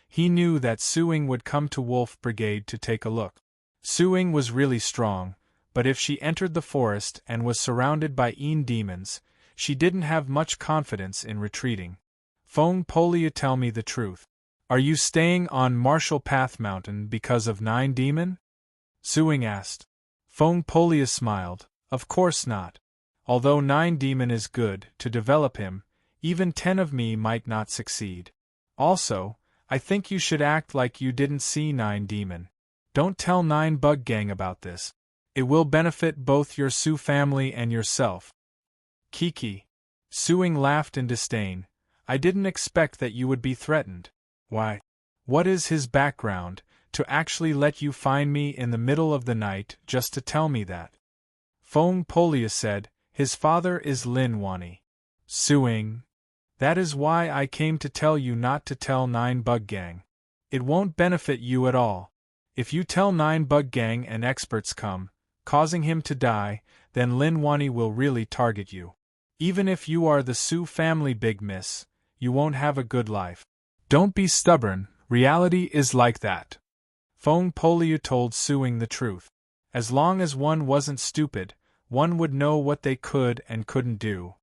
He knew that Suing would come to Wolf Brigade to take a look. Suing was really strong, but if she entered the forest and was surrounded by demons, she didn't have much confidence in retreating. Fong Polia, tell me the truth. Are you staying on Marshall Path Mountain because of Nine Demon? Suing asked. Fong Polia smiled. Of course not. Although Nine Demon is good to develop him, even 10 of me might not succeed. Also, I think you should act like you didn't see Nine Demon. Don't tell Nine Bug Gang about this. It will benefit both your Sue family and yourself. Kiki. Suing laughed in disdain. I didn't expect that you would be threatened. Why? What is his background, to actually let you find me in the middle of the night just to tell me that? Fong Polia said, his father is Lin Wani. Suing. That is why I came to tell you not to tell Nine Bug Gang. It won't benefit you at all. If you tell Nine Bug Gang and experts come, causing him to die, then Lin Wani will really target you. Even if you are the Sue family big miss, you won't have a good life. Don't be stubborn, reality is like that. Fong Polia told Suing the truth. As long as one wasn't stupid, one would know what they could and couldn't do.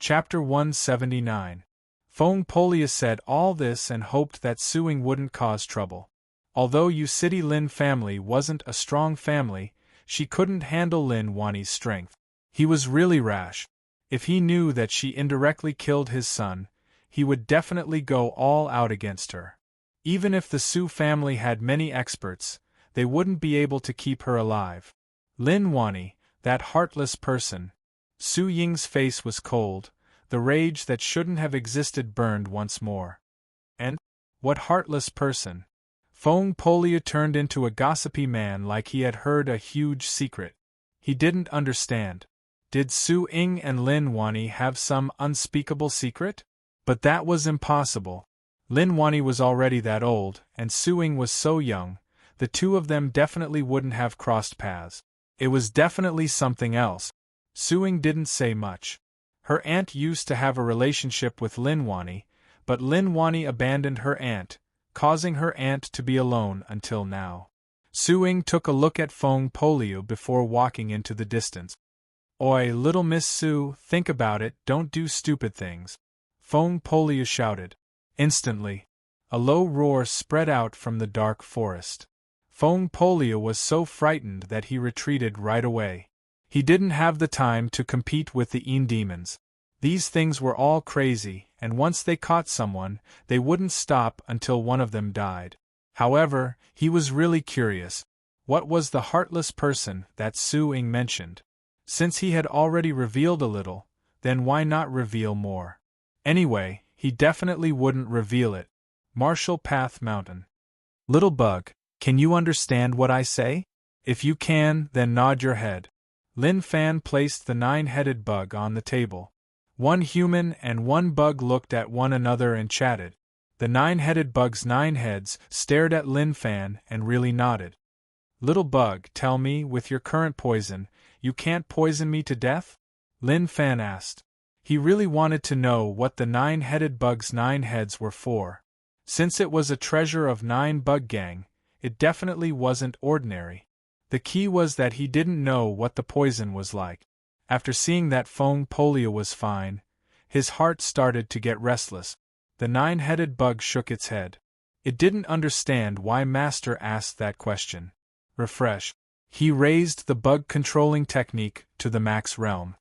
Chapter 179. Fong Polia said all this and hoped that suing wouldn't cause trouble. Although City Lin family wasn't a strong family, she couldn't handle Lin Wanni's strength. He was really rash. If he knew that she indirectly killed his son, he would definitely go all out against her. Even if the Su family had many experts, they wouldn't be able to keep her alive. Lin Wanni, that heartless person. Su Ying's face was cold, the rage that shouldn't have existed burned once more. And? What heartless person? Fong Polia turned into a gossipy man like he had heard a huge secret. He didn't understand. Did Su Ying and Lin Wanni have some unspeakable secret? But that was impossible. Lin Wanni was already that old, and Su Ying was so young, the two of them definitely wouldn't have crossed paths. It was definitely something else. Su Ying didn't say much. Her aunt used to have a relationship with Lin Wanni, but Lin Wanni abandoned her aunt, causing her aunt to be alone until now. Su Ying took a look at Fong Polia before walking into the distance. Oi, little Miss Su, think about it, don't do stupid things. Fong Polia shouted. Instantly, a low roar spread out from the dark forest. Fong Polia was so frightened that he retreated right away. He didn't have the time to compete with the demons. These things were all crazy, and once they caught someone, they wouldn't stop until one of them died. However, he was really curious. What was the heartless person that Su Ying mentioned? Since he had already revealed a little, then why not reveal more? Anyway, he definitely wouldn't reveal it. Marshall Path Mountain. Little bug, can you understand what I say? If you can, then nod your head. Lin Fan placed the 9-headed bug on the table. One human and one bug looked at one another and chatted. The 9-headed bug's 9 heads stared at Lin Fan and really nodded. Little bug, tell me, with your current poison, you can't poison me to death? Lin Fan asked. He really wanted to know what the 9-headed bug's 9 heads were for. Since it was a treasure of 9 bug gang, it definitely wasn't ordinary. The key was that he didn't know what the poison was like. After seeing that Fong Polia was fine, his heart started to get restless. The 9-headed bug shook its head. It didn't understand why Master asked that question. Refresh. He raised the bug controlling technique to the max realm.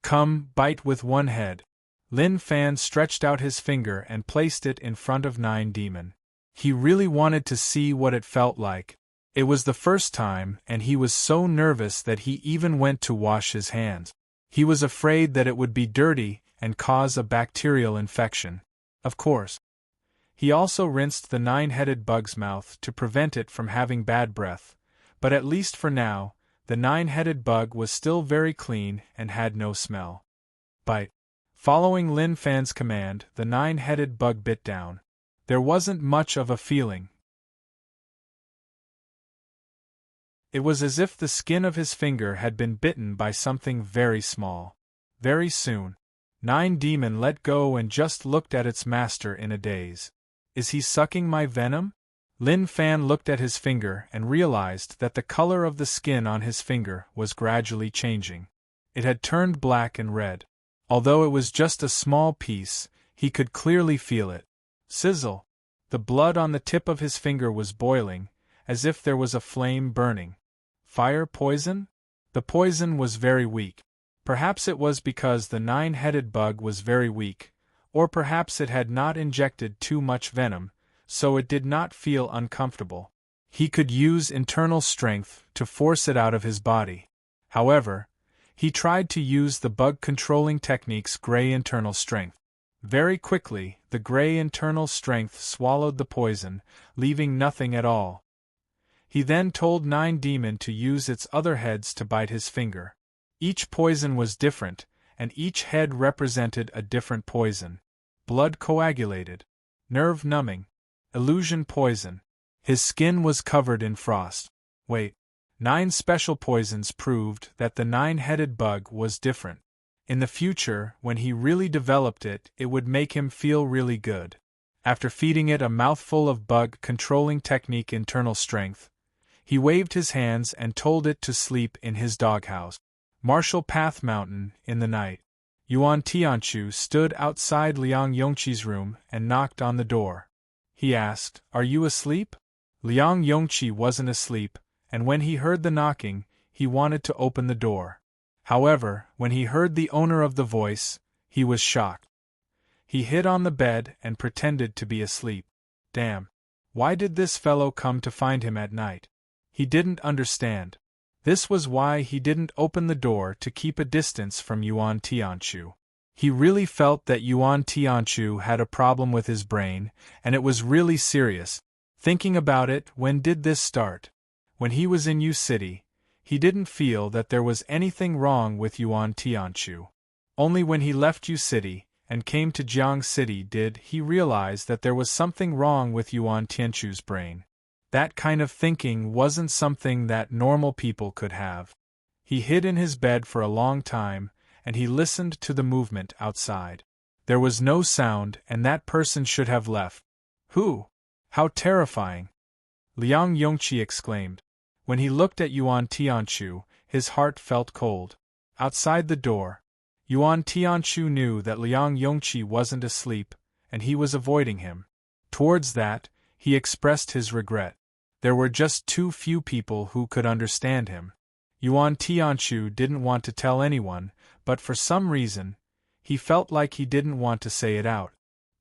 Come, bite with one head. Lin Fan stretched out his finger and placed it in front of 9 demon. He really wanted to see what it felt like. It was the first time, and he was so nervous that he even went to wash his hands. He was afraid that it would be dirty and cause a bacterial infection. Of course. He also rinsed the 9-headed bug's mouth to prevent it from having bad breath, but at least for now, the 9-headed bug was still very clean and had no smell. Bite. Following Lin Fan's command, the 9-headed bug bit down. There wasn't much of a feeling. It was as if the skin of his finger had been bitten by something very small. Very soon, 9 demon let go and just looked at its master in a daze. Is he sucking my venom? Lin Fan looked at his finger and realized that the color of the skin on his finger was gradually changing. It had turned black and red. Although it was just a small piece, he could clearly feel it. Sizzle! The blood on the tip of his finger was boiling, as if there was a flame burning. Fire poison? The poison was very weak. Perhaps it was because the 9-headed bug was very weak, or perhaps it had not injected too much venom, so it did not feel uncomfortable. He could use internal strength to force it out of his body. However, he tried to use the bug-controlling technique's gray internal strength. Very quickly, the gray internal strength swallowed the poison, leaving nothing at all. He then told 9 demon to use its other heads to bite his finger. Each poison was different, and each head represented a different poison. Blood coagulated. Nerve numbing. Illusion poison. His skin was covered in frost. Wait. 9 special poisons proved that the 9-headed bug was different. In the future, when he really developed it, it would make him feel really good. After feeding it a mouthful of bug-controlling technique internal strength, he waved his hands and told it to sleep in his doghouse. Marshall Path Mountain, in the night. Yuan Tianchu stood outside Liang Yongqi's room and knocked on the door. He asked, "Are you asleep?" Liang Yongqi wasn't asleep, and when he heard the knocking, he wanted to open the door. However, when he heard the owner of the voice, he was shocked. He hid on the bed and pretended to be asleep. Damn! Why did this fellow come to find him at night? He didn't understand. This was why he didn't open the door to keep a distance from Yuan Tianchu. He really felt that Yuan Tianchu had a problem with his brain, and it was really serious. Thinking about it, when did this start? When he was in U City, he didn't feel that there was anything wrong with Yuan Tianchu. Only when he left U City and came to Jiang City did he realize that there was something wrong with Yuan Tianchu's brain. That kind of thinking wasn't something that normal people could have. He hid in his bed for a long time, and he listened to the movement outside. There was no sound, and that person should have left. Who? How terrifying! Liang Yongqi exclaimed. When he looked at Yuan Tianchu, his heart felt cold. Outside the door, Yuan Tianchu knew that Liang Yongqi wasn't asleep, and he was avoiding him. Towards that, he expressed his regret. There were just too few people who could understand him. Yuan Tianchu didn't want to tell anyone, but for some reason, he felt like he didn't want to say it out.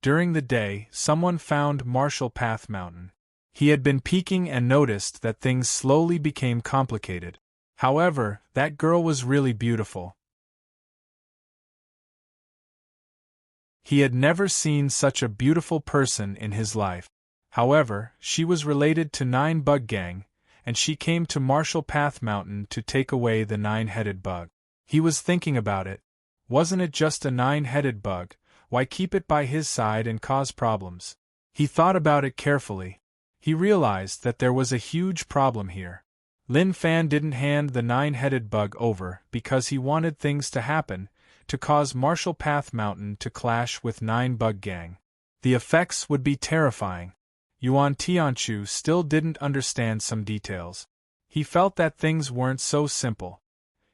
During the day, someone found Marshall Path Mountain. He had been peeking and noticed that things slowly became complicated. However, that girl was really beautiful. He had never seen such a beautiful person in his life. However, she was related to 9 Bug Gang, and she came to Marshall Path Mountain to take away the 9-headed bug. He was thinking about it. Wasn't it just a 9-headed bug? Why keep it by his side and cause problems? He thought about it carefully. He realized that there was a huge problem here. Lin Fan didn't hand the 9-headed bug over because he wanted things to happen, to cause Marshall Path Mountain to clash with 9 Bug Gang. The effects would be terrifying. Yuan Tianchu still didn't understand some details. He felt that things weren't so simple.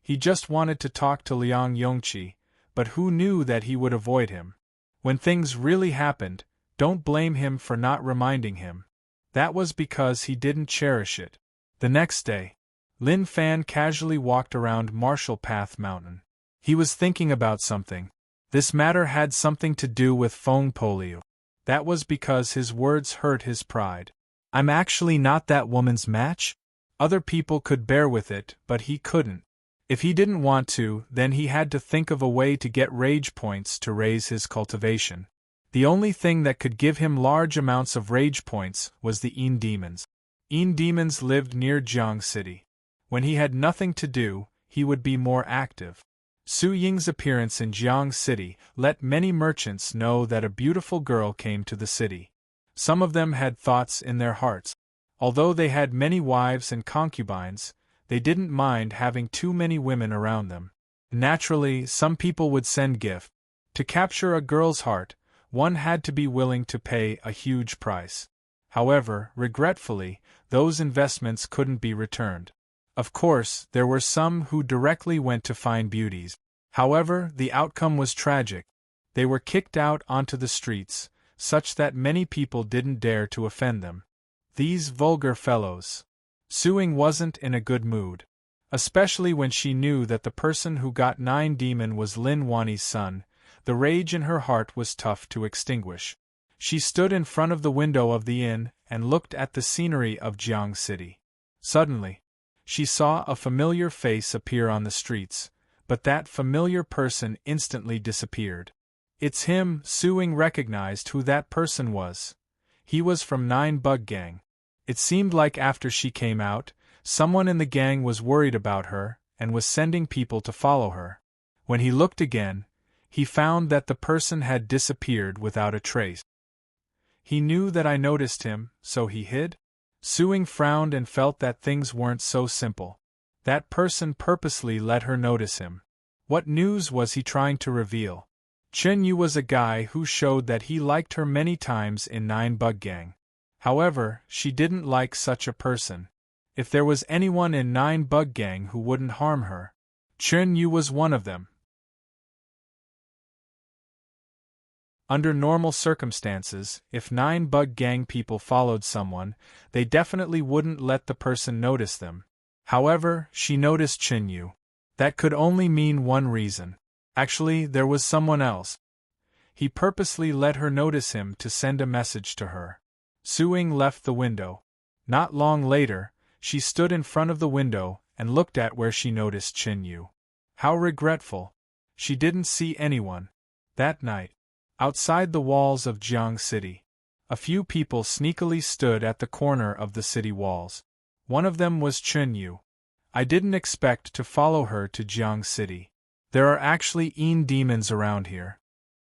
He just wanted to talk to Liang Yongqi, but who knew that he would avoid him? When things really happened, don't blame him for not reminding him. That was because he didn't cherish it. The next day, Lin Fan casually walked around Marshall Path Mountain. He was thinking about something. This matter had something to do with Feng Poliu. That was because his words hurt his pride. I'm actually not that woman's match? Other people could bear with it, but he couldn't. If he didn't want to, then he had to think of a way to get rage points to raise his cultivation. The only thing that could give him large amounts of rage points was the Yin demons. Yin demons lived near Jiang City. When he had nothing to do, he would be more active. Su Ying's appearance in Jiang City let many merchants know that a beautiful girl came to the city. Some of them had thoughts in their hearts. Although they had many wives and concubines, they didn't mind having too many women around them. Naturally, some people would send gifts. To capture a girl's heart, one had to be willing to pay a huge price. However, regretfully, those investments couldn't be returned. Of course, there were some who directly went to find beauties. However, the outcome was tragic. They were kicked out onto the streets, such that many people didn't dare to offend them. These vulgar fellows. Su Ying wasn't in a good mood. Especially when she knew that the person who got 9 demon was Lin Wani's son, the rage in her heart was tough to extinguish. She stood in front of the window of the inn and looked at the scenery of Jiang City. Suddenly, she saw a familiar face appear on the streets, but that familiar person instantly disappeared. It's him. Su Ying recognized who that person was. He was from 9 Bug Gang. It seemed like after she came out, someone in the gang was worried about her and was sending people to follow her. When he looked again, he found that the person had disappeared without a trace. He knew that I noticed him, so he hid? Su Ying frowned and felt that things weren't so simple. That person purposely let her notice him. What news was he trying to reveal? Chen Yu was a guy who showed that he liked her many times in 9 Bug Gang. However, she didn't like such a person. If there was anyone in 9 Bug Gang who wouldn't harm her, Chen Yu was one of them. Under normal circumstances, if 9 bug gang people followed someone, they definitely wouldn't let the person notice them. However, she noticed Chinyu. That could only mean one reason. Actually, there was someone else. He purposely let her notice him to send a message to her. Suing left the window. Not long later, she stood in front of the window and looked at where she noticed Chinyu. How regretful. She didn't see anyone. That night, outside the walls of Jiang City, a few people sneakily stood at the corner of the city walls. One of them was Chinyu. I didn't expect to follow her to Jiang City. There are actually demons around here.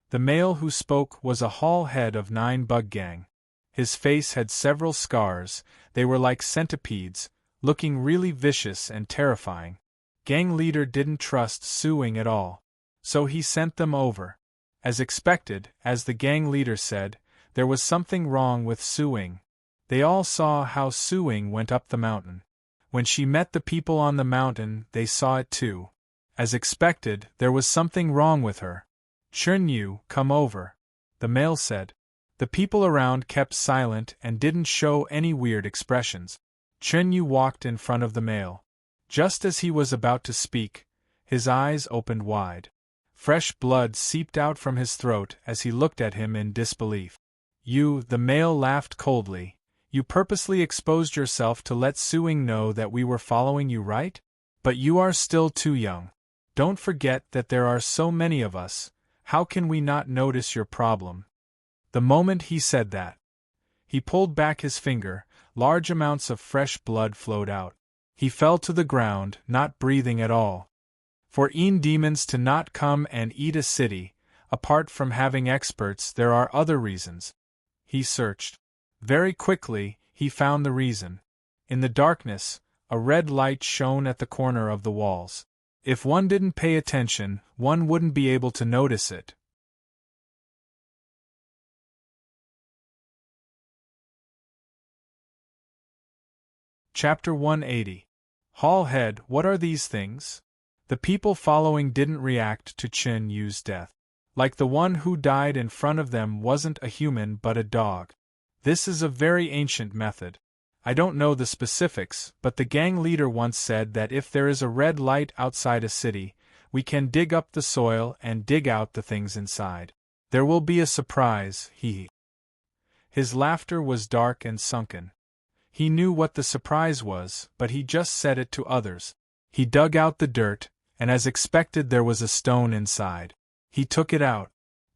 The male who spoke was a hall head of 9 bug gang. His face had several scars, they were like centipedes, looking really vicious and terrifying. Gang leader didn't trust Suing at all, so he sent them over. As expected, as the gang leader said, there was something wrong with Suing. They all saw how Suing went up the mountain. When she met the people on the mountain, they saw it too. As expected, there was something wrong with her. Chinyu, come over, the male said. The people around kept silent and didn't show any weird expressions. Chinyu walked in front of the male. Just as he was about to speak, his eyes opened wide. Fresh blood seeped out from his throat as he looked at him in disbelief. You, the male laughed coldly. You purposely exposed yourself to let Suing know that we were following you, right? But you are still too young. Don't forget that there are so many of us. How can we not notice your problem? The moment he said that, he pulled back his finger, large amounts of fresh blood flowed out. He fell to the ground, not breathing at all. For demons to not come and eat a city, apart from having experts, there are other reasons. He searched. Very quickly, he found the reason. In the darkness, a red light shone at the corner of the walls. If one didn't pay attention, one wouldn't be able to notice it. Chapter 180. Hall Head, what are these things? The people following didn't react to Chinyu's death. Like the one who died in front of them wasn't a human but a dog. This is a very ancient method. I don't know the specifics, but the gang leader once said that if there is a red light outside a city, we can dig up the soil and dig out the things inside. There will be a surprise, His laughter was dark and sunken. He knew what the surprise was, but he just said it to others. He dug out the dirt, and as expected there was a stone inside. He took it out.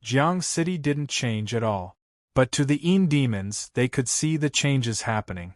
Jiang City didn't change at all. But to the demons, they could see the changes happening.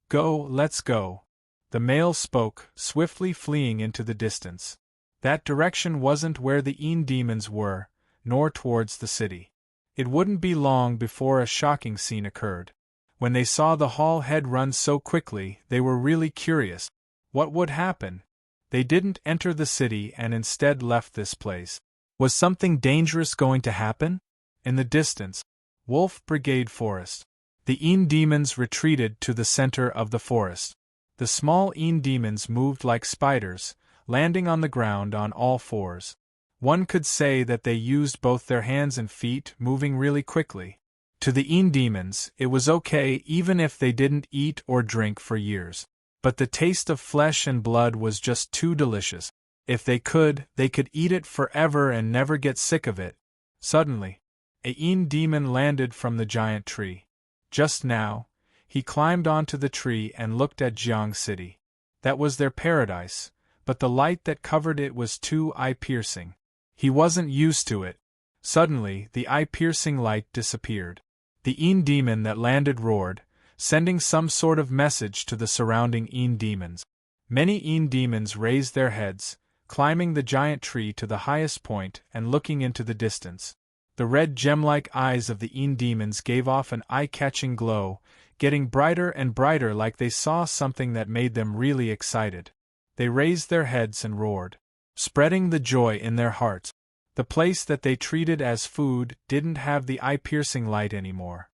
Go, let's go. The male spoke, swiftly fleeing into the distance. That direction wasn't where the demons were, nor towards the city. It wouldn't be long before a shocking scene occurred. When they saw the hall head run so quickly, they were really curious. What would happen? They didn't enter the city and instead left this place. Was something dangerous going to happen? In the distance, Wolf Brigade Forest. The demons retreated to the center of the forest. The small demons moved like spiders, landing on the ground on all fours. One could say that they used both their hands and feet, moving really quickly. To the demons, it was okay even if they didn't eat or drink for years. But the taste of flesh and blood was just too delicious. If they could eat it forever and never get sick of it. Suddenly, a demon landed from the giant tree. Just now, he climbed onto the tree and looked at Jiang City. That was their paradise, but the light that covered it was too eye-piercing. He wasn't used to it. Suddenly, the eye-piercing light disappeared. The demon that landed roared, sending some sort of message to the surrounding demons. Many demons raised their heads, climbing the giant tree to the highest point and looking into the distance. The red gem-like eyes of the demons gave off an eye-catching glow, getting brighter and brighter like they saw something that made them really excited. They raised their heads and roared, spreading the joy in their hearts. The place that they treated as food didn't have the eye-piercing light anymore.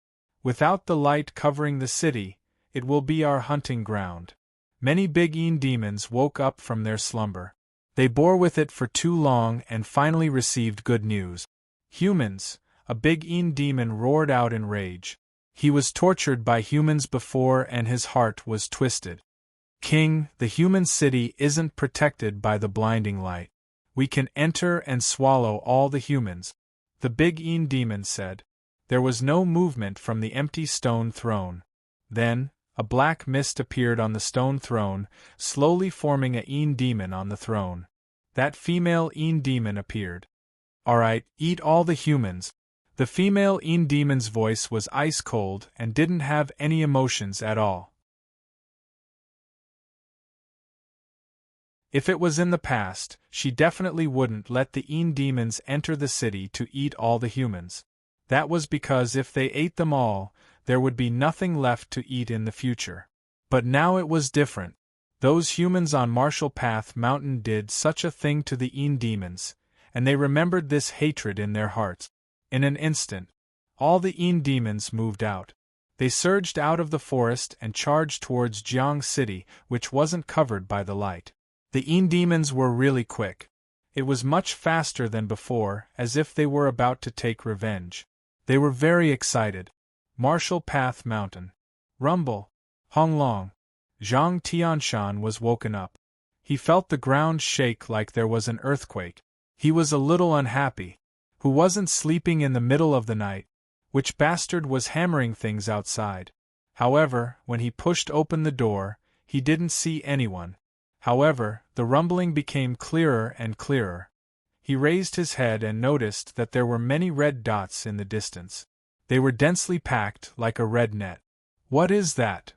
Without the light covering the city, it will be our hunting ground. Many big demons woke up from their slumber. They bore with it for too long and finally received good news. Humans, a big demon roared out in rage. He was tortured by humans before and his heart was twisted. King, the human city isn't protected by the blinding light. We can enter and swallow all the humans, the big demon said. There was no movement from the empty stone throne. Then, a black mist appeared on the stone throne, slowly forming a demon on the throne. That female demon appeared. Alright, eat all the humans. The female demon's voice was ice cold and didn't have any emotions at all. If it was in the past, she definitely wouldn't let the demons enter the city to eat all the humans. That was because if they ate them all, there would be nothing left to eat in the future. But now it was different. Those humans on Marshall Path Mountain did such a thing to the demons, and they remembered this hatred in their hearts. In an instant, all the demons moved out. They surged out of the forest and charged towards Jiang City, which wasn't covered by the light. The demons were really quick. It was much faster than before, as if they were about to take revenge. They were very excited. Marshall Path Mountain. Rumble. Honglong. Zhang Tianshan was woken up. He felt the ground shake like there was an earthquake. He was a little unhappy. Who wasn't sleeping in the middle of the night? Which bastard was hammering things outside? However, when he pushed open the door, he didn't see anyone. However, the rumbling became clearer and clearer. He raised his head and noticed that there were many red dots in the distance. They were densely packed like a red net. What is that?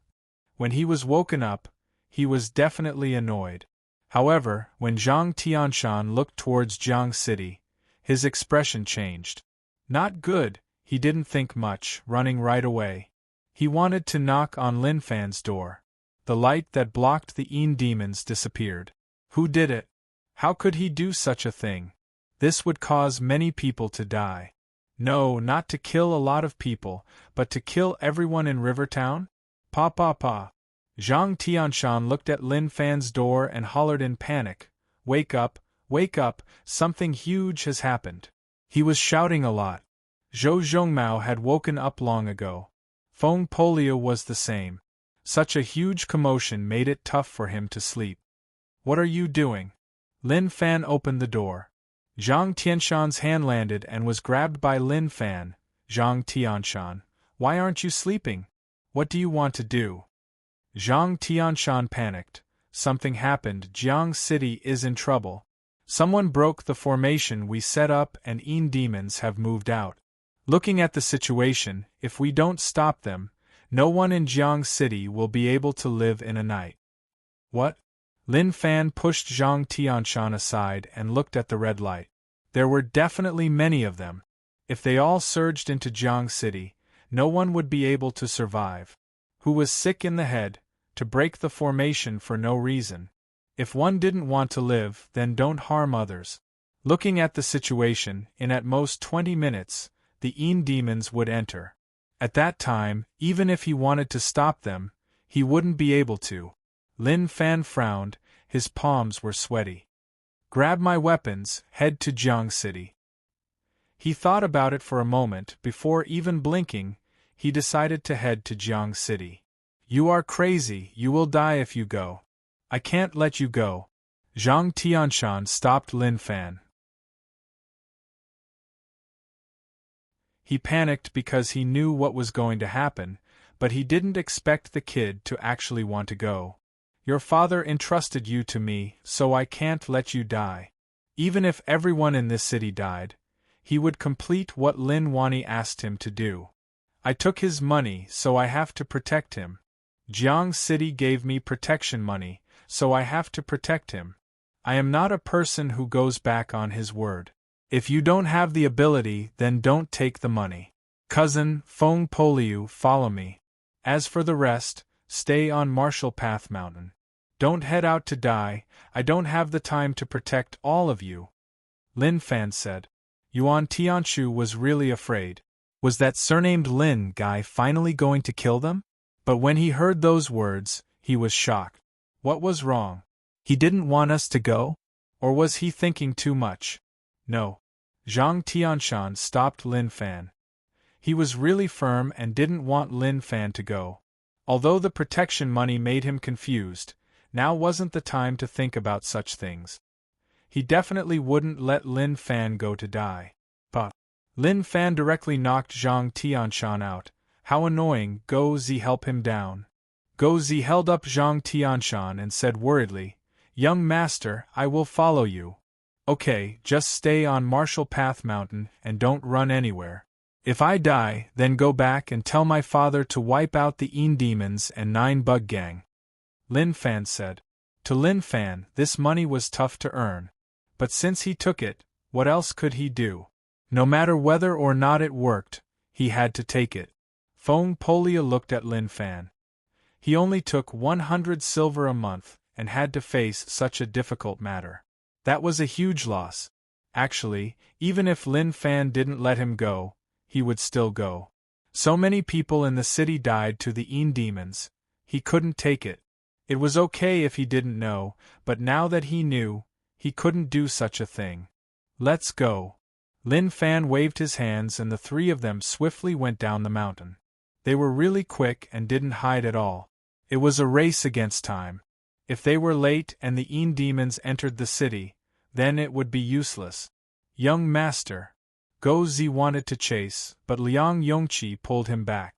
When he was woken up, he was definitely annoyed. However, when Zhang Tianshan looked towards Jiang City, his expression changed. Not good, he didn't think much, running right away. He wanted to knock on Lin Fan's door. The light that blocked the demons disappeared. Who did it? How could he do such a thing? This would cause many people to die. No, not to kill a lot of people, but to kill everyone in Rivertown? Pa pa pa. Zhang Tianshan looked at Lin Fan's door and hollered in panic, wake up, something huge has happened. He was shouting a lot. Zhou Zhongmao had woken up long ago. Feng Polio was the same. Such a huge commotion made it tough for him to sleep. What are you doing? Lin Fan opened the door. Zhang Tianshan's hand landed and was grabbed by Lin Fan. Zhang Tianshan, why aren't you sleeping? What do you want to do? Zhang Tianshan panicked. Something happened. Jiang City is in trouble. Someone broke the formation we set up and demons have moved out. Looking at the situation, if we don't stop them, no one in Jiang City will be able to live in a night. What? Lin Fan pushed Zhang Tianshan aside and looked at the red light. There were definitely many of them. If they all surged into Jiang City, no one would be able to survive. Who was sick in the head, to break the formation for no reason? If one didn't want to live, then don't harm others. Looking at the situation, in at most 20 minutes, the demons would enter. At that time, even if he wanted to stop them, he wouldn't be able to. Lin Fan frowned, his palms were sweaty. Grab my weapons, head to Jiang City. He thought about it for a moment. Before even blinking, he decided to head to Jiang City. You are crazy, you will die if you go. I can't let you go. Zhang Tianshan stopped Lin Fan. He panicked because he knew what was going to happen, but he didn't expect the kid to actually want to go. Your father entrusted you to me, so I can't let you die. Even if everyone in this city died, he would complete what Lin Wani asked him to do. I took his money, so I have to protect him. Jiang City gave me protection money, so I have to protect him. I am not a person who goes back on his word. If you don't have the ability, then don't take the money. Cousin, Feng Poliu, follow me. As for the rest, stay on Marshall Path Mountain. Don't head out to die, I don't have the time to protect all of you. Lin Fan said. Yuan Tianshu was really afraid. Was that surnamed Lin guy finally going to kill them? But when he heard those words, he was shocked. What was wrong? He didn't want us to go? Or was he thinking too much? No. Zhang Tianshan stopped Lin Fan. He was really firm and didn't want Lin Fan to go. Although the protection money made him confused, now wasn't the time to think about such things. He definitely wouldn't let Lin Fan go to die. But Lin Fan directly knocked Zhang Tianshan out. How annoying! Go Zi, help him down. Go Zi held up Zhang Tianshan and said worriedly, "Young master, I will follow you. Okay, just stay on Martial Path Mountain and don't run anywhere. If I die, then go back and tell my father to wipe out the Een demons and 9 bug gang." Lin Fan said. To Lin Fan, this money was tough to earn. But since he took it, what else could he do? No matter whether or not it worked, he had to take it. Feng Polia looked at Lin Fan. He only took 100 silver a month, and had to face such a difficult matter. That was a huge loss. Actually, even if Lin Fan didn't let him go, he would still go. So many people in the city died to the Een demons, he couldn't take it. It was okay if he didn't know, but now that he knew, he couldn't do such a thing. Let's go. Lin Fan waved his hands and the 3 of them swiftly went down the mountain. They were really quick and didn't hide at all. It was a race against time. If they were late and the Een demons entered the city, then it would be useless. Young master. Go Zi wanted to chase, but Liang Yongqi pulled him back.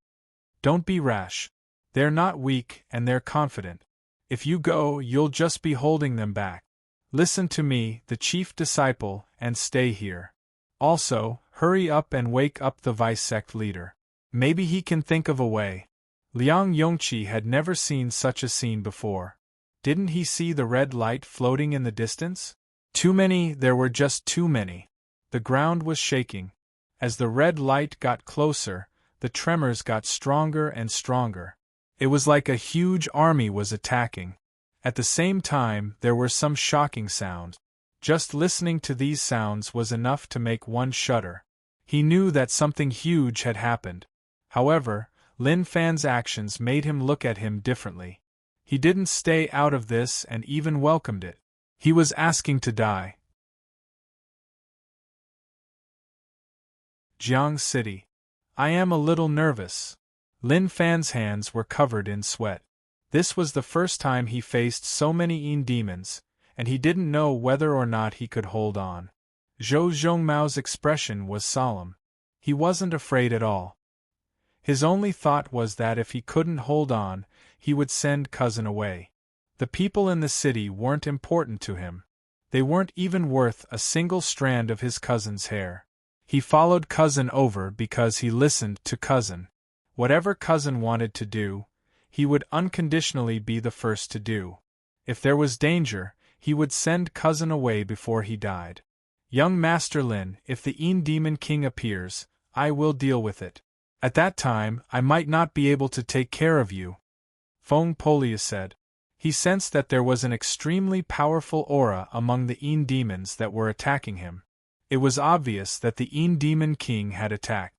Don't be rash. They're not weak and they're confident. If you go, you'll just be holding them back. Listen to me, the chief disciple, and stay here. Also, hurry up and wake up the vice sect leader. Maybe he can think of a way. Liang Yongqi had never seen such a scene before. Didn't he see the red light floating in the distance? Too many, there were just too many. The ground was shaking. As the red light got closer, the tremors got stronger and stronger. It was like a huge army was attacking. At the same time, there were some shocking sounds. Just listening to these sounds was enough to make one shudder. He knew that something huge had happened. However, Lin Fan's actions made him look at him differently. He didn't stay out of this and even welcomed it. He was asking to die. Jiang City. I am a little nervous. Lin Fan's hands were covered in sweat. This was the first time he faced so many Een demons, and he didn't know whether or not he could hold on. Zhou Zhongmao's expression was solemn. He wasn't afraid at all. His only thought was that if he couldn't hold on, he would send Cousin away. The people in the city weren't important to him. They weren't even worth a single strand of his cousin's hair. He followed Cousin over because he listened to Cousin. Whatever Cousin wanted to do, he would unconditionally be the first to do. If there was danger, he would send Cousin away before he died. Young Master Lin, if the Een Demon King appears, I will deal with it. At that time, I might not be able to take care of you. Feng Polia said. He sensed that there was an extremely powerful aura among the Een demons that were attacking him. It was obvious that the Een Demon King had attacked.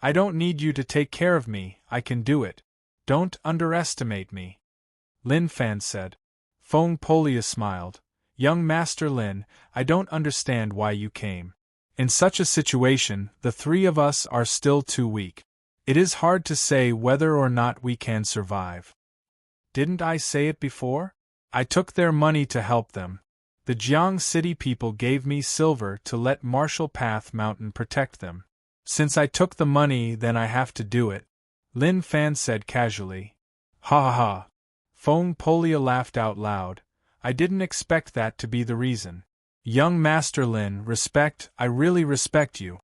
I don't need you to take care of me, I can do it. Don't underestimate me. Lin Fan said. Feng Polia smiled. Young Master Lin, I don't understand why you came. In such a situation, the 3 of us are still too weak. It is hard to say whether or not we can survive. Didn't I say it before? I took their money to help them. The Jiang City people gave me silver to let Martial Path Mountain protect them. Since I took the money, then I have to do it. Lin Fan said casually. Ha ha ha. Feng Polia laughed out loud. I didn't expect that to be the reason. Young Master Lin, respect, I really respect you.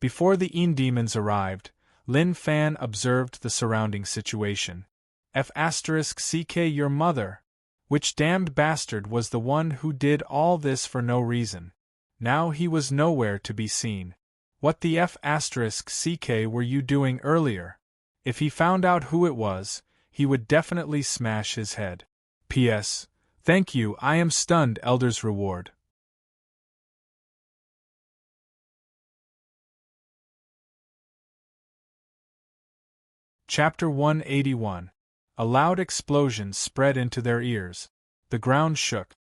Before the Een demons arrived, Lin Fan observed the surrounding situation. F***ck your mother. Which damned bastard was the one who did all this for no reason? Now he was nowhere to be seen. What the F***ck were you doing earlier? If he found out who it was, he would definitely smash his head. P.S. Thank you, I am stunned, Elder's reward. Chapter 181. A loud explosion spread into their ears. The ground shook.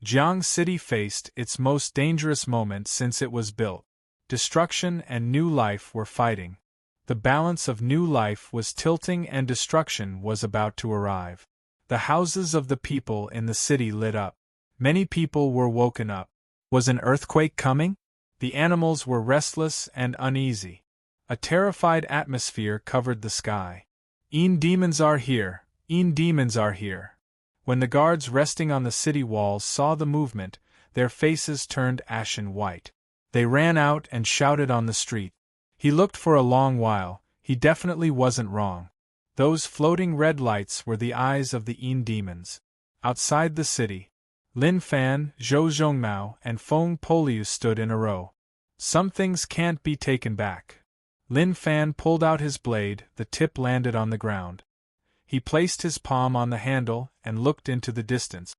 Jiang City faced its most dangerous moment since it was built. Destruction and new life were fighting. The balance of new life was tilting and destruction was about to arrive. The houses of the people in the city lit up. Many people were woken up. Was an earthquake coming? The animals were restless and uneasy. A terrified atmosphere covered the sky. Demons are here, demons are here. When the guards resting on the city walls saw the movement, their faces turned ashen white. They ran out and shouted on the street. He looked for a long while. He definitely wasn't wrong. Those floating red lights were the eyes of the demons. Outside the city, Lin Fan, Zhou Zhongmao, and Feng Poliu stood in a row. Some things can't be taken back. Lin Fan pulled out his blade, the tip landed on the ground. He placed his palm on the handle and looked into the distance.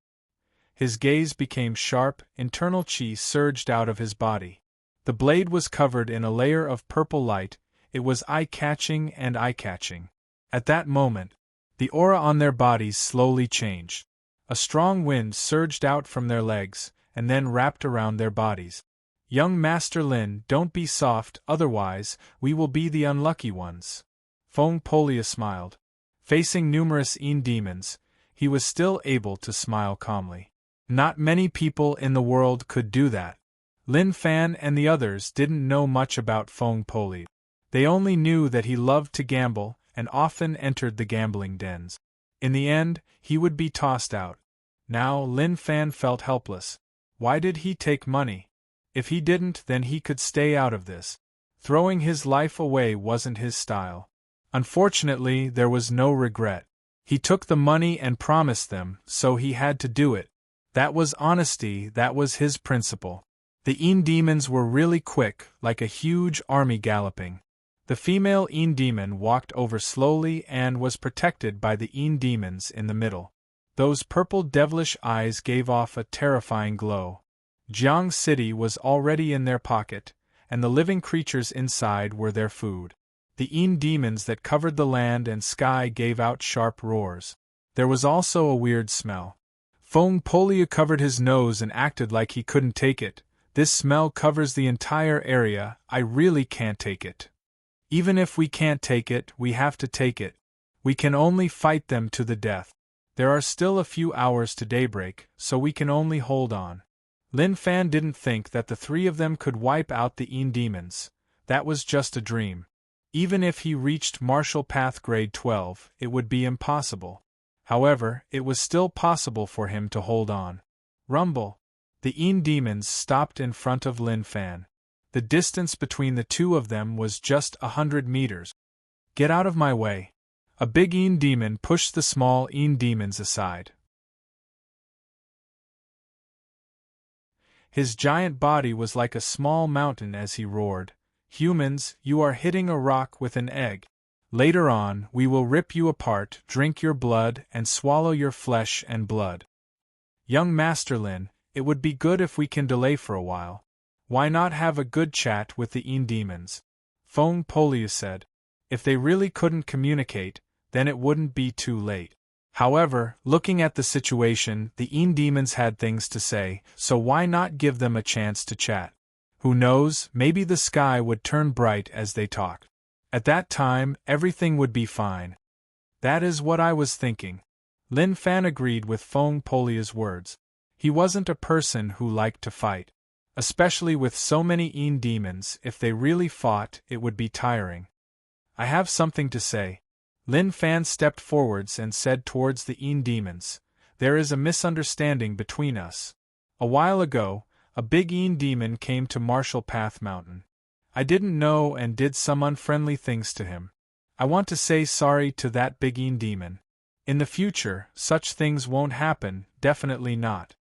His gaze became sharp, internal qi surged out of his body. The blade was covered in a layer of purple light, it was eye-catching and eye-catching. At that moment, the aura on their bodies slowly changed. A strong wind surged out from their legs, and then wrapped around their bodies. Young Master Lin, don't be soft, otherwise, we will be the unlucky ones. Feng Polia smiled. Facing numerous demons, he was still able to smile calmly. Not many people in the world could do that. Lin Fan and the others didn't know much about Feng Polia. They only knew that he loved to gamble and often entered the gambling dens. In the end, he would be tossed out. Now Lin Fan felt helpless. Why did he take money? If he didn't, then he could stay out of this. Throwing his life away wasn't his style. Unfortunately, there was no regret. He took the money and promised them, so he had to do it. That was honesty, that was his principle. The demons were really quick, like a huge army galloping. The female demon walked over slowly and was protected by the demons in the middle. Those purple devilish eyes gave off a terrifying glow. Jiang City was already in their pocket, and the living creatures inside were their food. The demons that covered the land and sky gave out sharp roars. There was also a weird smell. Feng Polia covered his nose and acted like he couldn't take it. This smell covers the entire area, I really can't take it. Even if we can't take it, we have to take it. We can only fight them to the death. There are still a few hours to daybreak, so we can only hold on. Lin Fan didn't think that the three of them could wipe out the demons. That was just a dream. Even if he reached Martial Path Grade 12, it would be impossible. However, it was still possible for him to hold on. Rumble. The demons stopped in front of Lin Fan. The distance between the two of them was just 100 meters. Get out of my way. A big demon pushed the small demons aside. His giant body was like a small mountain as he roared. Humans, you are hitting a rock with an egg. Later on, we will rip you apart, drink your blood, and swallow your flesh and blood. Young Master Lin, it would be good if we can delay for a while. Why not have a good chat with the demons? Feng Polia said. If they really couldn't communicate, then it wouldn't be too late. However, looking at the situation, the demons had things to say, so why not give them a chance to chat? Who knows, maybe the sky would turn bright as they talked. At that time, everything would be fine. That is what I was thinking. Lin Fan agreed with Feng Polia's words. He wasn't a person who liked to fight. Especially with so many demons, if they really fought, it would be tiring. I have something to say. Lin Fan stepped forwards and said towards the demons, there is a misunderstanding between us. A while ago, a big demon came to Martial Path Mountain. I didn't know and did some unfriendly things to him. I want to say sorry to that big demon. In the future, such things won't happen, definitely not.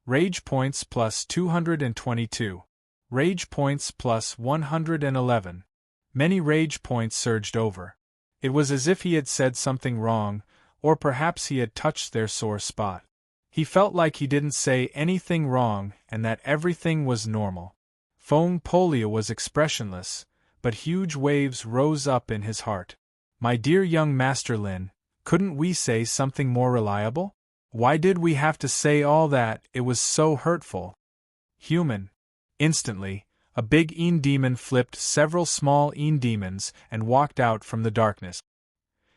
Rage points plus 222. Rage points plus 111. Many rage points surged over. It was as if he had said something wrong, or perhaps he had touched their sore spot. He felt like he didn't say anything wrong and that everything was normal. Feng Polia was expressionless, but huge waves rose up in his heart. My dear young Master Lin, couldn't we say something more reliable? Why did we have to say all that? It was so hurtful. Human. Instantly, A big Een demon flipped several small Een demons and walked out from the darkness.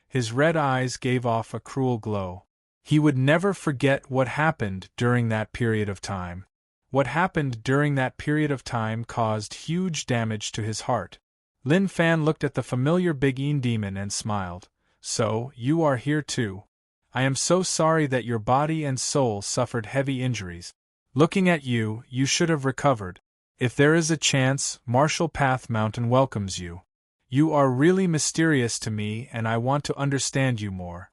His red eyes gave off a cruel glow. He would never forget what happened during that period of time. What happened during that period of time caused huge damage to his heart. Lin Fan looked at the familiar big Een demon and smiled. So, you are here too. I am so sorry that your body and soul suffered heavy injuries. Looking at you, you should have recovered. If there is a chance, Marshall Path Mountain welcomes you. You are really mysterious to me and I want to understand you more.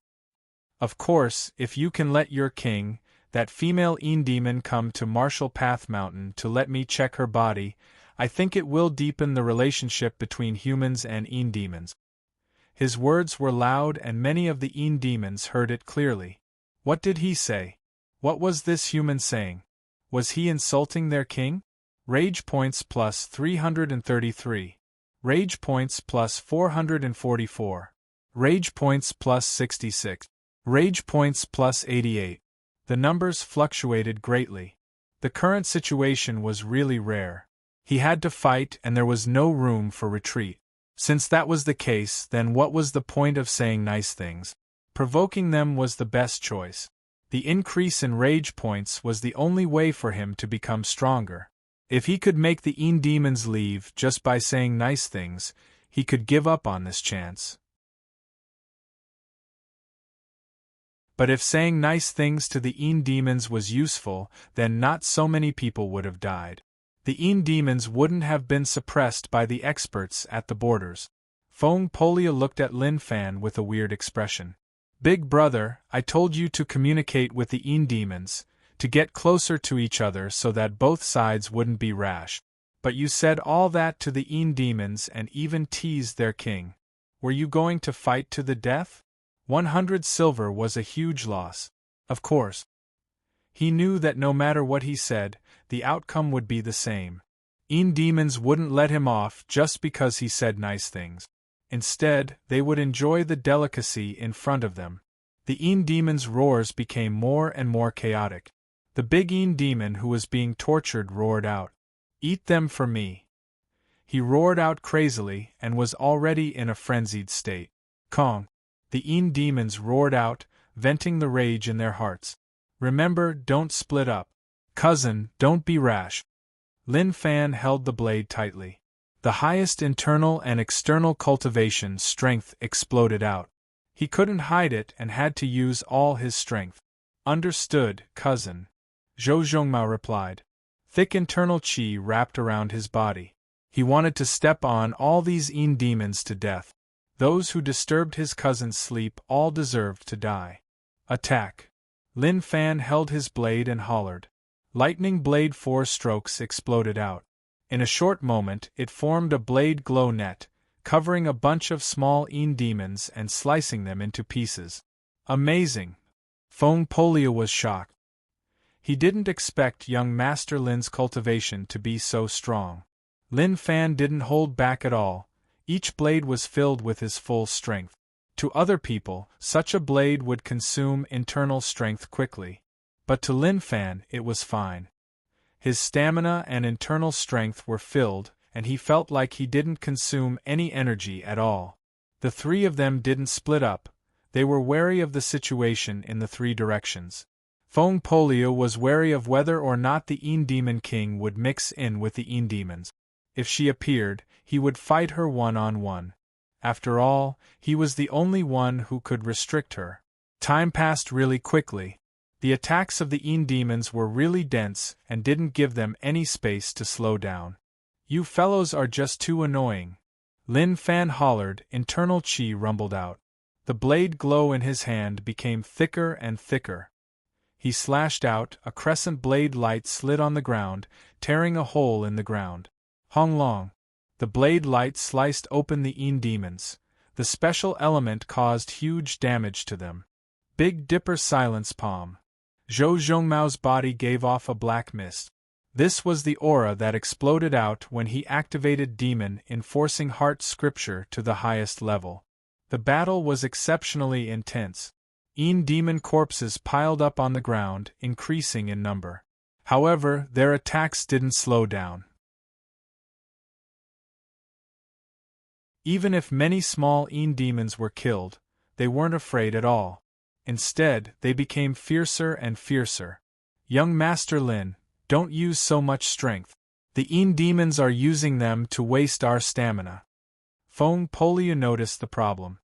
Of course, if you can let your king, that female Een demon, come to Marshall Path Mountain to let me check her body, I think it will deepen the relationship between humans and Een demons. His words were loud and many of the Een demons heard it clearly. What did he say? What was this human saying? Was he insulting their king? Rage points plus 333. Rage points plus 444. Rage points plus 66. Rage points plus 88. The numbers fluctuated greatly. The current situation was really rare. He had to fight and there was no room for retreat. Since that was the case, then what was the point of saying nice things? Provoking them was the best choice. The increase in rage points was the only way for him to become stronger. If he could make the Een demons leave just by saying nice things, he could give up on this chance. But if saying nice things to the Een demons was useful, then not so many people would have died. The Een demons wouldn't have been suppressed by the experts at the borders. Fong Polia looked at Lin Fan with a weird expression. Big brother, I told you to communicate with the Een demons, to get closer to each other so that both sides wouldn't be rash. But you said all that to the Een demons and even teased their king. Were you going to fight to the death? 100 silver was a huge loss. Of course. He knew that no matter what he said, the outcome would be the same. Een demons wouldn't let him off just because he said nice things. Instead, they would enjoy the delicacy in front of them. The Een demon's roars became more and more chaotic. The big Een demon who was being tortured roared out, "Eat them for me." He roared out crazily and was already in a frenzied state. Kong. The Een demons roared out, venting the rage in their hearts. Remember, don't split up. Cousin, don't be rash. Lin Fan held the blade tightly. The highest internal and external cultivation strength exploded out. He couldn't hide it and had to use all his strength. Understood, cousin. Zhou Zhongmao replied. Thick internal qi wrapped around his body. He wanted to step on all these Een demons to death. Those who disturbed his cousin's sleep all deserved to die. Attack. Lin Fan held his blade and hollered. Lightning blade 4 strokes exploded out. In a short moment it formed a blade glow net, covering a bunch of small Een demons and slicing them into pieces. Amazing! Fong Polia was shocked. He didn't expect young Master Lin's cultivation to be so strong. Lin Fan didn't hold back at all. Each blade was filled with his full strength. To other people, such a blade would consume internal strength quickly. But to Lin Fan, it was fine. His stamina and internal strength were filled, and he felt like he didn't consume any energy at all. The three of them didn't split up. They were wary of the situation in the three directions. Fong Polia was wary of whether or not the Een Demon King would mix in with the Een Demons. If she appeared, he would fight her one-on-one. After all, he was the only one who could restrict her. Time passed really quickly. The attacks of the Een Demons were really dense and didn't give them any space to slow down. You fellows are just too annoying. Lin Fan hollered, internal qi rumbled out. The blade glow in his hand became thicker and thicker. He slashed out, a crescent blade light slid on the ground, tearing a hole in the ground. Hong Long. The blade light sliced open the Een Demons. The special element caused huge damage to them. Big Dipper silence palm. Zhou Zhongmao's body gave off a black mist. This was the aura that exploded out when he activated Demon Enforcing Heart Scripture to the highest level. The battle was exceptionally intense. Een demon corpses piled up on the ground, increasing in number. However, their attacks didn't slow down. Even if many small demons were killed, they weren't afraid at all. Instead, they became fiercer and fiercer. Young Master Lin, don't use so much strength. The demons are using them to waste our stamina. Feng Polio noticed the problem.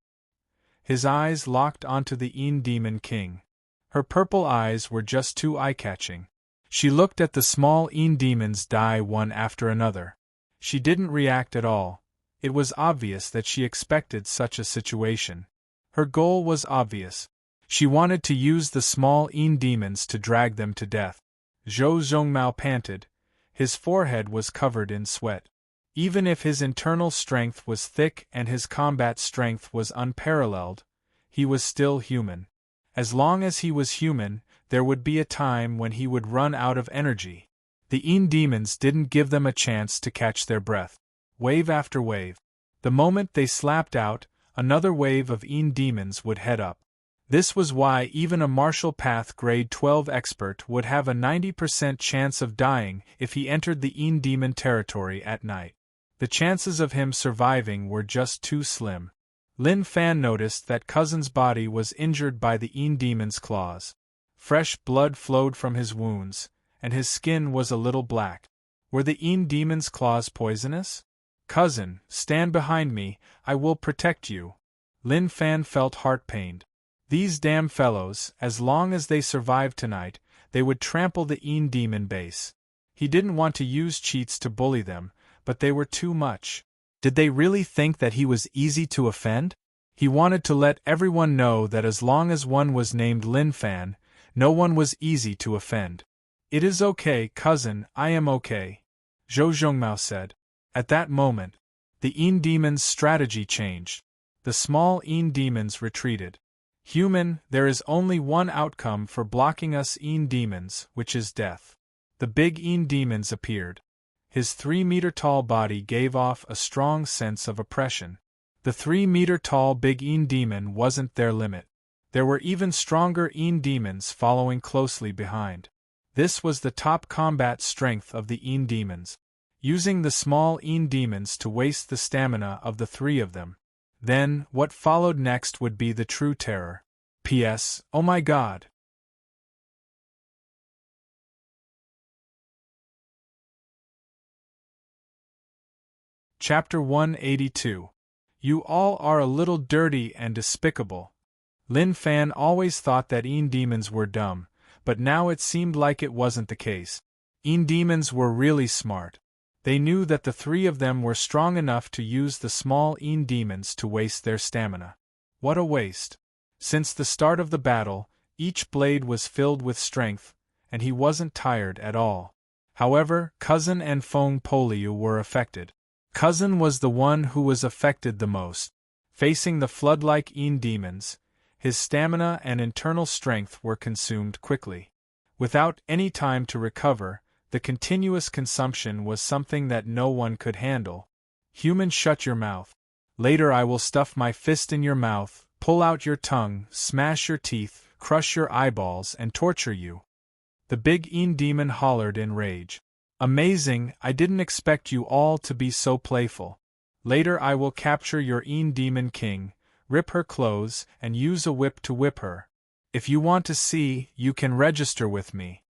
His eyes locked onto the demon king. Her purple eyes were just too eye-catching. She looked at the small demons die one after another. She didn't react at all. It was obvious that she expected such a situation. Her goal was obvious. She wanted to use the small demons to drag them to death. Zhou Zhongmao panted. His forehead was covered in sweat. Even if his internal strength was thick and his combat strength was unparalleled, he was still human. As long as he was human, there would be a time when he would run out of energy. The demons didn't give them a chance to catch their breath. Wave after wave. The moment they slapped out, another wave of demons would head up. This was why even a martial path grade 12 expert would have a 90% chance of dying if he entered the demon territory at night. The chances of him surviving were just too slim. Lin Fan noticed that Cousin's body was injured by the demon's claws. Fresh blood flowed from his wounds, and his skin was a little black. Were the demon's claws poisonous? Cousin, stand behind me, I will protect you. Lin Fan felt heart-pained. These damn fellows, as long as they survived tonight, they would trample the demon base. He didn't want to use cheats to bully them, but they were too much. Did they really think that he was easy to offend? He wanted to let everyone know that as long as one was named Lin Fan, no one was easy to offend. It is okay, cousin, I am okay, Zhou Zhongmao said. At that moment, the demon's strategy changed. The small demons retreated. Human, there is only one outcome for blocking us demons, which is death. The big demons appeared. His 3-meter-tall body gave off a strong sense of oppression. The 3-meter-tall big demon wasn't their limit. There were even stronger demons following closely behind. This was the top combat strength of the demons. Using the small demons to waste the stamina of the 3 of them. Then, what followed next would be the true terror. P.S. Oh my God! Chapter 182. You all are a little dirty and despicable. Lin Fan always thought that demons were dumb, but now it seemed like it wasn't the case. Demons were really smart. They knew that the 3 of them were strong enough to use the small demons to waste their stamina. What a waste! Since the start of the battle, each blade was filled with strength, and he wasn't tired at all. However, Cousin and Feng Polio were affected. Cousin was the one who was affected the most. Facing the flood-like demons, his stamina and internal strength were consumed quickly. Without any time to recover, the continuous consumption was something that no one could handle. Human, shut your mouth. Later I will stuff my fist in your mouth, pull out your tongue, smash your teeth, crush your eyeballs, and torture you. The big demon hollered in rage. Amazing, I didn't expect you all to be so playful. Later I will capture your demon king, rip her clothes, and use a whip to whip her. If you want to see, you can register with me.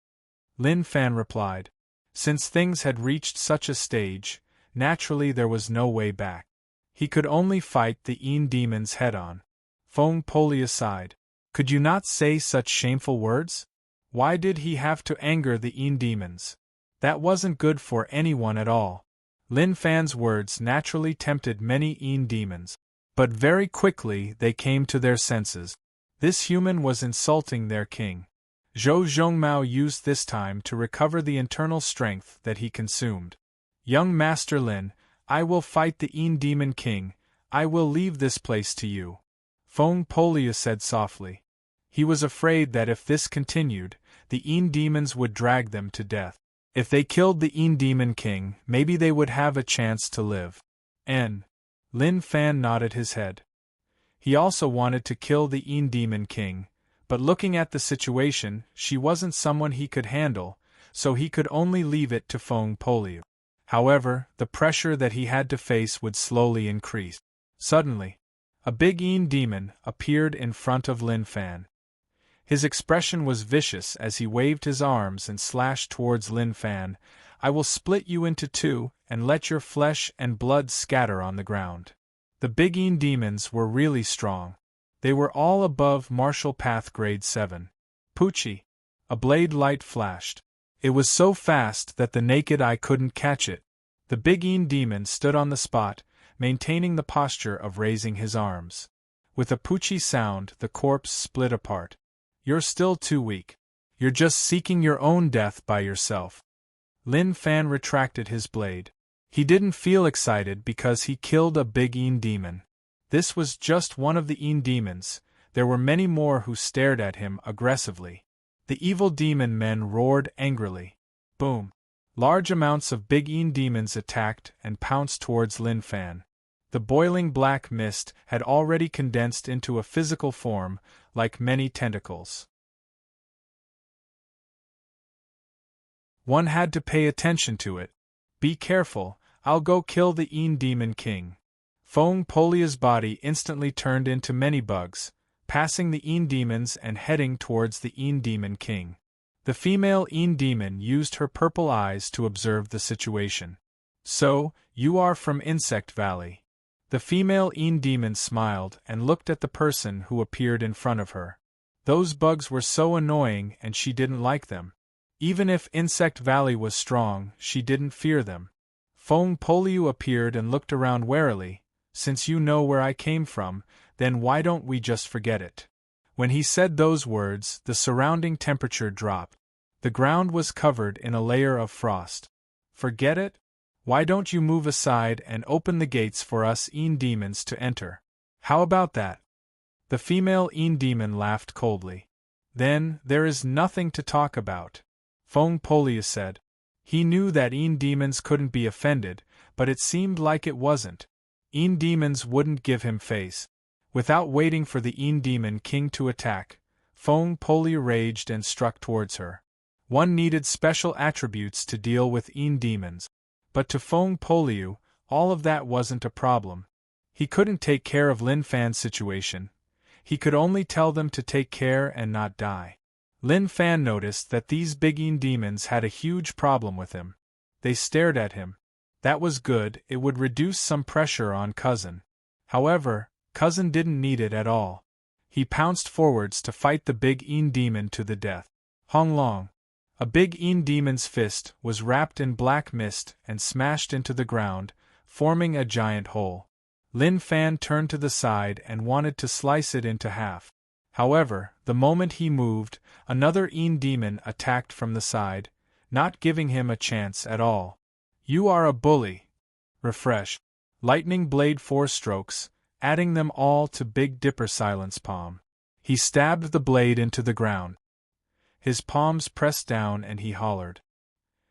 Lin Fan replied. Since things had reached such a stage, naturally there was no way back. He could only fight the demons head-on. Feng Polio sighed. Could you not say such shameful words? Why did he have to anger the demons? That wasn't good for anyone at all. Lin Fan's words naturally tempted many demons. But very quickly they came to their senses. This human was insulting their king. Zhou Zhongmao used this time to recover the internal strength that he consumed. Young Master Lin, I will fight the demon king, I will leave this place to you. Feng Polio said softly. He was afraid that if this continued, the demons would drag them to death. If they killed the demon king, maybe they would have a chance to live. Lin Fan nodded his head. He also wanted to kill the demon king, but looking at the situation, she wasn't someone he could handle, so he could only leave it to Feng Polio. However, the pressure that he had to face would slowly increase. Suddenly, a big demon appeared in front of Lin Fan. His expression was vicious as he waved his arms and slashed towards Lin Fan. "I will split you into two and let your flesh and blood scatter on the ground." The big demons were really strong. They were all above martial path grade 7. Poochie! A blade light flashed. It was so fast that the naked eye couldn't catch it. The big demon stood on the spot, maintaining the posture of raising his arms. With a Poochie sound, the corpse split apart. "You're still too weak. You're just seeking your own death by yourself." Lin Fan retracted his blade. He didn't feel excited because he killed a big demon. This was just one of the demons. There were many more who stared at him aggressively. The evil demon men roared angrily. Boom! Large amounts of big demons attacked and pounced towards Lin Fan. The boiling black mist had already condensed into a physical form, like many tentacles. One had to pay attention to it. "Be careful, I'll go kill the demon king." Fong Polia's body instantly turned into many bugs, passing the demons and heading towards the demon king. The female demon used her purple eyes to observe the situation. "So, you are from Insect Valley." The female demon smiled and looked at the person who appeared in front of her. Those bugs were so annoying and she didn't like them. Even if Insect Valley was strong, she didn't fear them. Fong Poliu appeared and looked around warily. "Since you know where I came from, then why don't we just forget it?" When he said those words, the surrounding temperature dropped. The ground was covered in a layer of frost. "Forget it? Why don't you move aside and open the gates for us demons to enter? How about that?" The female demon laughed coldly. "Then, there is nothing to talk about," Fong Polia said. He knew that demons couldn't be offended, but it seemed like it wasn't. Demons wouldn't give him face. Without waiting for the demon king to attack, Fong Polia raged and struck towards her. One needed special attributes to deal with demons. But to Fong Poliu, all of that wasn't a problem. He couldn't take care of Lin Fan's situation. He could only tell them to take care and not die. Lin Fan noticed that these big demons had a huge problem with him. They stared at him. That was good, it would reduce some pressure on Cousin. However, Cousin didn't need it at all. He pounced forwards to fight the big demon to the death. Hong Long. A big demon's fist was wrapped in black mist and smashed into the ground, forming a giant hole. Lin Fan turned to the side and wanted to slice it into half. However, the moment he moved, another demon attacked from the side, not giving him a chance at all. "You are a bully." Refresh. Lightning blade 4 strokes, adding them all to Big Dipper Silence Palm. He stabbed the blade into the ground. His palms pressed down and he hollered.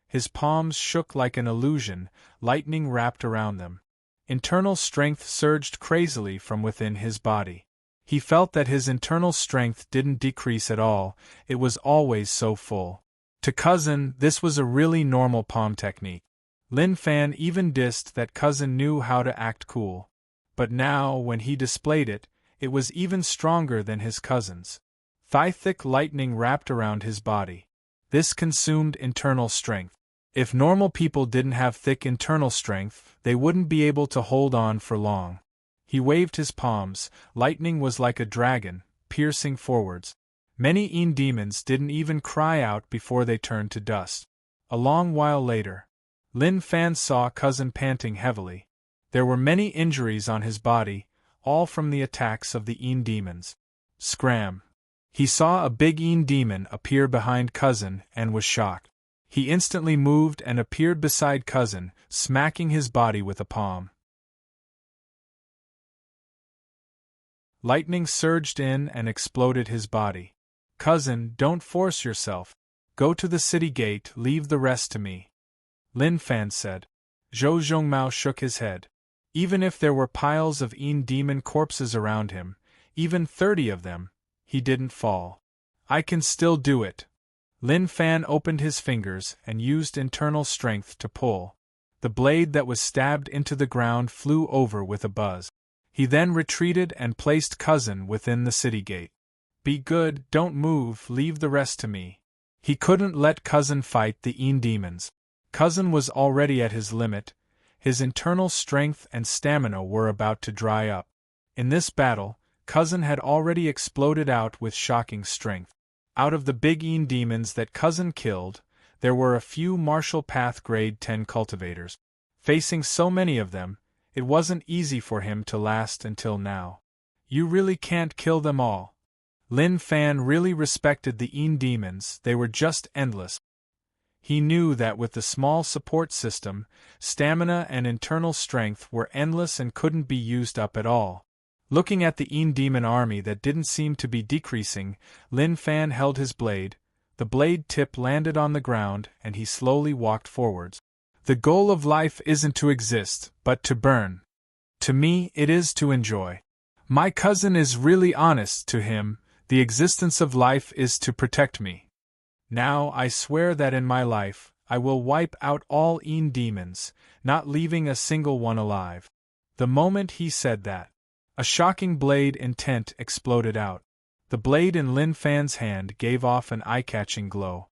His palms shook like an illusion, lightning wrapped around them. Internal strength surged crazily from within his body. He felt that his internal strength didn't decrease at all, it was always so full. To Cousin, this was a really normal palm technique. Lin Fan even dissed that Cousin knew how to act cool. But now, when he displayed it, it was even stronger than his cousin's. Thigh-thick lightning wrapped around his body. This consumed internal strength. If normal people didn't have thick internal strength, they wouldn't be able to hold on for long. He waved his palms, lightning was like a dragon, piercing forwards. Many demons didn't even cry out before they turned to dust. A long while later, Lin Fan saw Cousin panting heavily. There were many injuries on his body, all from the attacks of the demons. Scram! He saw a big demon appear behind Cousin and was shocked. He instantly moved and appeared beside Cousin, smacking his body with a palm. Lightning surged in and exploded his body. "Cousin, don't force yourself. Go to the city gate, leave the rest to me," Lin Fan said. Zhou Zhongmao shook his head. Even if there were piles of demon corpses around him, even 30 of them, he didn't fall. "I can still do it." Lin Fan opened his fingers and used internal strength to pull. The blade that was stabbed into the ground flew over with a buzz. He then retreated and placed Cousin within the city gate. Be good, don't move, leave the rest to me. He couldn't let Cousin fight the demons. Cousin was already at his limit. His internal strength and stamina were about to dry up. In this battle, Cousin had already exploded out with shocking strength. Out of the big demons that Cousin killed, there were a few Martial Path Grade 10 cultivators. Facing so many of them, it wasn't easy for him to last until now. You really can't kill them all. Lin Fan really respected the demons, they were just endless. He knew that with the small support system, stamina and internal strength were endless and couldn't be used up at all. Looking at the demon army that didn't seem to be decreasing, Lin Fan held his blade. The blade tip landed on the ground and he slowly walked forwards. The goal of life isn't to exist, but to burn. To me, it is to enjoy. My cousin is really honest to him, the existence of life is to protect me. Now I swear that in my life, I will wipe out all demons, not leaving a single one alive. The moment he said that, a shocking blade intent exploded out. The blade in Lin Fan's hand gave off an eye-catching glow.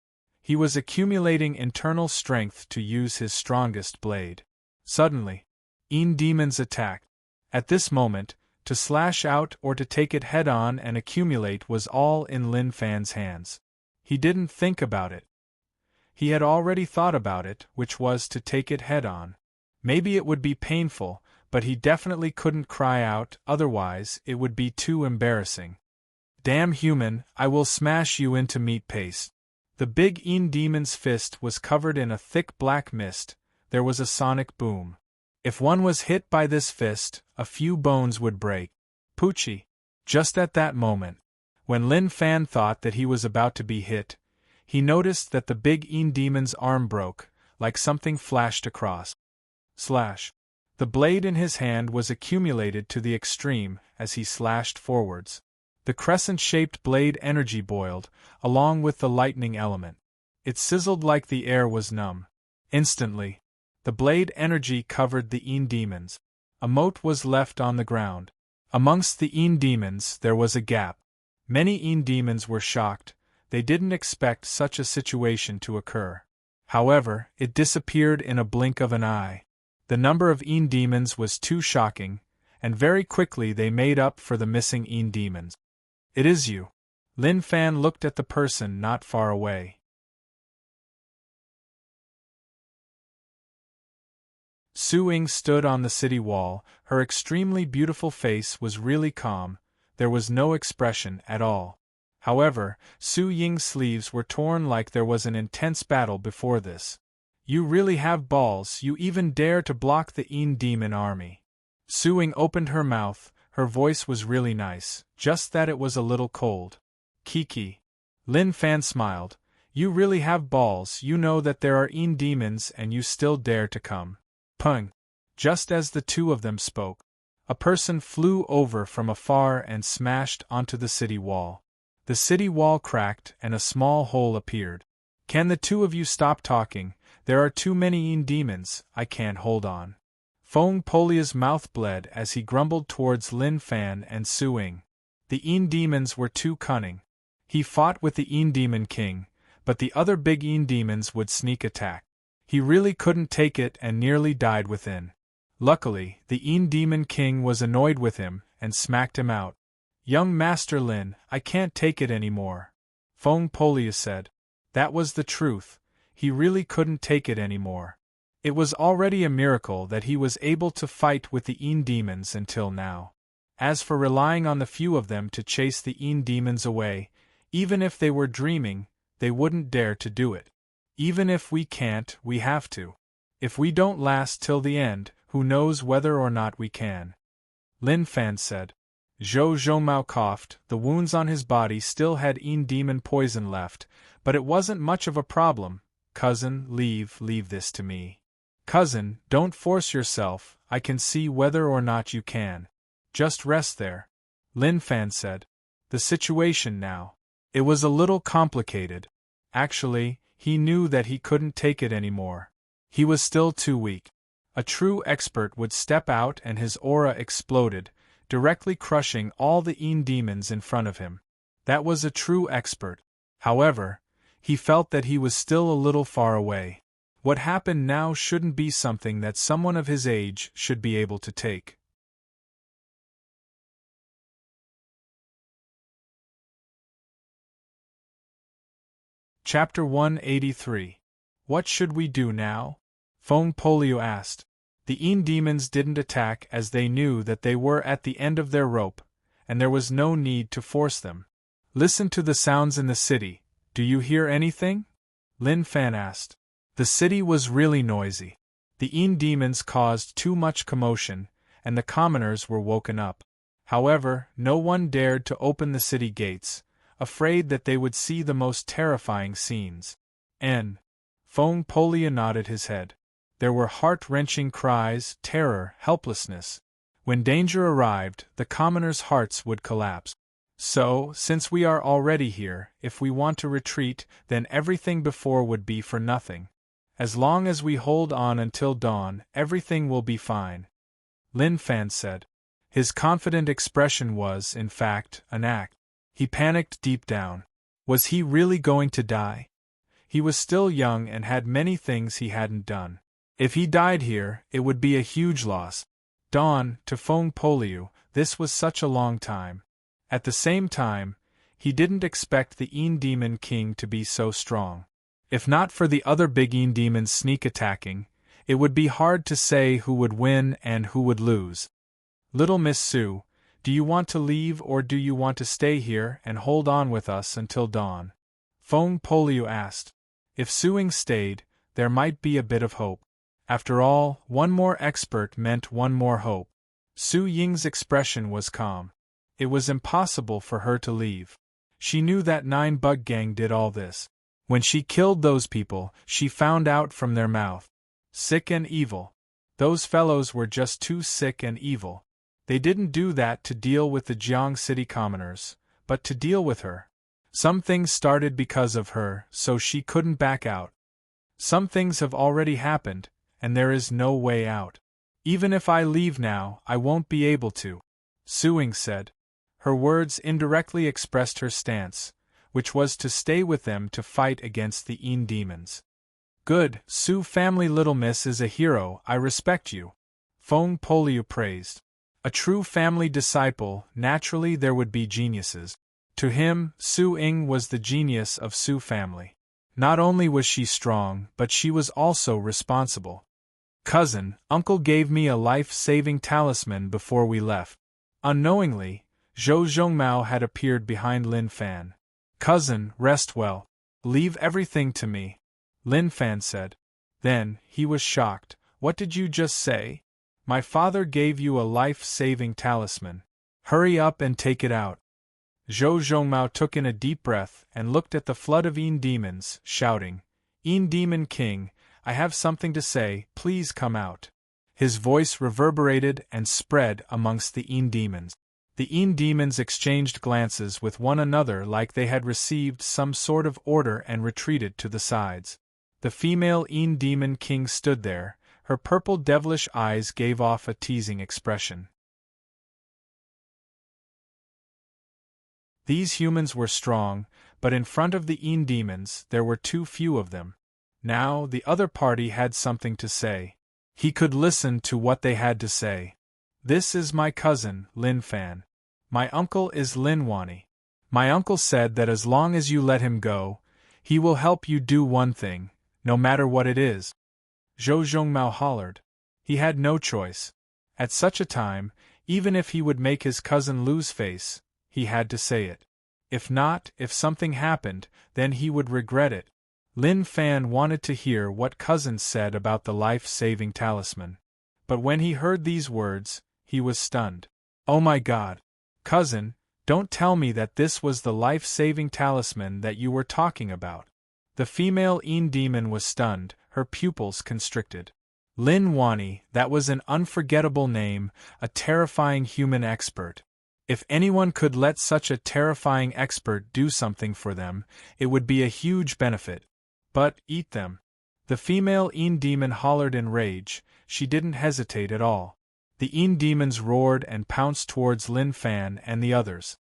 He was accumulating internal strength to use his strongest blade. Suddenly, demons attacked. At this moment, to slash out or to take it head-on and accumulate was all in Lin Fan's hands. He didn't think about it. He had already thought about it, which was to take it head-on. Maybe it would be painful, but he definitely couldn't cry out, otherwise it would be too embarrassing. Damn human, I will smash you into meat paste. The big demon's fist was covered in a thick black mist. There was a sonic boom. If one was hit by this fist, a few bones would break. Poochie. Just at that moment, when Lin Fan thought that he was about to be hit, he noticed that the big demon's arm broke, like something flashed across. Slash. The blade in his hand was accumulated to the extreme as he slashed forwards. The crescent-shaped blade energy boiled, along with the lightning element. It sizzled like the air was numb. Instantly, the blade energy covered the demons. A moat was left on the ground. Amongst the demons there was a gap. Many demons were shocked. They didn't expect such a situation to occur. However, it disappeared in a blink of an eye. The number of demons was too shocking, and very quickly they made up for the missing demons. It is you. Lin Fan looked at the person not far away. Su Ying stood on the city wall. Her extremely beautiful face was really calm. There was no expression at all. However, Su Ying's sleeves were torn like there was an intense battle before this. You really have balls, you even dare to block the demon army. Su Ying opened her mouth. Her voice was really nice, just that it was a little cold. Kiki. Lin Fan smiled. You really have balls, you know that there are demons and you still dare to come. Pung. Just as the two of them spoke, a person flew over from afar and smashed onto the city wall. The city wall cracked and a small hole appeared. Can the two of you stop talking? There are too many demons, I can't hold on. Fong Polia's mouth bled as he grumbled towards Lin Fan and Su Ying. The demons were too cunning. He fought with the demon king, but the other big demons would sneak attack. He really couldn't take it and nearly died within. Luckily, the demon king was annoyed with him and smacked him out. Young Master Lin, I can't take it anymore. Fong Polia said. That was the truth. He really couldn't take it anymore. It was already a miracle that he was able to fight with the demons until now. As for relying on the few of them to chase the demons away, even if they were dreaming, they wouldn't dare to do it. Even if we can't, we have to. If we don't last till the end, who knows whether or not we can. Lin Fan said. Zhou Zhongmao coughed. The wounds on his body still had demon poison left, but it wasn't much of a problem. Cousin, leave this to me. Cousin, don't force yourself, I can see whether or not you can. Just rest there. Lin Fan said. The situation now. It was a little complicated. Actually, he knew that he couldn't take it anymore. He was still too weak. A true expert would step out and his aura exploded. directly crushing all the demons in front of him. That was a true expert. However, he felt that he was still a little far away. What happened now shouldn't be something that someone of his age should be able to take. Chapter 183. What should we do now? Fong Polio asked. The demons didn't attack as they knew that they were at the end of their rope, and there was no need to force them. Listen to the sounds in the city. Do you hear anything? Lin Fan asked. The city was really noisy. The demons caused too much commotion, and the commoners were woken up. However, no one dared to open the city gates, afraid that they would see the most terrifying scenes. Fong Polio nodded his head. There were heart-wrenching cries, terror, helplessness. When danger arrived, the commoners' hearts would collapse. So, since we are already here, if we want to retreat, then everything before would be for nothing. As long as we hold on until dawn, everything will be fine. Lin Fan said. His confident expression was, in fact, an act. He panicked deep down. Was he really going to die? He was still young and had many things he hadn't done. If he died here, it would be a huge loss. Dawn, to Fong Polio, this was such a long time. At the same time, he didn't expect the Demon King to be so strong. If not for the other big demons sneak attacking, it would be hard to say who would win and who would lose. Little Miss Sue, do you want to leave or do you want to stay here and hold on with us until dawn? Fong Polio asked. If Suing stayed, there might be a bit of hope. After all, one more expert meant one more hope. Su Ying's expression was calm. It was impossible for her to leave. She knew that 9 bug gang did all this. When she killed those people, she found out from their mouth. Sick and evil. Those fellows were just too sick and evil. They didn't do that to deal with the Jiang City commoners, but to deal with her. Some things started because of her, so she couldn't back out. Some things have already happened, and there is no way out. Even if I leave now, I won't be able to, Suing said. Her words indirectly expressed her stance, which was to stay with them to fight against the demons. Good, Su family little miss is a hero, I respect you. Fong Polio praised. A true family disciple, naturally there would be geniuses. To him, Su Ying was the genius of Su family. Not only was she strong, but she was also responsible. Cousin, Uncle gave me a life-saving talisman before we left. Unknowingly, Zhou Zhongmao had appeared behind Lin Fan. Cousin, rest well. Leave everything to me, Lin Fan said. Then, he was shocked. What did you just say? My father gave you a life-saving talisman. Hurry up and take it out. Zhou Zhongmao took in a deep breath and looked at the flood of demons, shouting, Demon King, I have something to say, please come out. His voice reverberated and spread amongst the demons. The demons exchanged glances with one another like they had received some sort of order and retreated to the sides. The female Demon King stood there, her purple devilish eyes gave off a teasing expression. These humans were strong, but in front of the demons there were too few of them. Now the other party had something to say. He could listen to what they had to say. This is my cousin, Lin Fan. My uncle is Lin Wani. My uncle said that as long as you let him go, he will help you do one thing, no matter what it is. Zhou Zhongmao hollered. He had no choice. At such a time, even if he would make his cousin lose face, he had to say it. If not, if something happened, then he would regret it. Lin Fan wanted to hear what cousin said about the life-saving talisman. But when he heard these words, he was stunned. Oh my God! Cousin, don't tell me that this was the life-saving talisman that you were talking about. The female demon was stunned, her pupils constricted. Lin Wani, that was an unforgettable name, a terrifying human expert. If anyone could let such a terrifying expert do something for them, it would be a huge benefit. But, eat them. The female demon hollered in rage, she didn't hesitate at all. The demons roared and pounced towards Lin Fan and the others.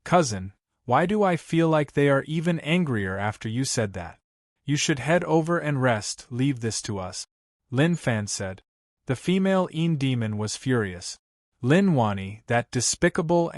Cousin, why do I feel like they are even angrier after you said that? You should head over and rest, leave this to us, Lin Fan said. The female demon was furious. Lin Wani, that despicable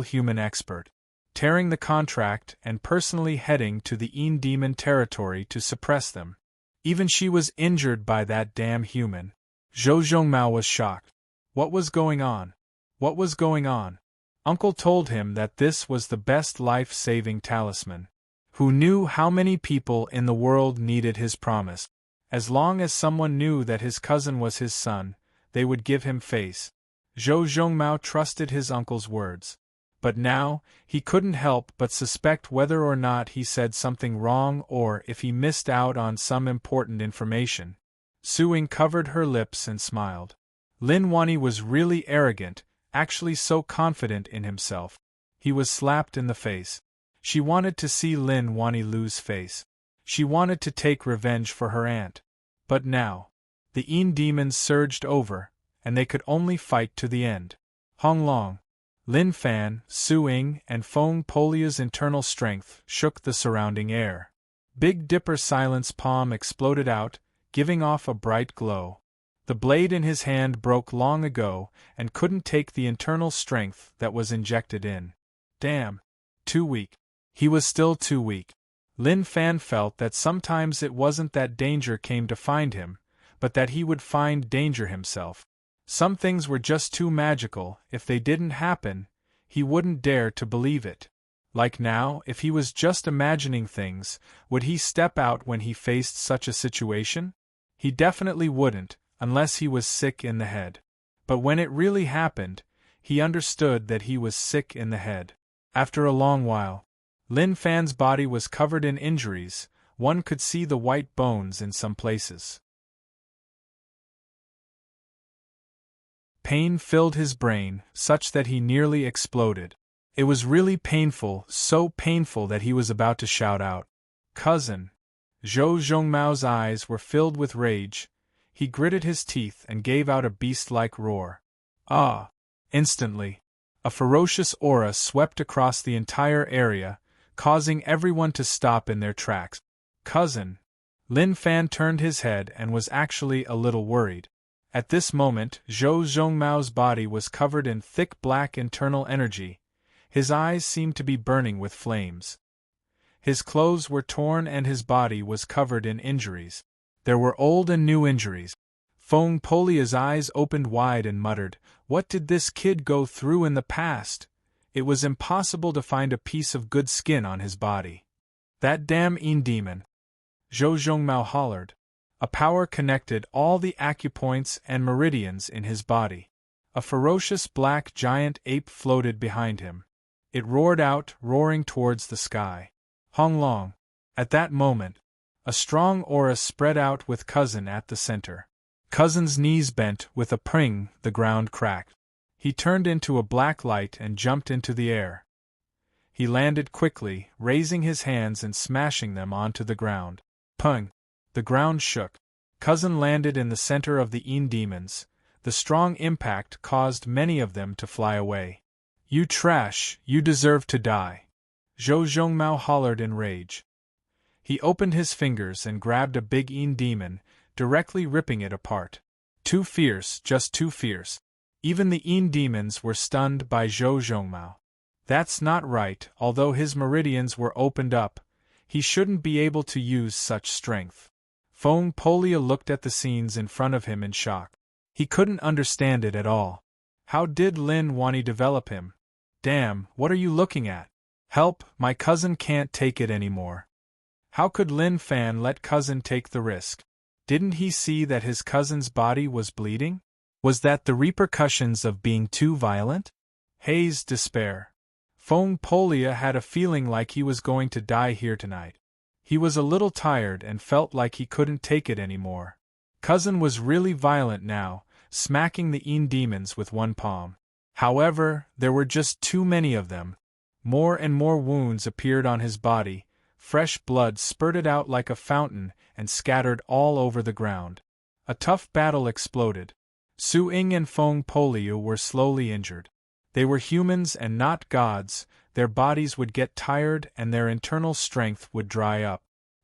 human expert, tearing the contract and personally heading to the demon territory to suppress them. Even she was injured by that damn human. Zhou Zhongmao was shocked. What was going on? What was going on? Uncle told him that this was the best life-saving talisman. Who knew how many people in the world needed his promise? As long as someone knew that his cousin was his son, they would give him face. Zhou Zhongmao trusted his uncle's words. But now, he couldn't help but suspect whether or not he said something wrong or if he missed out on some important information. Suing covered her lips and smiled. Lin Wani was really arrogant, actually so confident in himself. He was slapped in the face. She wanted to see Lin Wani lose face. She wanted to take revenge for her aunt. But now, the demons surged over, and they could only fight to the end. Hong Long, Lin Fan, Su Ying, and Feng Polia's internal strength shook the surrounding air. Big Dipper Silence palm exploded out, giving off a bright glow. The blade in his hand broke long ago and couldn't take the internal strength that was injected in. Damn. Too weak. He was still too weak. Lin Fan felt that sometimes it wasn't that danger came to find him, but that he would find danger himself. Some things were just too magical. If they didn't happen, he wouldn't dare to believe it. Like now, if he was just imagining things, would he step out when he faced such a situation? He definitely wouldn't, unless he was sick in the head. But when it really happened, he understood that he was sick in the head. After a long while, Lin Fan's body was covered in injuries. One could see the white bones in some places. Pain filled his brain, such that he nearly exploded. It was really painful, so painful that he was about to shout out, "Cousin!" Zhou Zhongmao's eyes were filled with rage. He gritted his teeth and gave out a beast-like roar. Ah! Instantly, a ferocious aura swept across the entire area, causing everyone to stop in their tracks. "Cousin!" Lin Fan turned his head and was actually a little worried. At this moment, Zhou Zhongmao's body was covered in thick black internal energy. His eyes seemed to be burning with flames. His clothes were torn and his body was covered in injuries. There were old and new injuries. Feng Polia's eyes opened wide and muttered, "What did this kid go through in the past?" It was impossible to find a piece of good skin on his body. "That damn demon!" Zhou Zhongmao hollered. A power connected all the acupoints and meridians in his body. A ferocious black giant ape floated behind him. It roared out, roaring towards the sky. Hong Long. At that moment, a strong aura spread out with Cousin at the center. Cousin's knees bent with a pring, the ground cracked. He turned into a black light and jumped into the air. He landed quickly, raising his hands and smashing them onto the ground. Pung! The ground shook. Cousin landed in the center of the demons. The strong impact caused many of them to fly away. "You trash, you deserve to die!" Zhou Zhongmao hollered in rage. He opened his fingers and grabbed a big demon, directly ripping it apart. Too fierce, just too fierce. Even the demons were stunned by Zhou Zhongmao. That's not right. Although his meridians were opened up, he shouldn't be able to use such strength. Feng Polia looked at the scenes in front of him in shock. He couldn't understand it at all. How did Lin Wani develop him? Damn, what are you looking at? Help, my cousin can't take it anymore. How could Lin Fan let cousin take the risk? Didn't he see that his cousin's body was bleeding? Was that the repercussions of being too violent? Haze despair. Feng Polia had a feeling like he was going to die here tonight. He was a little tired and felt like he couldn't take it anymore. Cousin was really violent now, smacking the demons with one palm. However, there were just too many of them. More and more wounds appeared on his body, fresh blood spurted out like a fountain and scattered all over the ground. A tough battle exploded. Su Ying and Feng Poliu were slowly injured. They were humans and not gods, their bodies would get tired and their internal strength would dry up.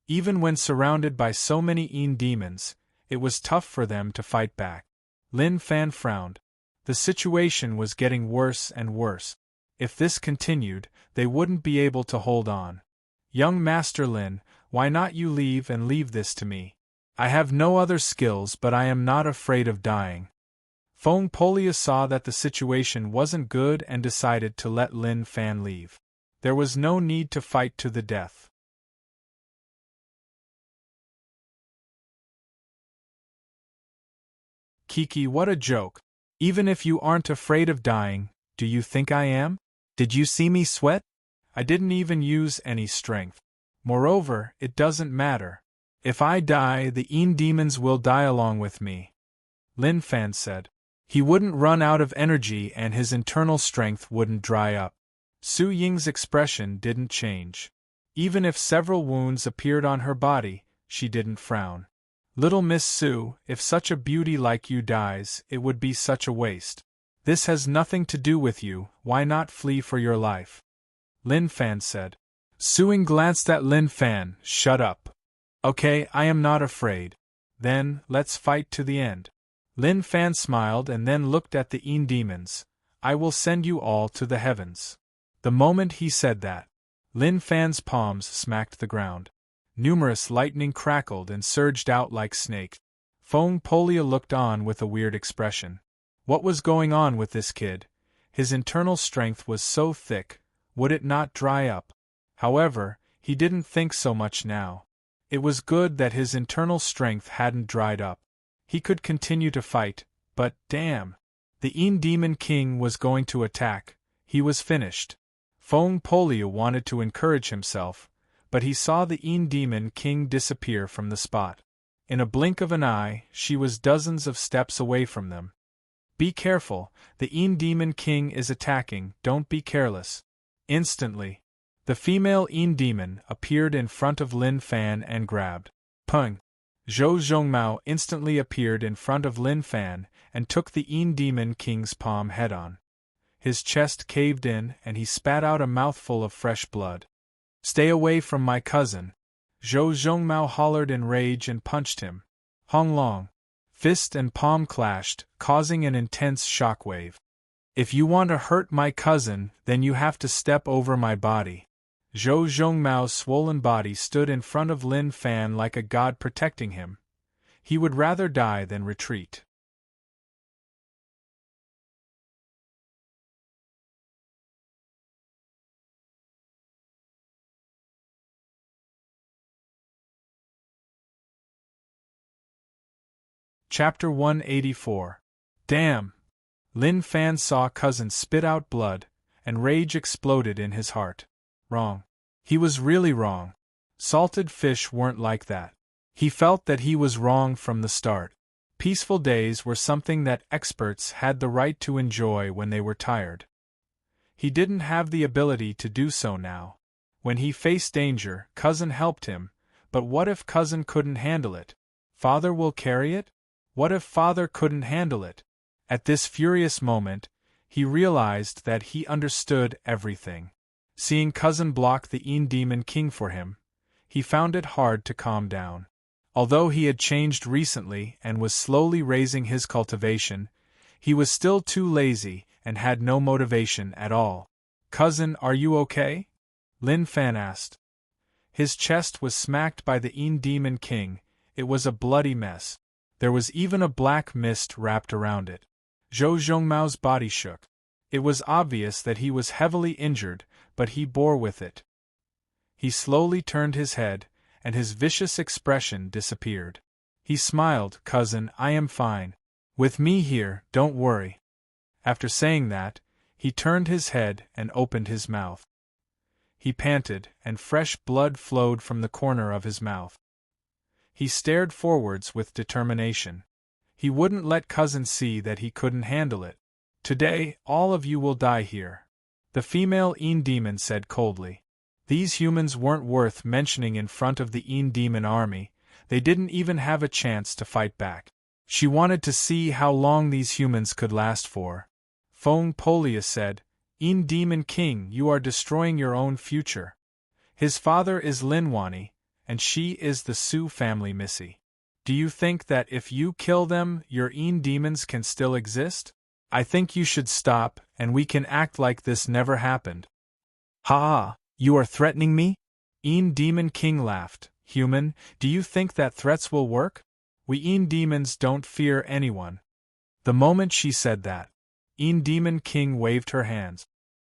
Even when surrounded by so many Yin demons, it was tough for them to fight back. Lin Fan frowned. The situation was getting worse and worse. If this continued, they wouldn't be able to hold on. Young Master Lin, why not you leave and leave this to me? I have no other skills, but I am not afraid of dying. Feng Polia saw that the situation wasn't good and decided to let Lin Fan leave. There was no need to fight to the death. Kiki, what a joke. Even if you aren't afraid of dying, do you think I am? Did you see me sweat? I didn't even use any strength. Moreover, it doesn't matter. If I die, the Yin demons will die along with me. Lin Fan said. He wouldn't run out of energy and his internal strength wouldn't dry up. Su Ying's expression didn't change. Even if several wounds appeared on her body, she didn't frown. Little Miss Su, if such a beauty like you dies, it would be such a waste. This has nothing to do with you, why not flee for your life? Lin Fan said. Su Ying glanced at Lin Fan, shut up. Okay, I am not afraid. Then, let's fight to the end. Lin Fan smiled and then looked at the Yin demons. I will send you all to the heavens. The moment he said that, Lin Fan's palms smacked the ground. Numerous lightning crackled and surged out like snakes. Feng Polia looked on with a weird expression. What was going on with this kid? His internal strength was so thick, would it not dry up? However, he didn't think so much now. It was good that his internal strength hadn't dried up. He could continue to fight, but, damn! The Yin Demon King was going to attack. He was finished. Feng Polia wanted to encourage himself, but he saw the Yin Demon King disappear from the spot. In a blink of an eye, she was dozens of steps away from them. Be careful, the Yin Demon King is attacking, don't be careless. Instantly, the female Yin Demon appeared in front of Lin Fan and grabbed. Pung! Zhou Zhongmao instantly appeared in front of Lin Fan and took the Yin Demon King's palm head-on. His chest caved in and he spat out a mouthful of fresh blood. Stay away from my cousin! Zhou Zhongmao hollered in rage and punched him. Hong Long! Fist and palm clashed, causing an intense shockwave. If you want to hurt my cousin, then you have to step over my body. Zhou Zhongmao's swollen body stood in front of Lin Fan like a god protecting him. He would rather die than retreat. Chapter 184. Damn! Lin Fan saw cousin spit out blood, and rage exploded in his heart. Wrong. He was really wrong. Salted fish weren't like that. He felt that he was wrong from the start. Peaceful days were something that experts had the right to enjoy when they were tired. He didn't have the ability to do so now. When he faced danger, cousin helped him, but what if cousin couldn't handle it? Father will carry it? What if father couldn't handle it? At this furious moment, he realized that he understood everything. Seeing cousin block the Yin Demon King for him, he found it hard to calm down. Although he had changed recently and was slowly raising his cultivation, he was still too lazy and had no motivation at all. Cousin, are you okay? Lin Fan asked. His chest was smacked by the Yin Demon King. It was a bloody mess. There was even a black mist wrapped around it. Zhou Zhongmao's body shook. It was obvious that he was heavily injured, but he bore with it. He slowly turned his head, and his vicious expression disappeared. He smiled, cousin, I am fine. With me here, don't worry. After saying that, he turned his head and opened his mouth. He panted, and fresh blood flowed from the corner of his mouth. He stared forwards with determination. He wouldn't let cousin see that he couldn't handle it. Today, all of you will die here. The female Yin Demon said coldly. These humans weren't worth mentioning in front of the Yin Demon army, they didn't even have a chance to fight back. She wanted to see how long these humans could last for. Fong Polia said, Demon King, you are destroying your own future. His father is Linwani, and she is the Su family Missy. Do you think that if you kill them, your demons can still exist? I think you should stop, and we can act like this never happened. Ha ha, you are threatening me? Demon King laughed. Human, do you think that threats will work? We demons don't fear anyone. The moment she said that, Demon King waved her hands.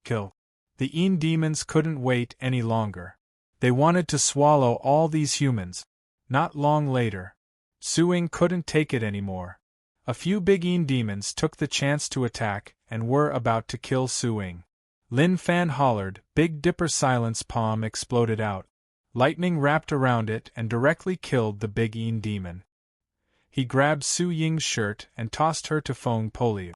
Kill. The demons couldn't wait any longer. They wanted to swallow all these humans. Not long later, Suing couldn't take it anymore. A few big demons took the chance to attack and were about to kill Suing. Lin Fan hollered, Big Dipper Silence palm exploded out. Lightning wrapped around it and directly killed the big demon. He grabbed Su Ying's shirt and tossed her to Fong Polio.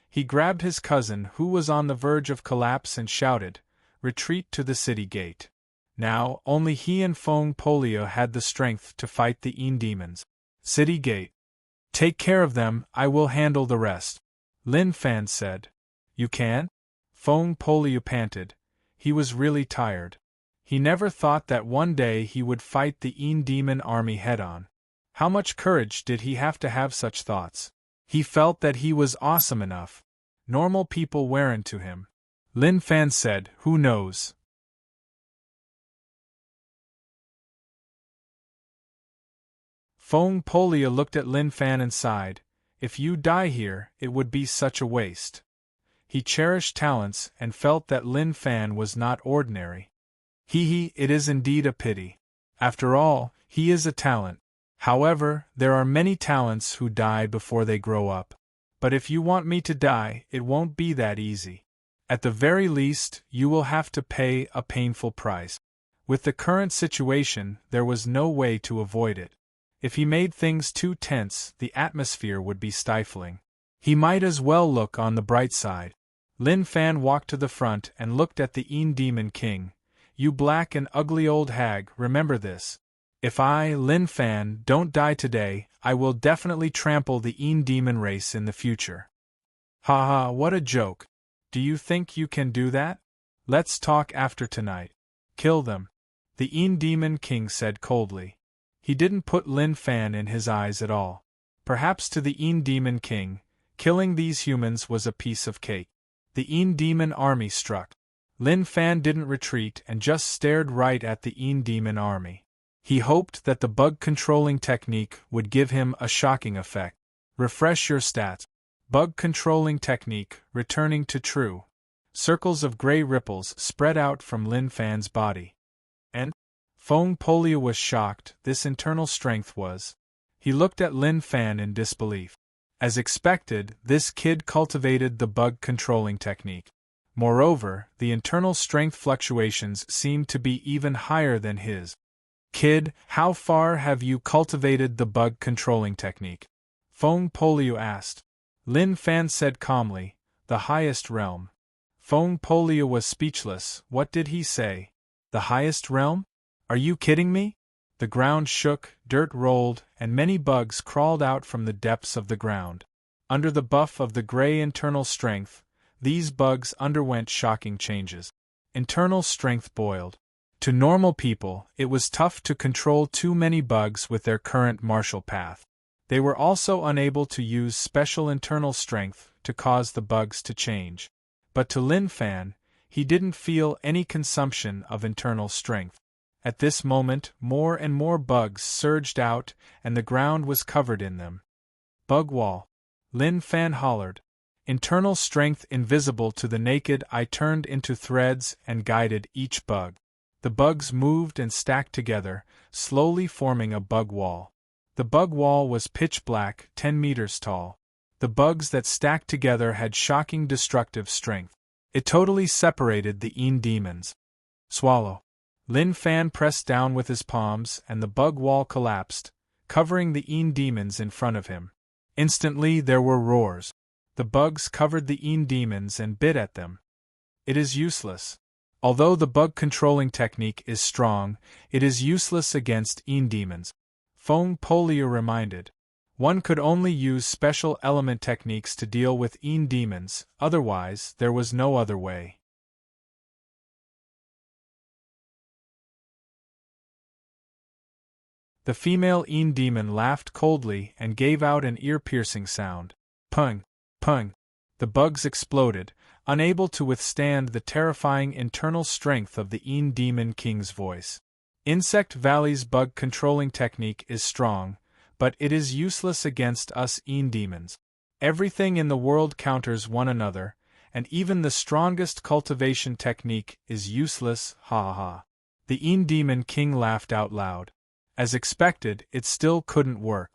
He grabbed his cousin who was on the verge of collapse and shouted, Retreat to the city gate. Now, only he and Fong Polio had the strength to fight the demons. City gate. Take care of them, I will handle the rest. Lin Fan said. You can? Fong Polio panted. He was really tired. He never thought that one day he would fight the demon army head-on. How much courage did he have to have such thoughts? He felt that he was awesome enough. Normal people weren't to him. Lin Fan said, Who knows? Fong Polio looked at Lin Fan and sighed. If you die here, it would be such a waste. He cherished talents and felt that Lin Fan was not ordinary. It is indeed a pity. After all, he is a talent. However, there are many talents who die before they grow up. But if you want me to die, it won't be that easy. At the very least, you will have to pay a painful price. With the current situation, there was no way to avoid it. If he made things too tense, the atmosphere would be stifling. He might as well look on the bright side. Lin Fan walked to the front and looked at the Demon King. You black and ugly old hag, remember this. If I, Lin Fan, don't die today, I will definitely trample the demon race in the future. Ha ha, what a joke. Do you think you can do that? Let's talk after tonight. Kill them. The Demon King said coldly. He didn't put Lin Fan in his eyes at all. Perhaps to the Demon King, killing these humans was a piece of cake. The demon army struck. Lin Fan didn't retreat and just stared right at the demon army. He hoped that the bug controlling technique would give him a shocking effect. Refresh your stats. Bug controlling technique, returning to true. Circles of gray ripples spread out from Lin Fan's body. And? Fong Polio was shocked, this internal strength was. He looked at Lin Fan in disbelief. As expected, this kid cultivated the bug controlling technique. Moreover, the internal strength fluctuations seemed to be even higher than his. Kid, how far have you cultivated the bug controlling technique? Fong Polio asked. Lin Fan said calmly, the highest realm. Fong Polio was speechless. What did he say? The highest realm? Are you kidding me? The ground shook, dirt rolled, and many bugs crawled out from the depths of the ground. Under the buff of the gray internal strength, these bugs underwent shocking changes. Internal strength boiled. To normal people, it was tough to control too many bugs with their current martial path. They were also unable to use special internal strength to cause the bugs to change. But to Lin Fan, he didn't feel any consumption of internal strength. At this moment, more and more bugs surged out, and the ground was covered in them. Bug wall. Lin Fan hollered. Internal strength invisible to the naked eye turned into threads and guided each bug. The bugs moved and stacked together, slowly forming a bug wall. The bug wall was pitch black, 10 meters tall. The bugs that stacked together had shocking destructive strength. It totally separated the demons. Swallow. Lin Fan pressed down with his palms and the bug wall collapsed, covering the demons in front of him. Instantly there were roars. The bugs covered the demons and bit at them. It is useless. Although the bug controlling technique is strong, it is useless against demons. Fong Polio reminded. One could only use special element techniques to deal with demons, otherwise there was no other way. The female demon laughed coldly and gave out an ear-piercing sound. Pung! Pung! The bugs exploded, unable to withstand the terrifying internal strength of the demon king's voice. Insect Valley's bug controlling technique is strong, but it is useless against us demons. Everything in the world counters one another, and even the strongest cultivation technique is useless, ha ha ha. The demon king laughed out loud. As expected, it still couldn't work.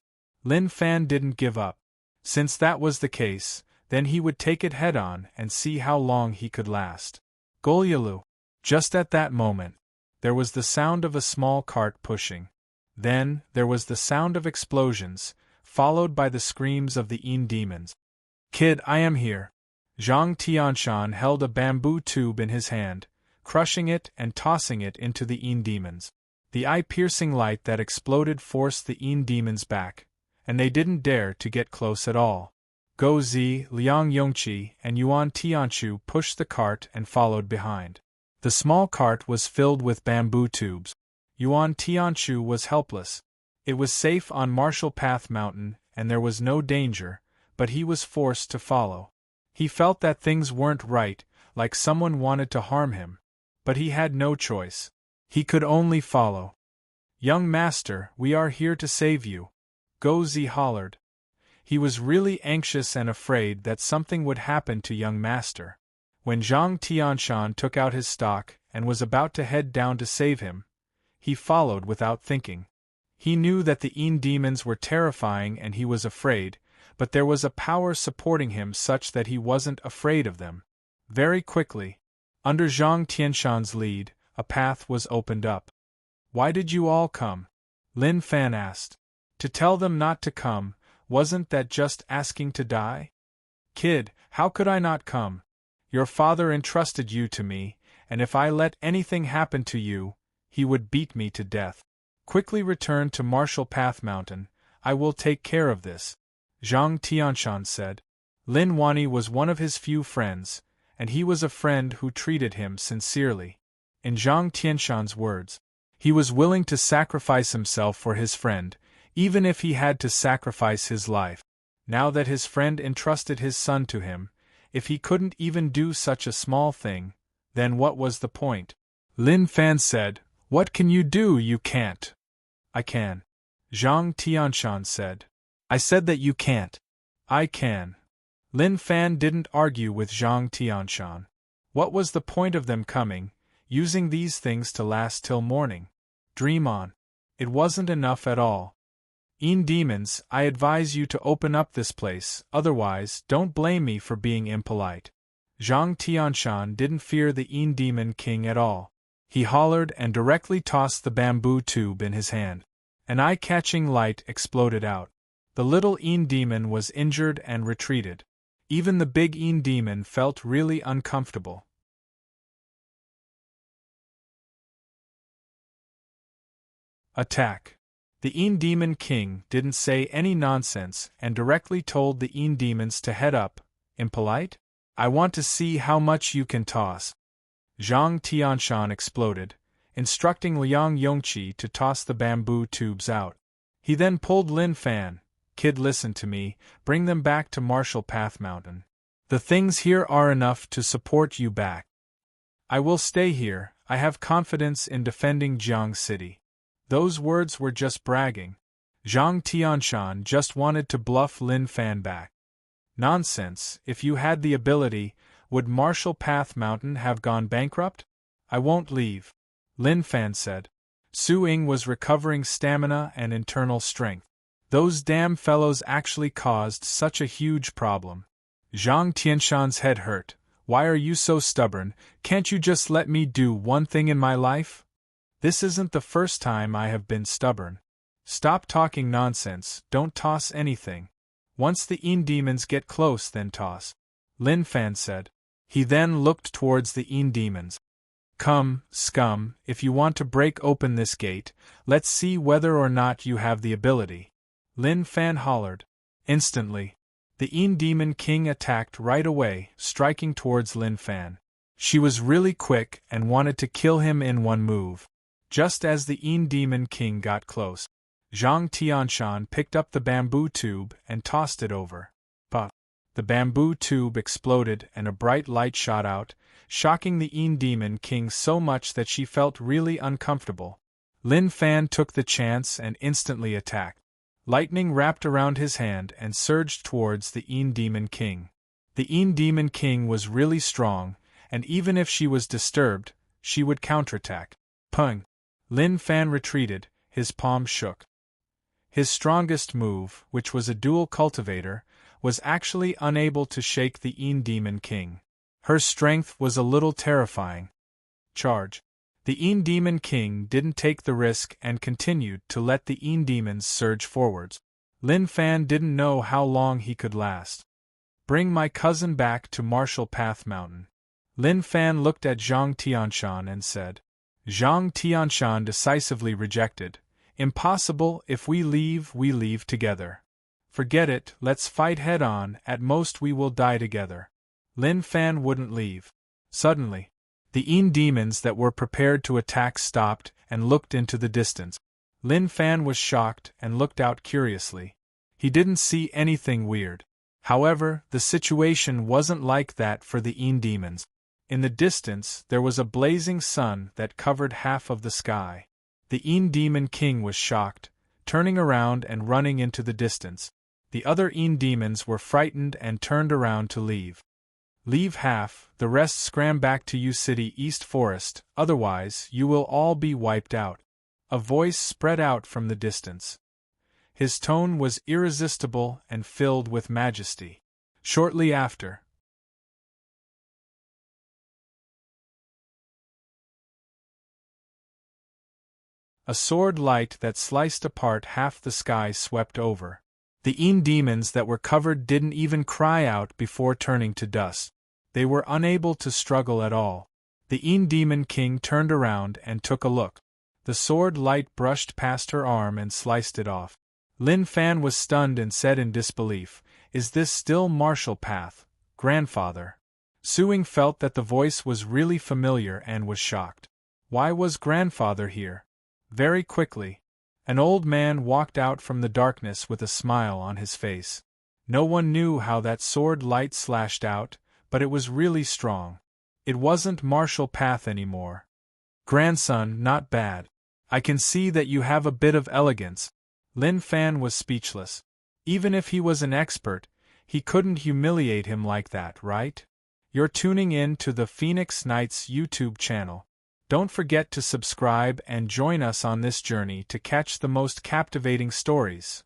Lin Fan didn't give up. Since that was the case, then he would take it head-on and see how long he could last. Golyalu! Just at that moment, there was the sound of a small cart pushing. Then, there was the sound of explosions, followed by the screams of the demons. Kid, I am here. Zhang Tianshan held a bamboo tube in his hand, crushing it and tossing it into the demons. The eye-piercing light that exploded forced the demons back, and they didn't dare to get close at all. Go Zi, Liang Yongqi, and Yuan Tianchu pushed the cart and followed behind. The small cart was filled with bamboo tubes. Yuan Tianchu was helpless. It was safe on Marshall Path Mountain, and there was no danger, but he was forced to follow. He felt that things weren't right, like someone wanted to harm him. But he had no choice. He could only follow. Young master, we are here to save you. Go Zi hollered. He was really anxious and afraid that something would happen to young master. When Zhang Tianshan took out his stock and was about to head down to save him, he followed without thinking. He knew that the demons were terrifying and he was afraid, but there was a power supporting him such that he wasn't afraid of them. Very quickly, under Zhang Tianshan's lead, a path was opened up. Why did you all come? Lin Fan asked. To tell them not to come, wasn't that just asking to die? Kid, how could I not come? Your father entrusted you to me, and if I let anything happen to you, he would beat me to death. Quickly return to Marshall Path Mountain, I will take care of this, Zhang Tianshan said. Lin Wani was one of his few friends, and he was a friend who treated him sincerely. In Zhang Tianshan's words, he was willing to sacrifice himself for his friend, even if he had to sacrifice his life. Now that his friend entrusted his son to him, if he couldn't even do such a small thing, then what was the point? Lin Fan said, What can you do? You can't. I can. Zhang Tianshan said. I said that you can't. I can. Lin Fan didn't argue with Zhang Tianshan. What was the point of them coming, using these things to last till morning? Dream on. It wasn't enough at all. Demons, I advise you to open up this place, otherwise don't blame me for being impolite. Zhang Tianshan didn't fear the demon king at all. He hollered and directly tossed the bamboo tube in his hand. An eye-catching light exploded out. The little demon was injured and retreated. Even the big demon felt really uncomfortable. Attack. The demon king didn't say any nonsense and directly told the demons to head up. Impolite? I want to see how much you can toss. Zhang Tianshan exploded, instructing Liang Yongqi to toss the bamboo tubes out. He then pulled Lin Fan. Kid, listen to me, bring them back to Marshall Path Mountain. The things here are enough to support you back. I will stay here, I have confidence in defending Jiang City. Those words were just bragging. Zhang Tianshan just wanted to bluff Lin Fan back. Nonsense, if you had the ability, would Marshall Path Mountain have gone bankrupt? I won't leave, Lin Fan said. Su Ying was recovering stamina and internal strength. Those damn fellows actually caused such a huge problem. Zhang Tianshan's head hurt. Why are you so stubborn? Can't you just let me do one thing in my life? This isn't the first time I have been stubborn. Stop talking nonsense, don't toss anything. Once the demons get close, then toss, Lin Fan said. He then looked towards the demons. Come, scum, if you want to break open this gate, let's see whether or not you have the ability. Lin Fan hollered. Instantly, the Demon King attacked right away, striking towards Lin Fan. She was really quick and wanted to kill him in one move. Just as the Demon King got close, Zhang Tianshan picked up the bamboo tube and tossed it over. But the bamboo tube exploded and a bright light shot out, shocking the Demon King so much that she felt really uncomfortable. Lin Fan took the chance and instantly attacked. Lightning wrapped around his hand and surged towards the Demon King. The Demon King was really strong, and even if she was disturbed, she would counterattack. Pung! Lin Fan retreated, his palm shook. His strongest move, which was a dual cultivator, was actually unable to shake the Demon King. Her strength was a little terrifying. Charge! The Demon King didn't take the risk and continued to let the demons surge forwards. Lin Fan didn't know how long he could last. Bring my cousin back to Martial Path Mountain. Lin Fan looked at Zhang Tianshan and said. Zhang Tianshan decisively rejected. Impossible, if we leave together. Forget it, let's fight head on, at most we will die together. Lin Fan wouldn't leave. Suddenly, the demons that were prepared to attack stopped and looked into the distance. Lin Fan was shocked and looked out curiously. He didn't see anything weird. However, the situation wasn't like that for the demons. In the distance, there was a blazing sun that covered half of the sky. The Demon King was shocked, turning around and running into the distance. The other demons were frightened and turned around to leave. Leave half, the rest scram back to U City East Forest, otherwise you will all be wiped out. A voice spread out from the distance. His tone was irresistible and filled with majesty. Shortly after, a sword light that sliced apart half the sky swept over. The demons that were covered didn't even cry out before turning to dust. They were unable to struggle at all. The Demon King turned around and took a look. The sword light brushed past her arm and sliced it off. Lin Fan was stunned and said in disbelief, "Is this still Martial Path, grandfather?" Suing felt that the voice was really familiar and was shocked. Why was grandfather here? Very quickly, an old man walked out from the darkness with a smile on his face. No one knew how that sword light slashed out, but it was really strong. It wasn't Martial Path anymore. Grandson, not bad. I can see that you have a bit of elegance. Lin Fan was speechless. Even if he was an expert, he couldn't humiliate him like that, right? You're tuning in to the Phoenix Knights YouTube channel. Don't forget to subscribe and join us on this journey to catch the most captivating stories.